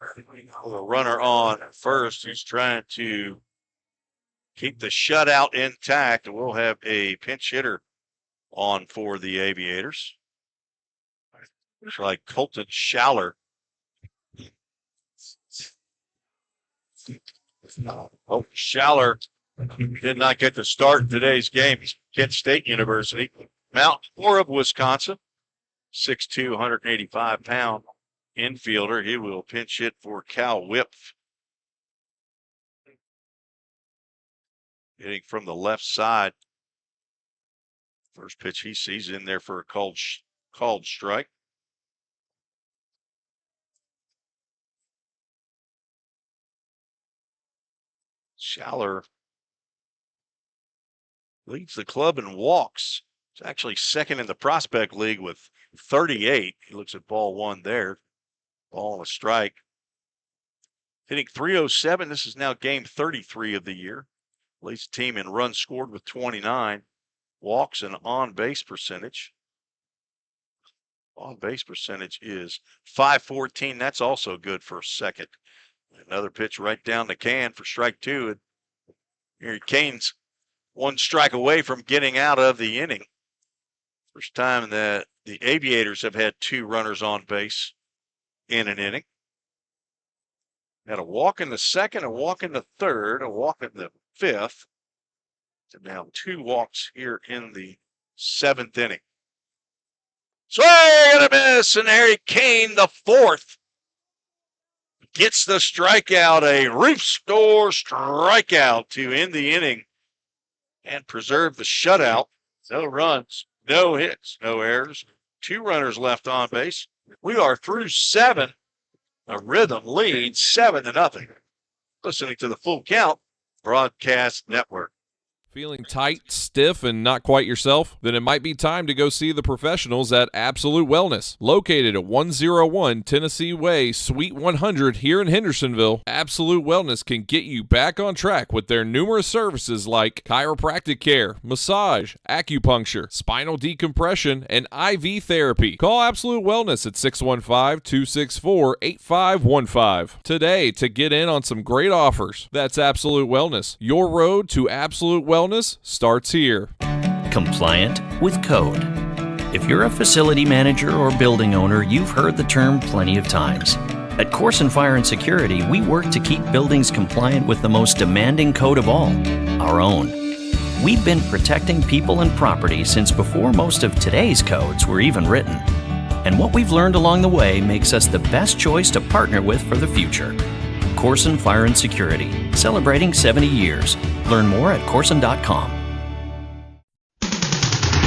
The runner on first who's trying to keep the shutout intact. We'll have a pinch hitter on for the Aviators. Looks like Colton Schaller. Oh, Schaller did not get to start in today's game. He's Kent State University. Mount Horeb, Wisconsin. 6'2", 185-pound infielder. He will pinch hit for Cal Whip. Hitting from the left side. First pitch he sees in there for a called strike. Schaller leads the club in walks. It's actually second in the Prospect League with 38. He looks at ball one there. Ball and a strike. Hitting .307. This is now game 33 of the year. Leads the team in runs scored with 29. Walks and on-base percentage. On-base percentage is .514. That's also good for second. Another pitch right down the can for strike two. Harry Kane's one strike away from getting out of the inning. First time that the Aviators have had two runners on base in an inning. Had a walk in the second, a walk in the third, a walk in the fifth. So now two walks here in the seventh inning. Swing and a miss, and Harry Kane, the fourth, gets the strikeout, a roof store strikeout to end the inning and preserve the shutout. No runs, no hits, no errors. Two runners left on base. We are through seven. A Rhythm leads 7-0. Listening to the Full Count Broadcast Network. Feeling tight, stiff, and not quite yourself? Then it might be time to go see the professionals at Absolute Wellness. Located at 101 Tennessee Way, Suite 100 here in Hendersonville, Absolute Wellness can get you back on track with their numerous services like chiropractic care, massage, acupuncture, spinal decompression, and IV therapy. Call Absolute Wellness at 615-264-8515 today to get in on some great offers. That's Absolute Wellness. Your road to absolute wellness starts here. Compliant with code. If you're a facility manager or building owner, you've heard the term plenty of times. At Corson Fire and Security, we work to keep buildings compliant with the most demanding code of all, our own. We've been protecting people and property since before most of today's codes were even written. And what we've learned along the way makes us the best choice to partner with for the future. Corson Fire and Security, celebrating 70 years. Learn more at corson.com.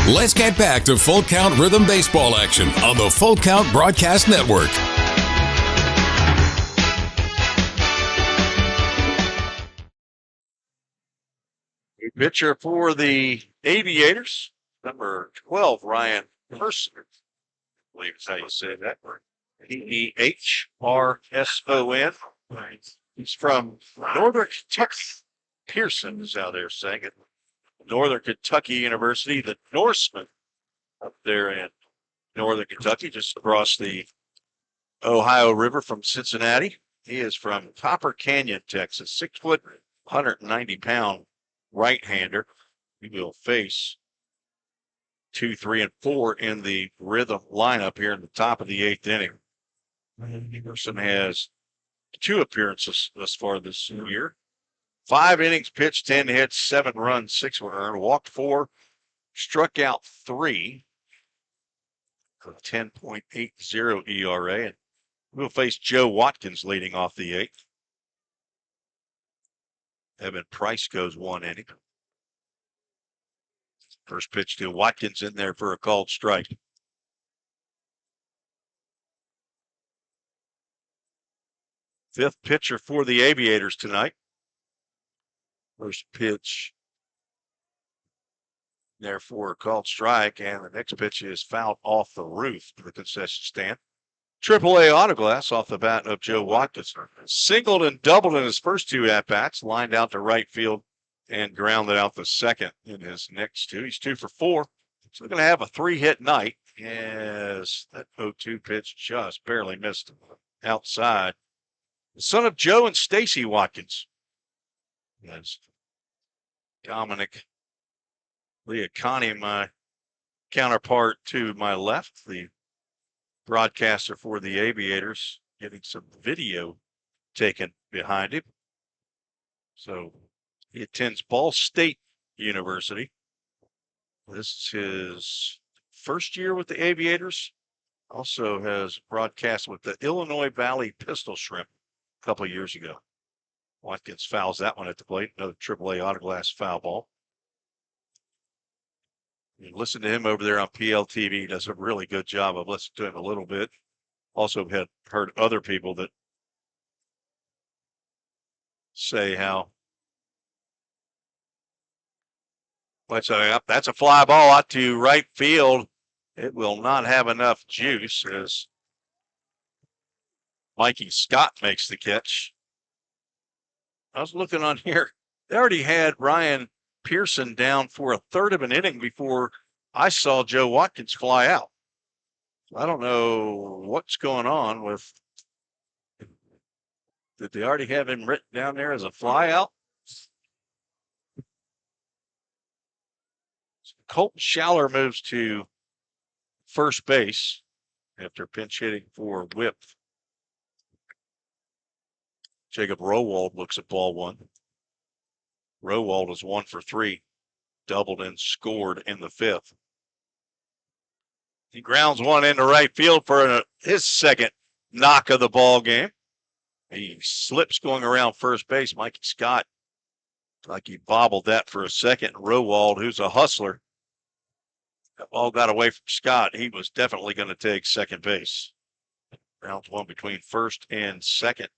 Let's get back to Full Count Rhythm Baseball action on the Full Count Broadcast Network. Pitcher for the Aviators, number 12, Ryan Person. I believe is how you say that. Pehrson. He's from Northern Kentucky. Pearson is how they're saying it. Northern Kentucky University, the Norseman up there in Northern Kentucky, just across the Ohio River from Cincinnati. He is from Copper Canyon, Texas. 6 foot, 190-pound right-hander. He will face 2, 3, and 4 in the Rhythm lineup here in the top of the 8th inning. Pearson has 2 appearances thus far this year. 5 innings pitched, 10 hits, 7 runs, 6 were earned, walked 4, struck out 3, a 10.80 ERA. And we'll face Joe Watkins leading off the 8th. Evan Price goes 1 inning. First pitch to Watkins in there for a called strike. Fifth pitcher for the Aviators tonight. First pitch, therefore, called strike, and the next pitch is fouled off the roof to the concession stand. AAA autoglass off the bat of Joe Watkins. Singled and doubled in his first 2 at-bats, lined out to right field and grounded out the second in his next 2. He's 2 for 4. So we're going to have a 3-hit night as that 0-2 pitch just barely missed outside. The son of Joe and Stacy Watkins. Yes. Dominic Leacani, my counterpart to my left, the broadcaster for the Aviators, getting some video taken behind him. So he attends Ball State University. This is his first year with the Aviators. Also has broadcast with the Illinois Valley Pistol Shrimp a couple of years ago. Watkins fouls that one at the plate. Another AAA autoglass foul ball. You listen to him over there on PLTV. He does a really good job of listening to him a little bit. Also had heard other people that say how that's a fly ball out to right field. It will not have enough juice as Mikey Scott makes the catch. I was looking on here. They already had Ryan Pearson down for a third of an inning before I saw Joe Watkins fly out. I don't know what's going on with. Did they already have him written down there as a fly out? Colton Schaller moves to first base after pinch hitting for Whip. Jacob Rowald looks at ball 1. Rowald is 1 for 3, doubled and scored in the 5th. He grounds one into right field for his second knock of the ball game. He slips going around first base. Mikey Scott, like he bobbled that for a second. Rowald, who's a hustler, that ball got away from Scott. He was definitely going to take second base. Grounds one between first and second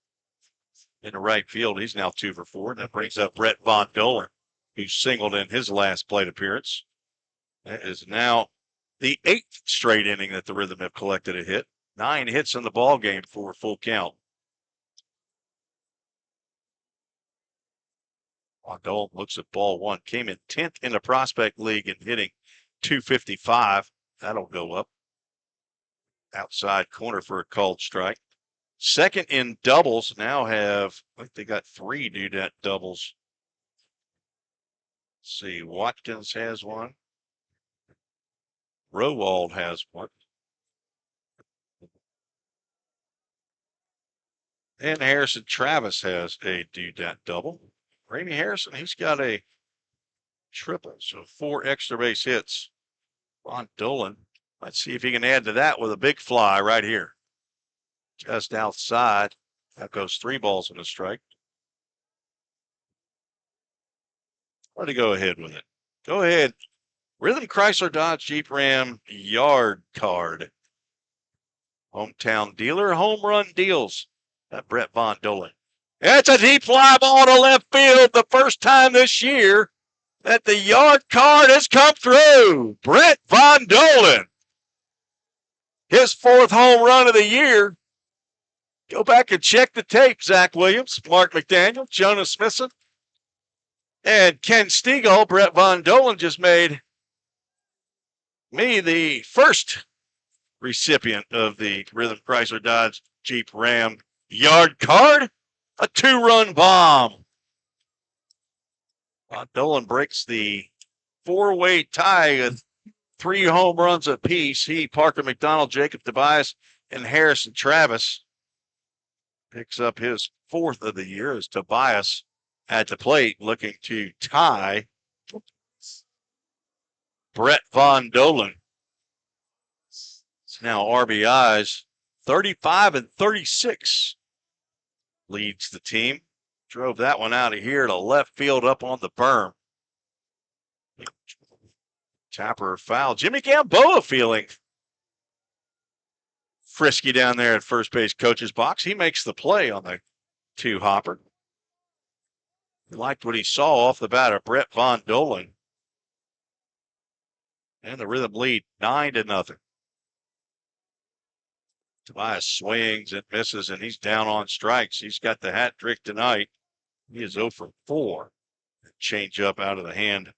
in the right field. He's now 2 for 4. That brings up Brett Von Dolan. who singled in his last plate appearance. That is now the 8th straight inning that the Rhythm have collected a hit. 9 hits in the ball game for Full Count. Dolan looks at ball one. Came in 10th in the Prospect League and hitting .255. That'll go up. Outside corner for a called strike. Second in doubles. Now have, I think they got 3 due-dat doubles. Let's see, Watkins has one. Rowald has one. And Harrison Travis has a due-dat double. Ramey Harrison, he's got a triple, so 4 extra base hits. Von Dolan, let's see if he can add to that with a big fly right here. Just outside. That goes 3 balls and a strike. Let me go ahead with it. Go ahead. Rhythm Chrysler Dodge Jeep Ram yard card. Hometown dealer, home run deals. That Brett Von Dolan. It's a deep fly ball to left field. The first time this year that the yard card has come through. Brett Von Dolan. His 4th home run of the year. Go back and check the tape. Zach Williams, Mark McDaniel, Jonas Smithson, and Ken Stegall. Brett Von Dolan just made me the first recipient of the Rhythm Chrysler Dodge Jeep Ram yard card. A 2-run bomb. Dolan breaks the 4-way tie with 3 home runs apiece. He, Parker McDonald, Jacob Tobias, and Harrison Travis picks up his 4th of the year as Tobias at the plate looking to tie Brett Von Dolan. It's now RBIs 35 and 36. Leads the team. Drove that one out of here to left field up on the berm. Tapper foul. Jimmy Gamboa feeling frisky down there at first base coach's box. He makes the play on the 2-hopper. He liked what he saw off the bat of Brett Von Dolan. And the Rhythm lead 9-0. Tobias swings and misses, and he's down on strikes. He's got the hat trick tonight. He is 0 for 4. Change up out of the hand.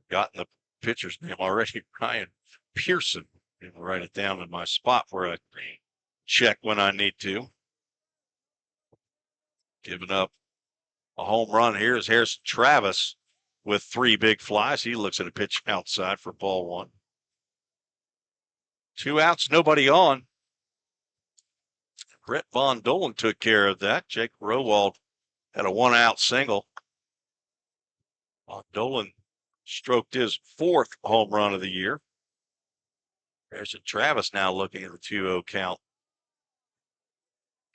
Gotten the pitcher's name already, Ryan Pearson. I'll write it down in my spot where I check when I need to. Giving up a home run here is Harrison Travis with 3 big flies. He looks at a pitch outside for ball 1. 2 outs, nobody on. Brett Von Dolan took care of that. Jake Rowald had a 1-out single. Von Dolan stroked his 4th home run of the year. Harrison Travis now looking at the 2-0 count.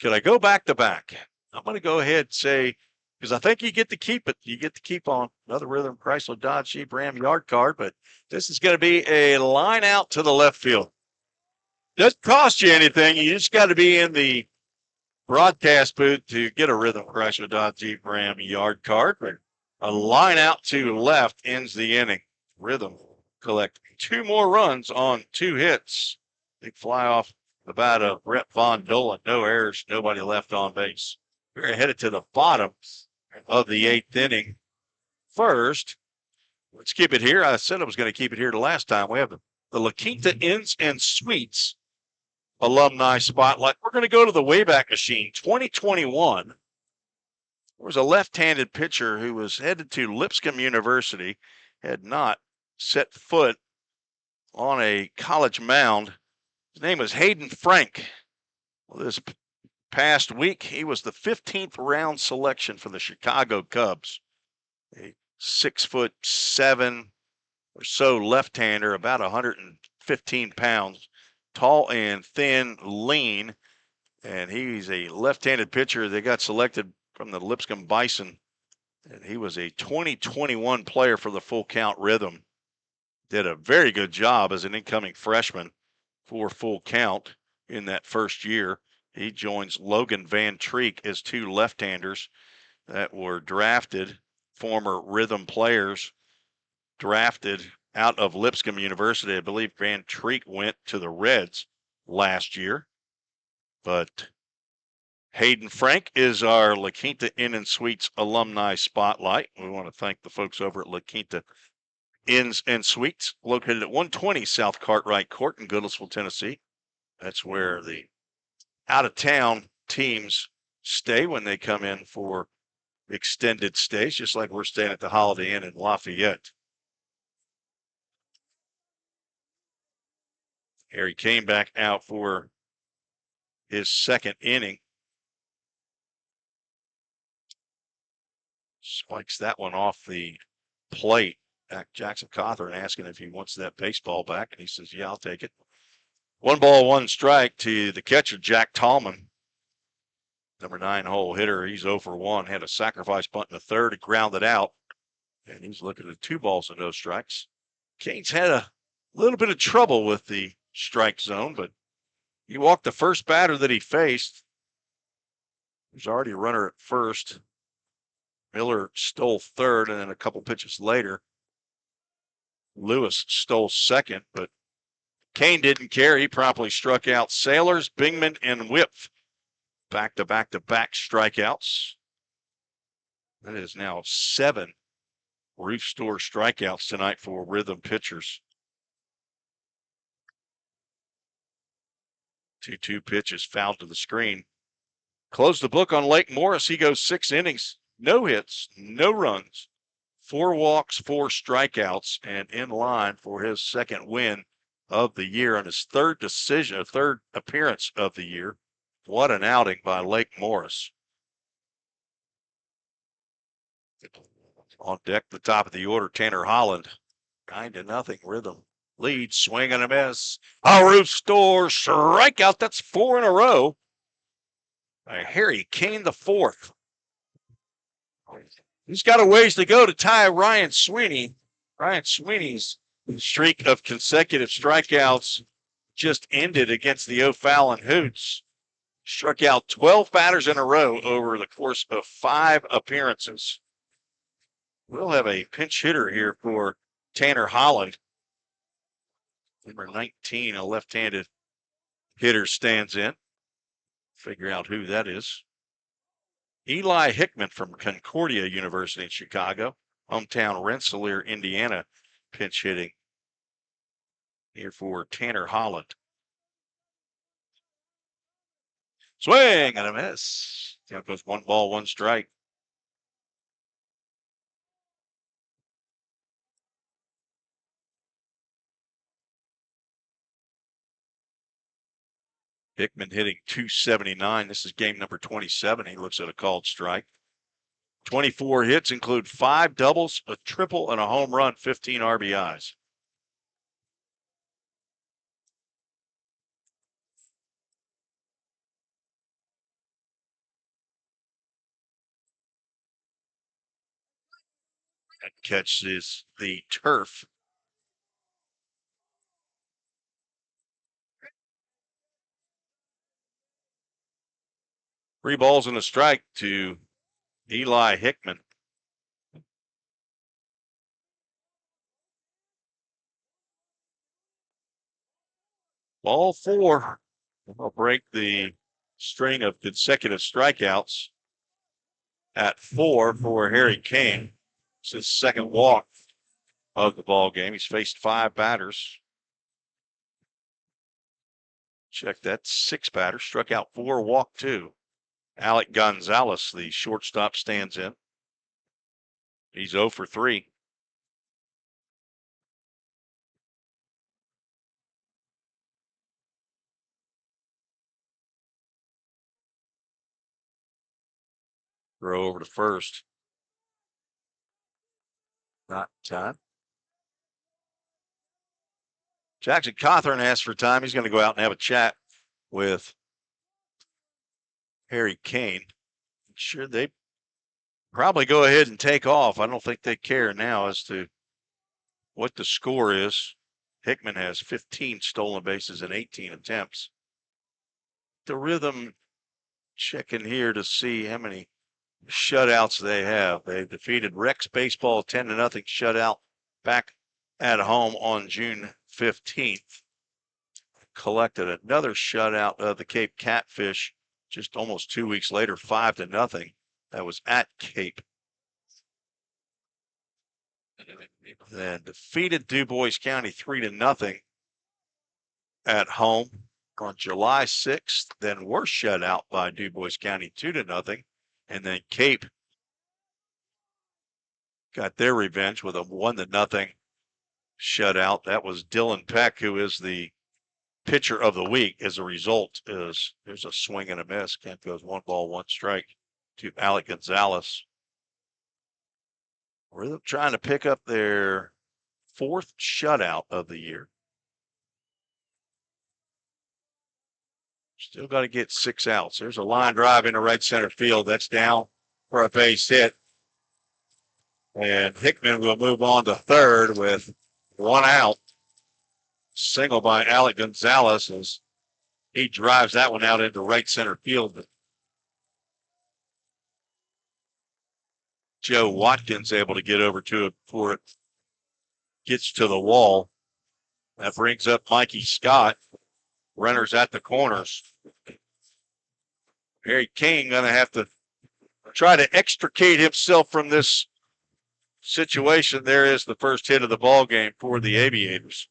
Could I go back to back? I'm going to go ahead and say, because I think you get to keep it. You get to keep on another Rhythm Chrysler Dodge Jeep Ram yard card, but this is going to be a line out to the left field. Doesn't cost you anything. You just got to be in the broadcast booth to get a Rhythm Chrysler Dodge Jeep Ram yard card. But a line out to left ends the inning. Rhythm collect 2 more runs on 2 hits. Big fly off the bat of Brett Von Dolan. No errors, nobody left on base. We're headed to the bottom of the 8th inning. First, let's keep it here. I said I was going to keep it here the last time. We have the La Quinta Inns and Suites alumni spotlight. We're going to go to the Wayback Machine 2021. There was a left-handed pitcher who was headed to Lipscomb University, had not set foot on a college mound. His name was Hayden Frank. Well, this past week, he was the 15th round selection for the Chicago Cubs. A 6'7" or so left-hander, about 115 pounds, tall and thin, lean, and he's a left-handed pitcher. They got selected from the Lipscomb Bison, and he was a 2021 player for the Full Count Rhythm. Did a very good job as an incoming freshman for Full Count in that first year. He joins Logan Van Treek as two left-handers that were drafted, former Rhythm players drafted out of Lipscomb University. I believe Van Treek went to the Reds last year. But Hayden Frank is our La Quinta Inn and Suites alumni spotlight. We want to thank the folks over at La Quinta Inns and Suites, located at 120 South Cartwright Court in Goodlettsville, Tennessee. That's where the out-of-town teams stay when they come in for extended stays, just like we're staying at the Holiday Inn in Lafayette. Harry came back out for his second inning. Spikes that one off the plate. Jackson Cawthorn asking if he wants that baseball back, and he says, yeah, I'll take it. 1-1 strike to the catcher, Jack Tallman. Number 9 hole hitter. He's 0 for 1. Had a sacrifice bunt in the third and grounded out. And he's looking at 2 balls and no strikes. Canes had a little bit of trouble with the strike zone, but he walked the first batter that he faced. There's already a runner at first. Miller stole third, and then a couple pitches later, Lewis stole second, but Kane didn't care. He promptly struck out Sailors, Bingman, and Whip. Back-to-back-to-back strikeouts. That is now 7 roof store strikeouts tonight for Rhythm pitchers. 2-2 pitches fouled to the screen. Close the book on Lake Morris. He goes 6 innings, no hits, no runs, 4 walks, 4 strikeouts, and in line for his second win of the year on his third appearance of the year. What an outing by Lake Morris. On deck, the top of the order, Tanner Holland. 9-0 Rhythm. Lead, swing and a miss. A roof store strikeout. That's 4 in a row. Harry Kane the 4th. He's got a ways to go to tie Ryan Sweeney. Ryan Sweeney's streak of consecutive strikeouts just ended against the O'Fallon Hoots. Struck out 12 batters in a row over the course of 5 appearances. We'll have a pinch hitter here for Tanner Holland. Number 19, a left-handed hitter, stands in. Figure out who that is. Eli Hickman from Concordia University in Chicago. Hometown Rensselaer, Indiana, pinch hitting here for Tanner Holland. Swing and a miss. That goes 1 ball, 1 strike. Hickman hitting .279. This is game number 27. He looks at a called strike. 24 hits include 5 doubles, a triple, and a home run, 15 RBIs. That catches the turf. Three balls and a strike to Eli Hickman. Ball 4 will break the string of consecutive strikeouts at 4 for Harry Kane. It's his second walk of the ball game. He's faced 5 batters. Check that, 6 batters, struck out 4, walked 2. Alec Gonzalez, the shortstop, stands in. He's 0 for 3. Throw over to first. Not time. Jackson Cawthorn asked for time. He's going to go out and have a chat with Harry Kane. Sure, they probably go ahead and take off. I don't think they care now as to what the score is. Hickman has 15 stolen bases in 18 attempts. The Rhythm checking here to see how many shutouts they have. They defeated Rex Baseball 10-0 shutout back at home on June 15th. Collected another shutout of the Cape Catfish just almost 2 weeks later, 5-0. That was at Cape. Then defeated DuBois County 3-0 at home on July 6th. Then were shut out by DuBois County 2-0. And then Cape got their revenge with a 1-0 shutout. That was Dylan Peck, who is the pitcher of the week. As a result, there's a swing and a miss. Kent goes 1 ball, 1 strike to Alec Gonzalez. Rhythm trying to pick up their 4th shutout of the year. Still got to get 6 outs. There's a line drive into right center field. That's down for a base hit. And Hickman will move on to third with 1 out. Single by Alec Gonzalez as he drives that one out into right center field. Joe Watkins able to get over to it before it gets to the wall. That brings up Mikey Scott. Runners at the corners. Harry King going to have to try to extricate himself from this situation. There is the first hit of the ball game for the Aviators.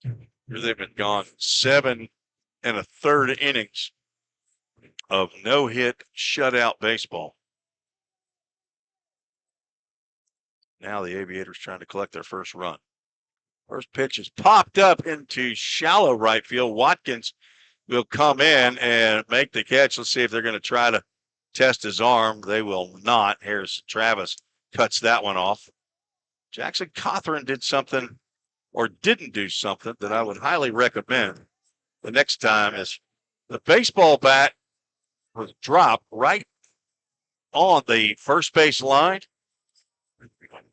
Here they've been gone 7 1/3 innings of no-hit shutout baseball. Now the Aviators trying to collect their first run. First pitch is popped up into shallow right field. Watkins will come in and make the catch. Let's see if they're going to try to test his arm. They will not. Harrison Travis cuts that one off. Jackson Cothran did something or didn't do something that I would highly recommend the next time. Is the baseball bat was dropped right on the first base line,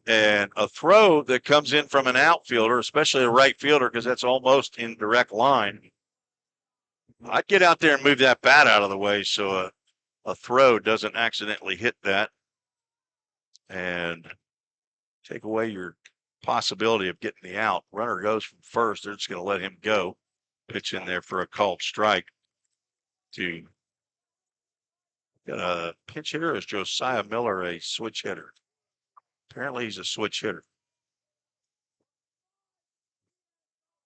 and a throw that comes in from an outfielder, especially a right fielder, because that's almost in direct line. I'd get out there and move that bat out of the way so a throw doesn't accidentally hit that and take away your possibility of getting the out. Runner goes from first. They're just going to let him go. Pitch in there for a called strike. Got a pinch hitter. Is Josiah Miller a switch hitter? Apparently he's a switch hitter.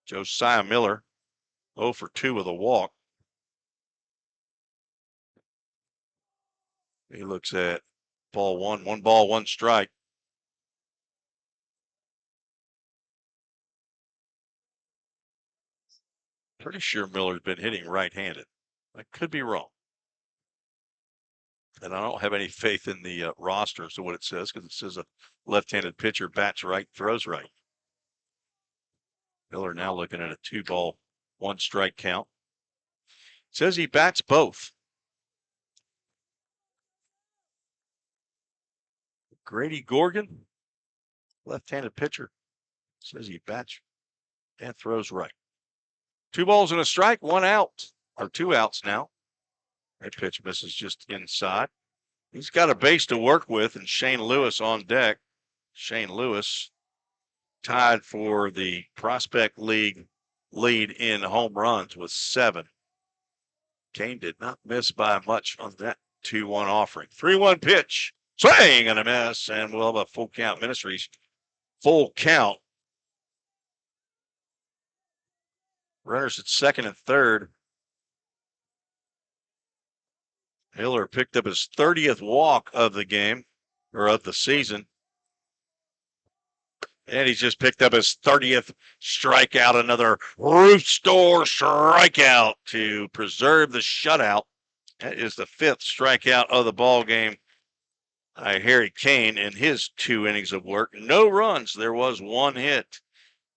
Josiah Miller 0 for 2 with a walk. He looks at ball 1, 1 ball, 1 strike. Pretty sure Miller's been hitting right-handed. I could be wrong. And I don't have any faith in the roster as to what it says, because it says a left-handed pitcher bats right, throws right. Miller now looking at a 2 ball, 1 strike count. It says he bats both. Grady Gorgon, left-handed pitcher, says he bats and throws right. 2 balls and a strike, 1 out, or 2 outs now. That pitch misses just inside. He's got a base to work with, and Shane Lewis on deck. Shane Lewis tied for the Prospect League lead in home runs with 7. Kane did not miss by much on that 2-1 offering. 3-1 pitch, swing and a miss, and we'll have a full count. Ministries full count. Runners at second and third. Miller picked up his 30th walk of the game, or of the season. And he's just picked up his 30th strikeout, another roof store strikeout to preserve the shutout. That is the 5th strikeout of the ball game by Harry Kane in his 2 innings of work. No runs. There was 1 hit,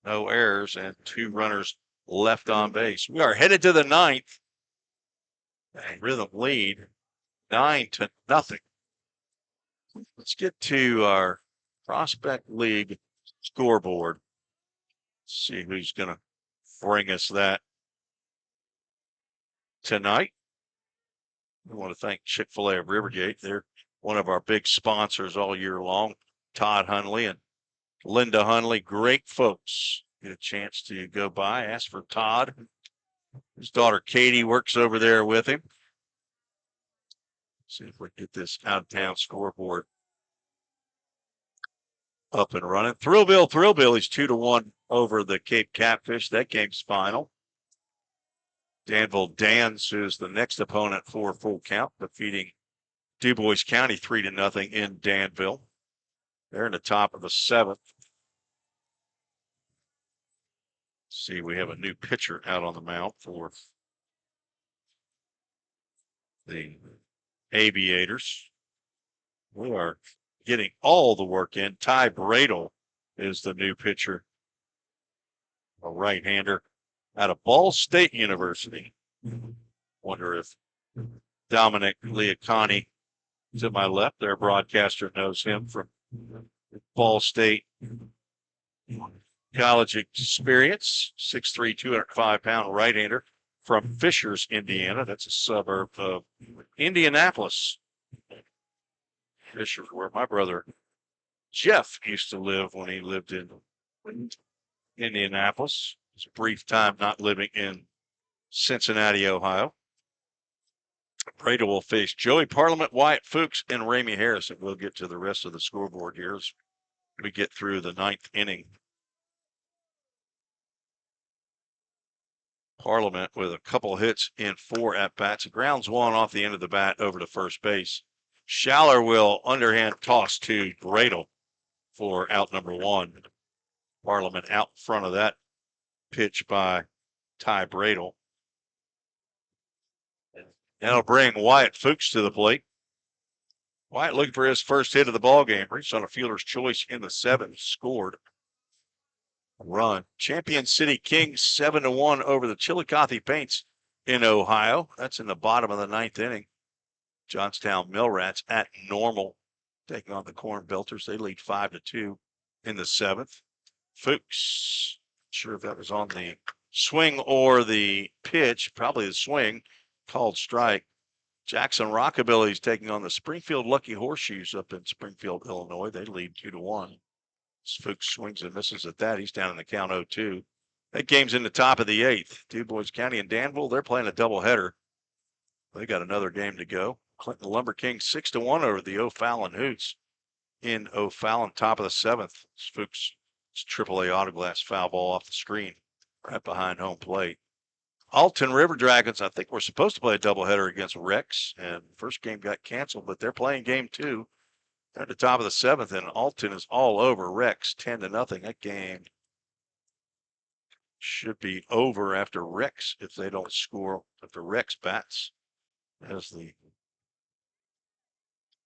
no errors, and 2 runners left on base. We are headed to the 9th. And Rhythm lead 9-0. Let's get to our Prospect League scoreboard. See who's going to bring us that tonight. We want to thank Chick-fil-A of Rivergate. They're one of our big sponsors all year long. Todd Hunley and Linda Hunley, great folks. Get a chance to go by, ask for Todd. His daughter Katie works over there with him. See if we can get this out-of-town scoreboard up and running. Thrillville, he's 2-1 over the Cape Catfish. That game's final. Danville Dans, who's the next opponent for Full Count, defeating DuBois County 3-0 in Danville. They're in the top of the 7th. See, we have a new pitcher out on the mound for the Aviators. We are getting all the work in. Ty Bradle is the new pitcher, a right-hander out of Ball State University. Wonder if Dominic Leacani to my left, their broadcaster, knows him from Ball State college experience. 6'3", 205-pound right-hander from Fishers, Indiana. That's a suburb of Indianapolis. Fishers, where my brother Jeff used to live when he lived in Indianapolis. It's a brief time not living in Cincinnati, Ohio. Brady will face Joey Parliament, Wyatt Fuchs, and Ramey Harrison. We'll get to the rest of the scoreboard here as we get through the 9th inning. Parliament with a couple hits in 4 at-bats. Grounds one off the end of the bat over to first base. Schaller will underhand toss to Bradle for out number 1. Parliament out in front of that pitch by Ty Bradle. That'll bring Wyatt Fuchs to the plate. Wyatt looking for his first hit of the ball game. Reached on a fielder's choice in the 7th. Scored a run. Champion City Kings 7-1 over the Chillicothe Paints in Ohio. That's in the bottom of the 9th inning. Johnstown Millrats at Normal taking on the Corn Belters. They lead 5-2 in the 7th. Fuchs, not sure if that was on the swing or the pitch, probably the swing, called strike. Jackson Rockabilly's taking on the Springfield Lucky Horseshoes up in Springfield, Illinois. They lead 2-1. Fuchs swings and misses at that. He's down in the count 0-2. That game's in the top of the 8th. DuBois County and Danville, they're playing a doubleheader. They got another game to go. Clinton Lumber Kings 6-1 over the O'Fallon Hoots in O'Fallon, top of the 7th. Fuchs' AAA autoglass foul ball off the screen right behind home plate. Alton River Dragons, I think we're supposed to play a doubleheader against Rex, and first game got canceled, but they're playing game 2. They're at the top of the 7th, and Alton is all over Rex 10-0. That game should be over after Rex if they don't score, after Rex bats, as the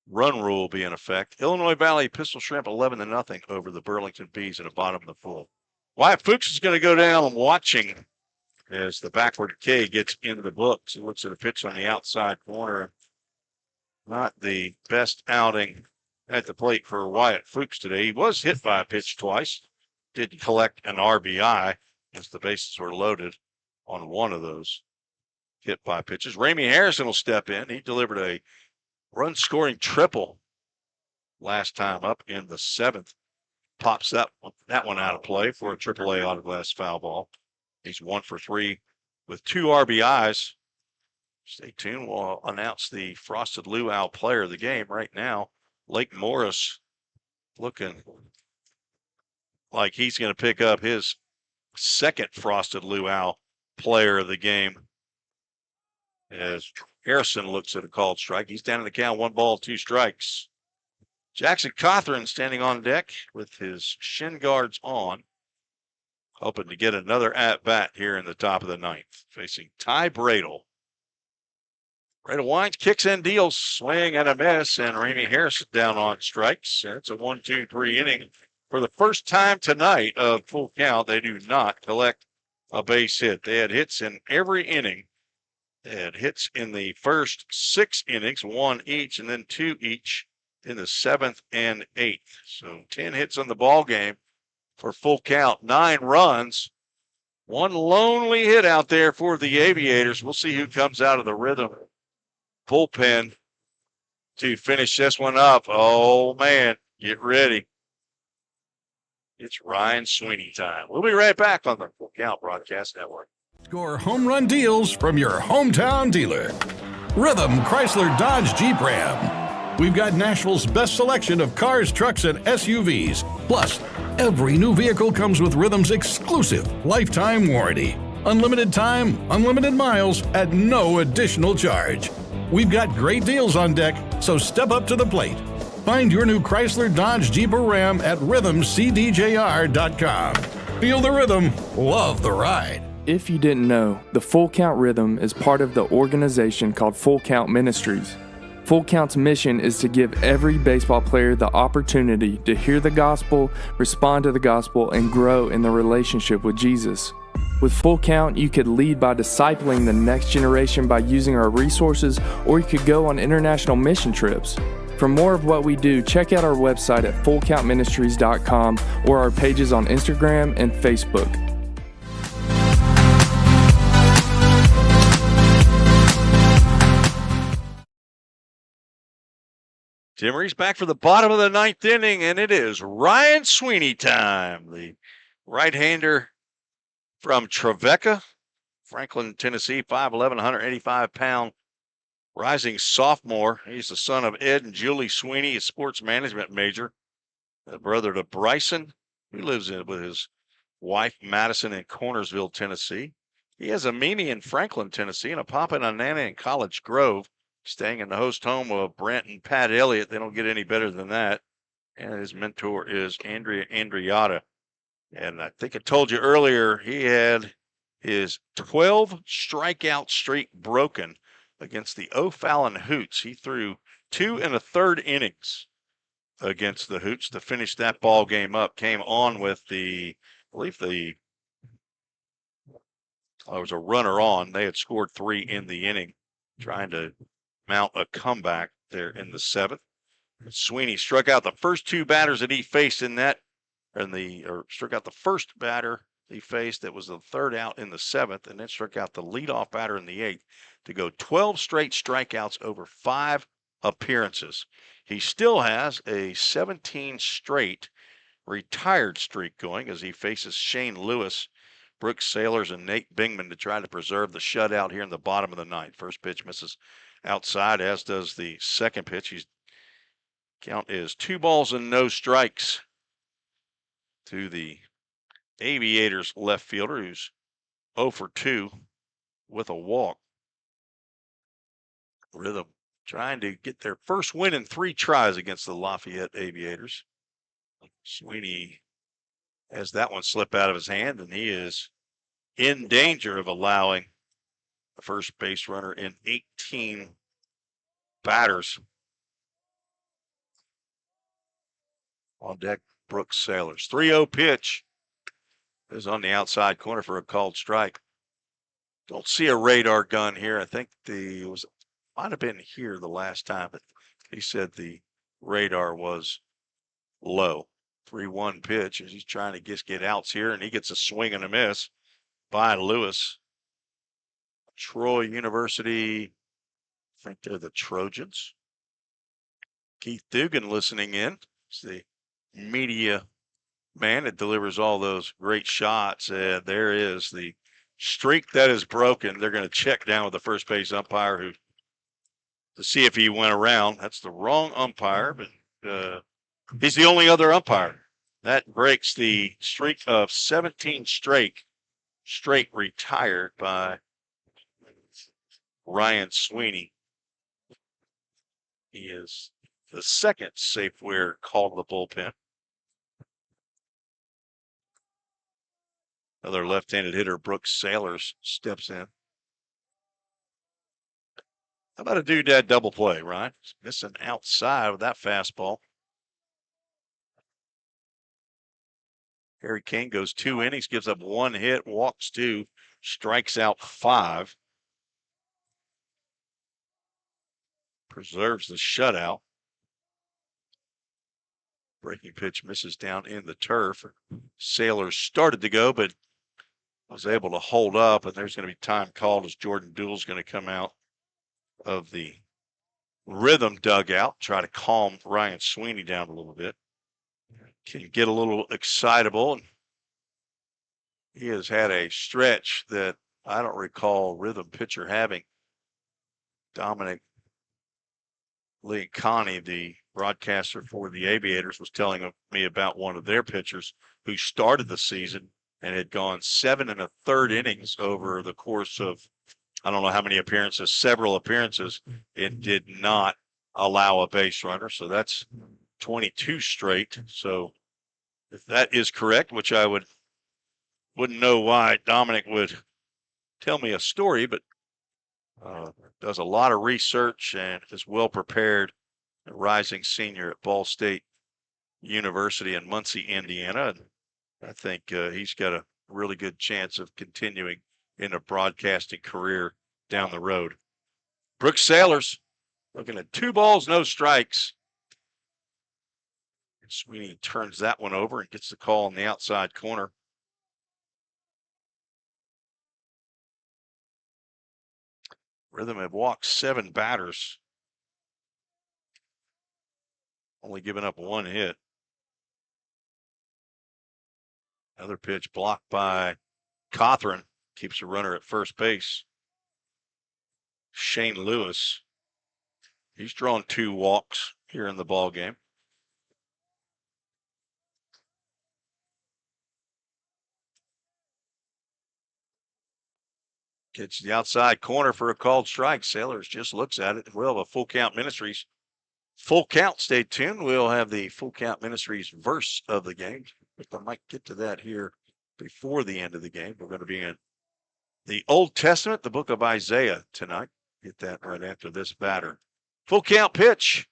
run rule will be in effect. Illinois Valley Pistol Shrimp 11-0 over the Burlington Bees in the bottom of the 4th. Wyatt Fuchs is going to go down watching as the backward K gets into the books. He looks at a pitch on the outside corner. Not the best outing at the plate for Wyatt Fuchs today. He was hit by a pitch twice. Did collect an RBI as the bases were loaded on one of those hit by pitches. Ramey Harrison will step in. He delivered a run-scoring triple last time up in the 7th. Pops that one out of play for a AAA autoglass foul ball. He's 1 for 3 with 2 RBIs. Stay tuned. We'll announce the Frosted Luau player of the game right now. Lake Morris looking like he's going to pick up his 2nd Frosted Luau player of the game as Harrison looks at a called strike. He's down in the count, 1 ball, 2 strikes. Jackson Cothran standing on deck with his shin guards on, hoping to get another at-bat here in the top of the 9th, facing Ty Bradle. Bradle winds, kicks and deals, swing and a miss, and Ramey Harrison down on strikes. And it's a 1-2-3 inning. For the first time tonight of Full Count, they do not collect a base hit. They had hits in every inning. They had hits in the first 6 innings, 1 each, and then 2 each in the 7th and 8th. So 10 hits on the ball game for Full Count, 9 runs. 1 lonely hit out there for the Aviators. We'll see who comes out of the rhythm bullpen to finish this one up. Oh, man, get ready. It's Ryan Sweeney time. We'll be right back on the Full Count Broadcast Network. Score home run deals from your hometown dealer. Rhythm Chrysler Dodge Jeep Ram. We've got Nashville's best selection of cars, trucks, and SUVs. Plus, every new vehicle comes with Rhythm's exclusive lifetime warranty. Unlimited time, unlimited miles at no additional charge. We've got great deals on deck, so step up to the plate. Find your new Chrysler Dodge Jeep or Ram at rhythmcdjr.com. Feel the rhythm, love the ride. If you didn't know, the Full Count Rhythm is part of the organization called Full Count Ministries. Full Count's mission is to give every baseball player the opportunity to hear the gospel, respond to the gospel, and grow in the relationship with Jesus. With Full Count, you could lead by discipling the next generation by using our resources, or you could go on international mission trips. For more of what we do, check out our website at fullcountministries.com or our pages on Instagram and Facebook. Tim Reese back for the bottom of the ninth inning, and it is Ryan Sweeney time. The right-hander from Trevecca, Franklin, Tennessee, 5'11", 185-pound rising sophomore. He's the son of Ed and Julie Sweeney, a sports management major, a brother to Bryson, who lives with his wife, Madison, in Cornersville, Tennessee. He has a Mimi in Franklin, Tennessee, and a papa and a nana in College Grove, staying in the host home of Brent and Pat Elliott. They don't get any better than that. And his mentor is Andrea Andriata. And I think I told you earlier, he had his 12 strikeout streak broken against the O'Fallon Hoots. He threw 2 1/3 innings against the Hoots to finish that ball game up. Came on with there was a runner on. They had scored 3 in the inning, trying to mount a comeback there in the 7th. Sweeney struck out the first 2 batters that he faced struck out the first batter he faced. That was the 3rd out in the 7th, and then struck out the leadoff batter in the 8th to go 12 straight strikeouts over 5 appearances. He still has a 17 straight retired streak going as he faces Shane Lewis, Brooks Sailors, and Nate Bingman to try to preserve the shutout here in the bottom of the 9th. First pitch misses outside, as does the second pitch. Count is 2 balls and no strikes to the Aviators left fielder, who's 0 for 2 with a walk. Rhythm trying to get their first win in 3 tries against the Lafayette Aviators. Sweeney has that one slip out of his hand, and he is in danger of allowing the first base runner in 18 batters. On deck, Brooks Sailors. 3-0 pitch is on the outside corner for a called strike. Don't see a radar gun here. I think might have been here the last time, but he said the radar was low. 3-1 pitch as he's trying to get outs here, and he gets a swing and a miss by Lewis. Troy University, I think they're the Trojans. Keith Dugan listening in. It's the media man that delivers all those great shots. There is the streak that is broken. They're going to check down with the first base umpire to see if he went around. That's the wrong umpire, but he's the only other umpire. That breaks the streak of 17 straight retired by Ryan Sweeney. He is the second Safeware called to the bullpen. Another left-handed hitter, Brooks Sailors, steps in. How about a doodad double play, Ryan? He's missing outside with that fastball. Harry Kane goes 2 innings, gives up 1 hit, walks 2, strikes out 5. Preserves the shutout. Breaking pitch misses down in the turf. Sailors started to go, but was able to hold up, and there's going to be time called as Jordan Dewell's going to come out of the Rhythm dugout, try to calm Ryan Sweeney down a little bit. Can get a little excitable. He has had a stretch that I don't recall Rhythm pitcher having. Dominic Leoncani, the broadcaster for the Aviators, was telling me about one of their pitchers who started the season and had gone 7 1/3 innings over the course of, I don't know how many appearances, several appearances. It did not allow a base runner. So that's 22 straight. So if that is correct, which I wouldn't know why Dominic would tell me a story, but does a lot of research and is well prepared, a rising senior at Ball State University in Muncie, Indiana. And I think he's got a really good chance of continuing in a broadcasting career down the road. Brooks Sailors looking at 2 balls, no strikes. Sweeney turns that one over and gets the call on the outside corner. Rhythm have walked 7 batters, only giving up 1 hit. Another pitch blocked by Cothran, keeps a runner at first base. Shane Lewis, he's drawn 2 walks here in the ball game. Gets the outside corner for a called strike. Sailors just looks at it. We'll have a Full Count Ministries full count. Stay tuned. We'll have the Full Count Ministries verse of the game. I might get to that here before the end of the game. We're going to be in the Old Testament, the book of Isaiah tonight. Get that right after this batter. Full count pitch.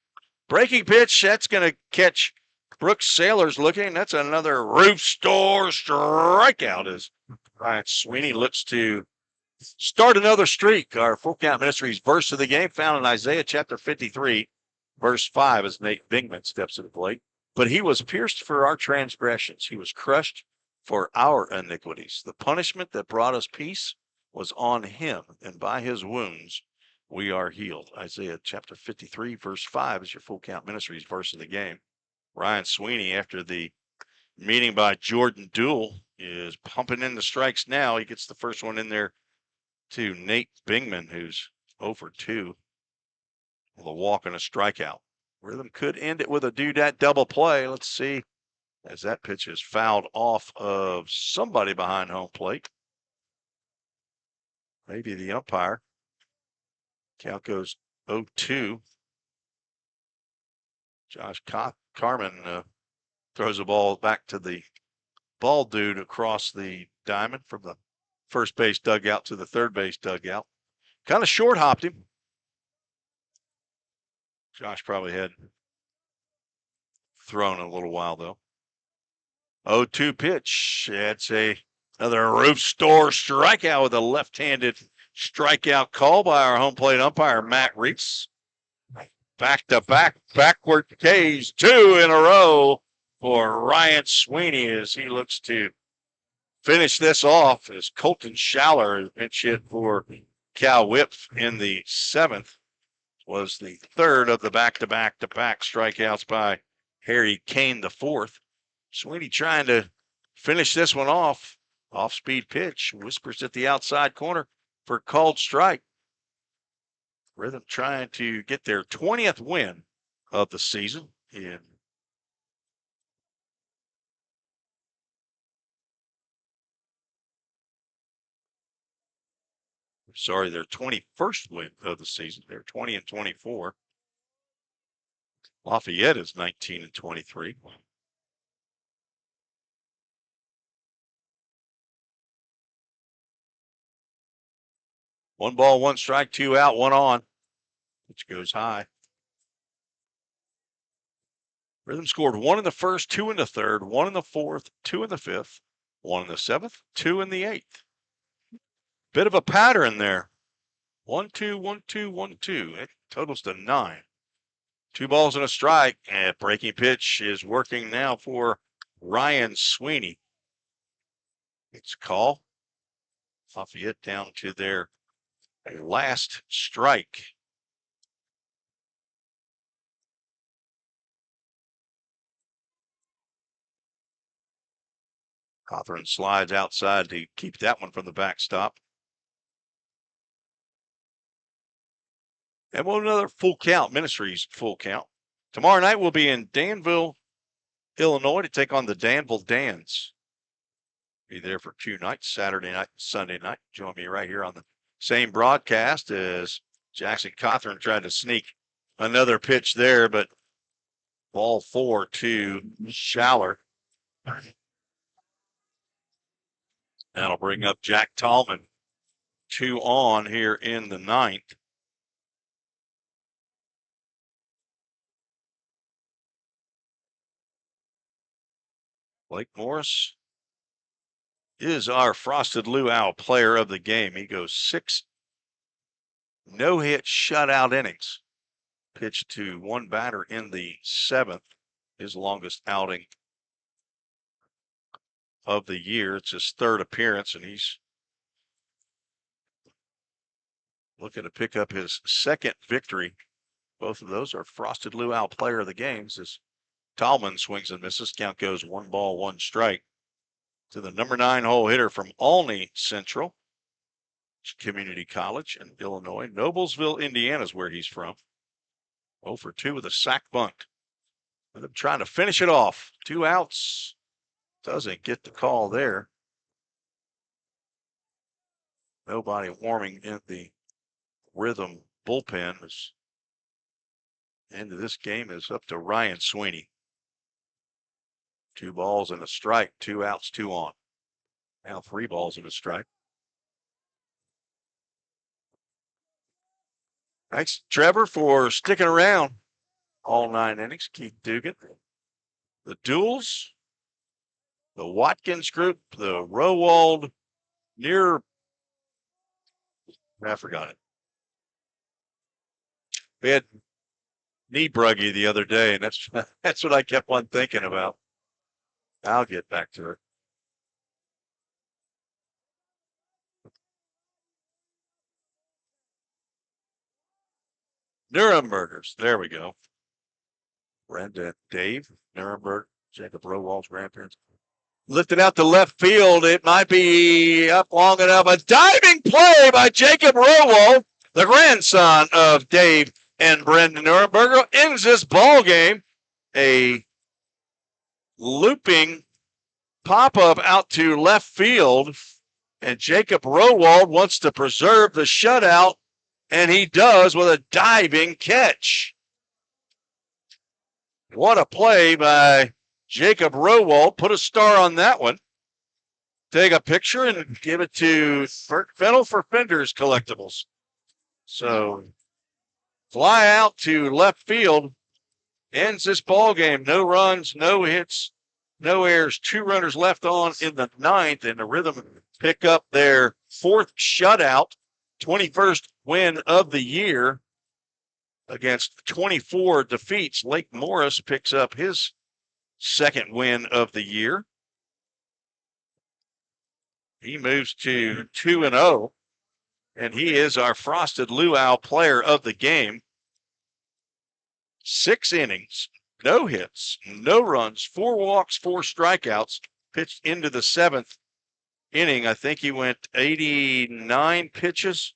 Breaking pitch. That's going to catch Brooks Sailors looking. That's another roof store strikeout as Ryan Sweeney looks to start another streak. Our Full Count Ministries verse of the game found in Isaiah chapter 53, verse 5, as Nate Bingman steps to the plate. But he was pierced for our transgressions. He was crushed for our iniquities. The punishment that brought us peace was on him, and by his wounds we are healed. Isaiah chapter 53, verse 5 is your Full Count Ministries verse of the game. Ryan Sweeney, after the meeting by Jordan Duell, is pumping in the strikes now. He gets the first one in there to Nate Bingman, who's 0 for 2 with a walk and a strikeout. Rhythm could end it with a do-dat double play. Let's see, as that pitch is fouled off of somebody behind home plate. Maybe the umpire. Count goes 0-2. Josh Carmen throws the ball back to the ball dude across the diamond from the first base dugout to the third base dugout. Kind of short hopped him. Josh probably had thrown a little while though. 0-2 pitch. It's another roof store strikeout with a left-handed strikeout call by our home plate umpire, Matt Reese. Back-to-back backward Ks, 2 in a row for Ryan Sweeney as he looks to finish this off as Colton Schaller has pinch hit for Cal Whip in the 7th. Was the 3rd of the back-to-back strikeouts by Harry Kane, the 4th. Sweeney trying to finish this one off. Off-speed pitch. Whispers at the outside corner for a called strike. Rhythm trying to get their 20th win of the season in their 21st win of the season. They're 20-24. Lafayette is 19-23. One ball, 1 strike, 2 out, 1 on, which goes high. Rhythm scored 1 in the first, 2 in the third, 1 in the fourth, 2 in the fifth, 1 in the 7th, 2 in the 8th. Bit of a pattern there. 1-2, 1-2, 1-2. It totals to 9. 2 balls and a strike, and breaking pitch is working now for Ryan Sweeney. It's a call. Lafayette down to their last strike. Cawthorn slides outside to keep that one from the backstop. And we'll another full count, Ministries full count. Tomorrow night we'll be in Danville, Illinois to take on the Danville Dans. Be there for 2 nights, Saturday night and Sunday night. Join me right here on the same broadcast as Jackson Cawthorn tried to sneak another pitch there, but ball 4 to Schaller. That'll bring up Jack Tallman. 2 on here in the 9th. Blake Morris is our Frosted Luau player of the game. He goes 6 no-hit shutout innings. Pitched to 1 batter in the 7th, his longest outing of the year. It's his 3rd appearance, and he's looking to pick up his 2nd victory. Both of those are Frosted Luau player of the games as Tallman swings and misses. Count goes 1 ball, 1 strike to the number 9 hole hitter from Olney Central Community College in Illinois. Noblesville, Indiana is where he's from. 0 for 2 with a sac bunt. With him trying to finish it off. 2 outs. Doesn't get the call there. Nobody warming in the Rhythm bullpen. As end of this game is up to Ryan Sweeney. 2 balls and a strike, 2 outs, 2 on. Now 3 balls and a strike. Thanks, Trevor, for sticking around all 9 innings. Keith Dugan. The Duels, the Watkins group, the Rowald I forgot it. We had Niebrugge the other day, and that's what I kept on thinking about. I'll get back to it. Nurembergers. There we go. Brenda, Dave, Nuremberg, Jacob Rowald's grandparents. Lifted out to left field. It might be up long enough. A diving play by Jacob Rowald, the grandson of Dave and Brenda Nuremberger, ends this ball game. A looping pop-up out to left field, and Jacob Rowald wants to preserve the shutout, and he does with a diving catch. What a play by Jacob Rowald. Put a star on that one. Take a picture and give it to Fennel for Fenders Collectibles. So fly out to left field. Ends this ball game. No runs, no hits, no errors. 2 runners left on in the 9th, and the Rhythm pick up their 4th shutout, 21st win of the year against 24 defeats. Lake Morris picks up his 2nd win of the year. He moves to 2-0, and he is our Frosted Luau player of the game. 6 innings, no hits, no runs, 4 walks, 4 strikeouts, pitched into the 7th inning. I think he went 89 pitches.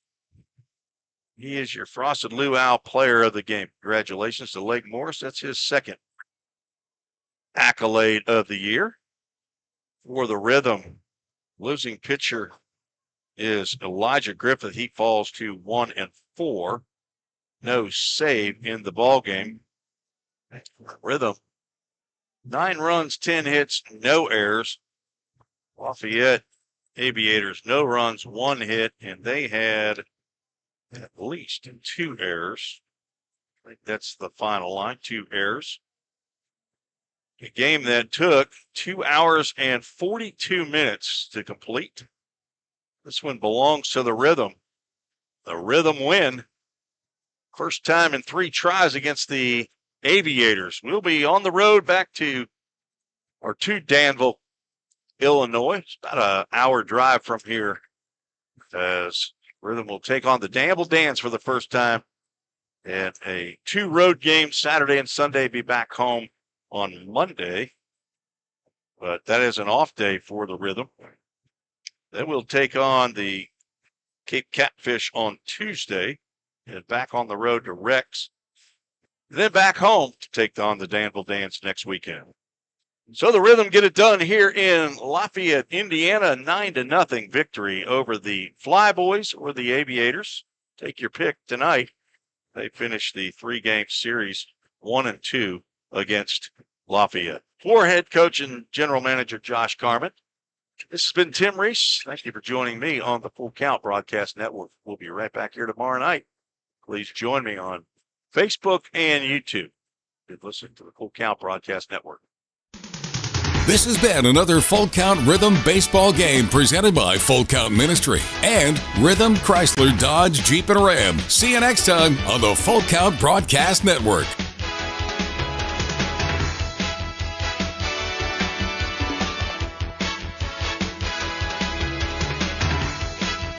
He is your Frosted Luau player of the game. Congratulations to Lake Morris. That's his 2nd accolade of the year. For the Rhythm, losing pitcher is Elijah Griffith. He falls to 1-4. No save in the ball game. Rhythm, 9 runs, 10 hits, no errors. Lafayette Aviators, no runs, 1 hit, and they had at least 2 errors. I think that's the final line, 2 errors. A game that took 2 hours and 42 minutes to complete. This one belongs to the Rhythm. The Rhythm win. First time in 3 tries against the Aviators. We'll be on the road back to Danville, Illinois. It's about an hour drive from here as Rhythm will take on the Danville Dans for the first time in a 2 road games Saturday and Sunday. Be back home on Monday But that is an off day for the Rhythm. Then we'll take on the Cape Catfish on Tuesday and back on the road to Rex. Then back home to take on the Danville Dans next weekend. So the Rhythm get it done here in Lafayette, Indiana, 9-0 victory over the Flyboys or the Aviators. Take your pick tonight. They finished the 3-game series 1-2 against Lafayette. For head coach and general manager Josh Carman, this has been Tim Reese. Thank you for joining me on the Full Count Broadcast Network. We'll be right back here tomorrow night. Please join me on Facebook and YouTube. Good listening to the Full Count Broadcast Network. This has been another Full Count Rhythm baseball game presented by Full Count Ministry and Rhythm Chrysler Dodge Jeep and Ram. See you next time on the Full Count Broadcast Network.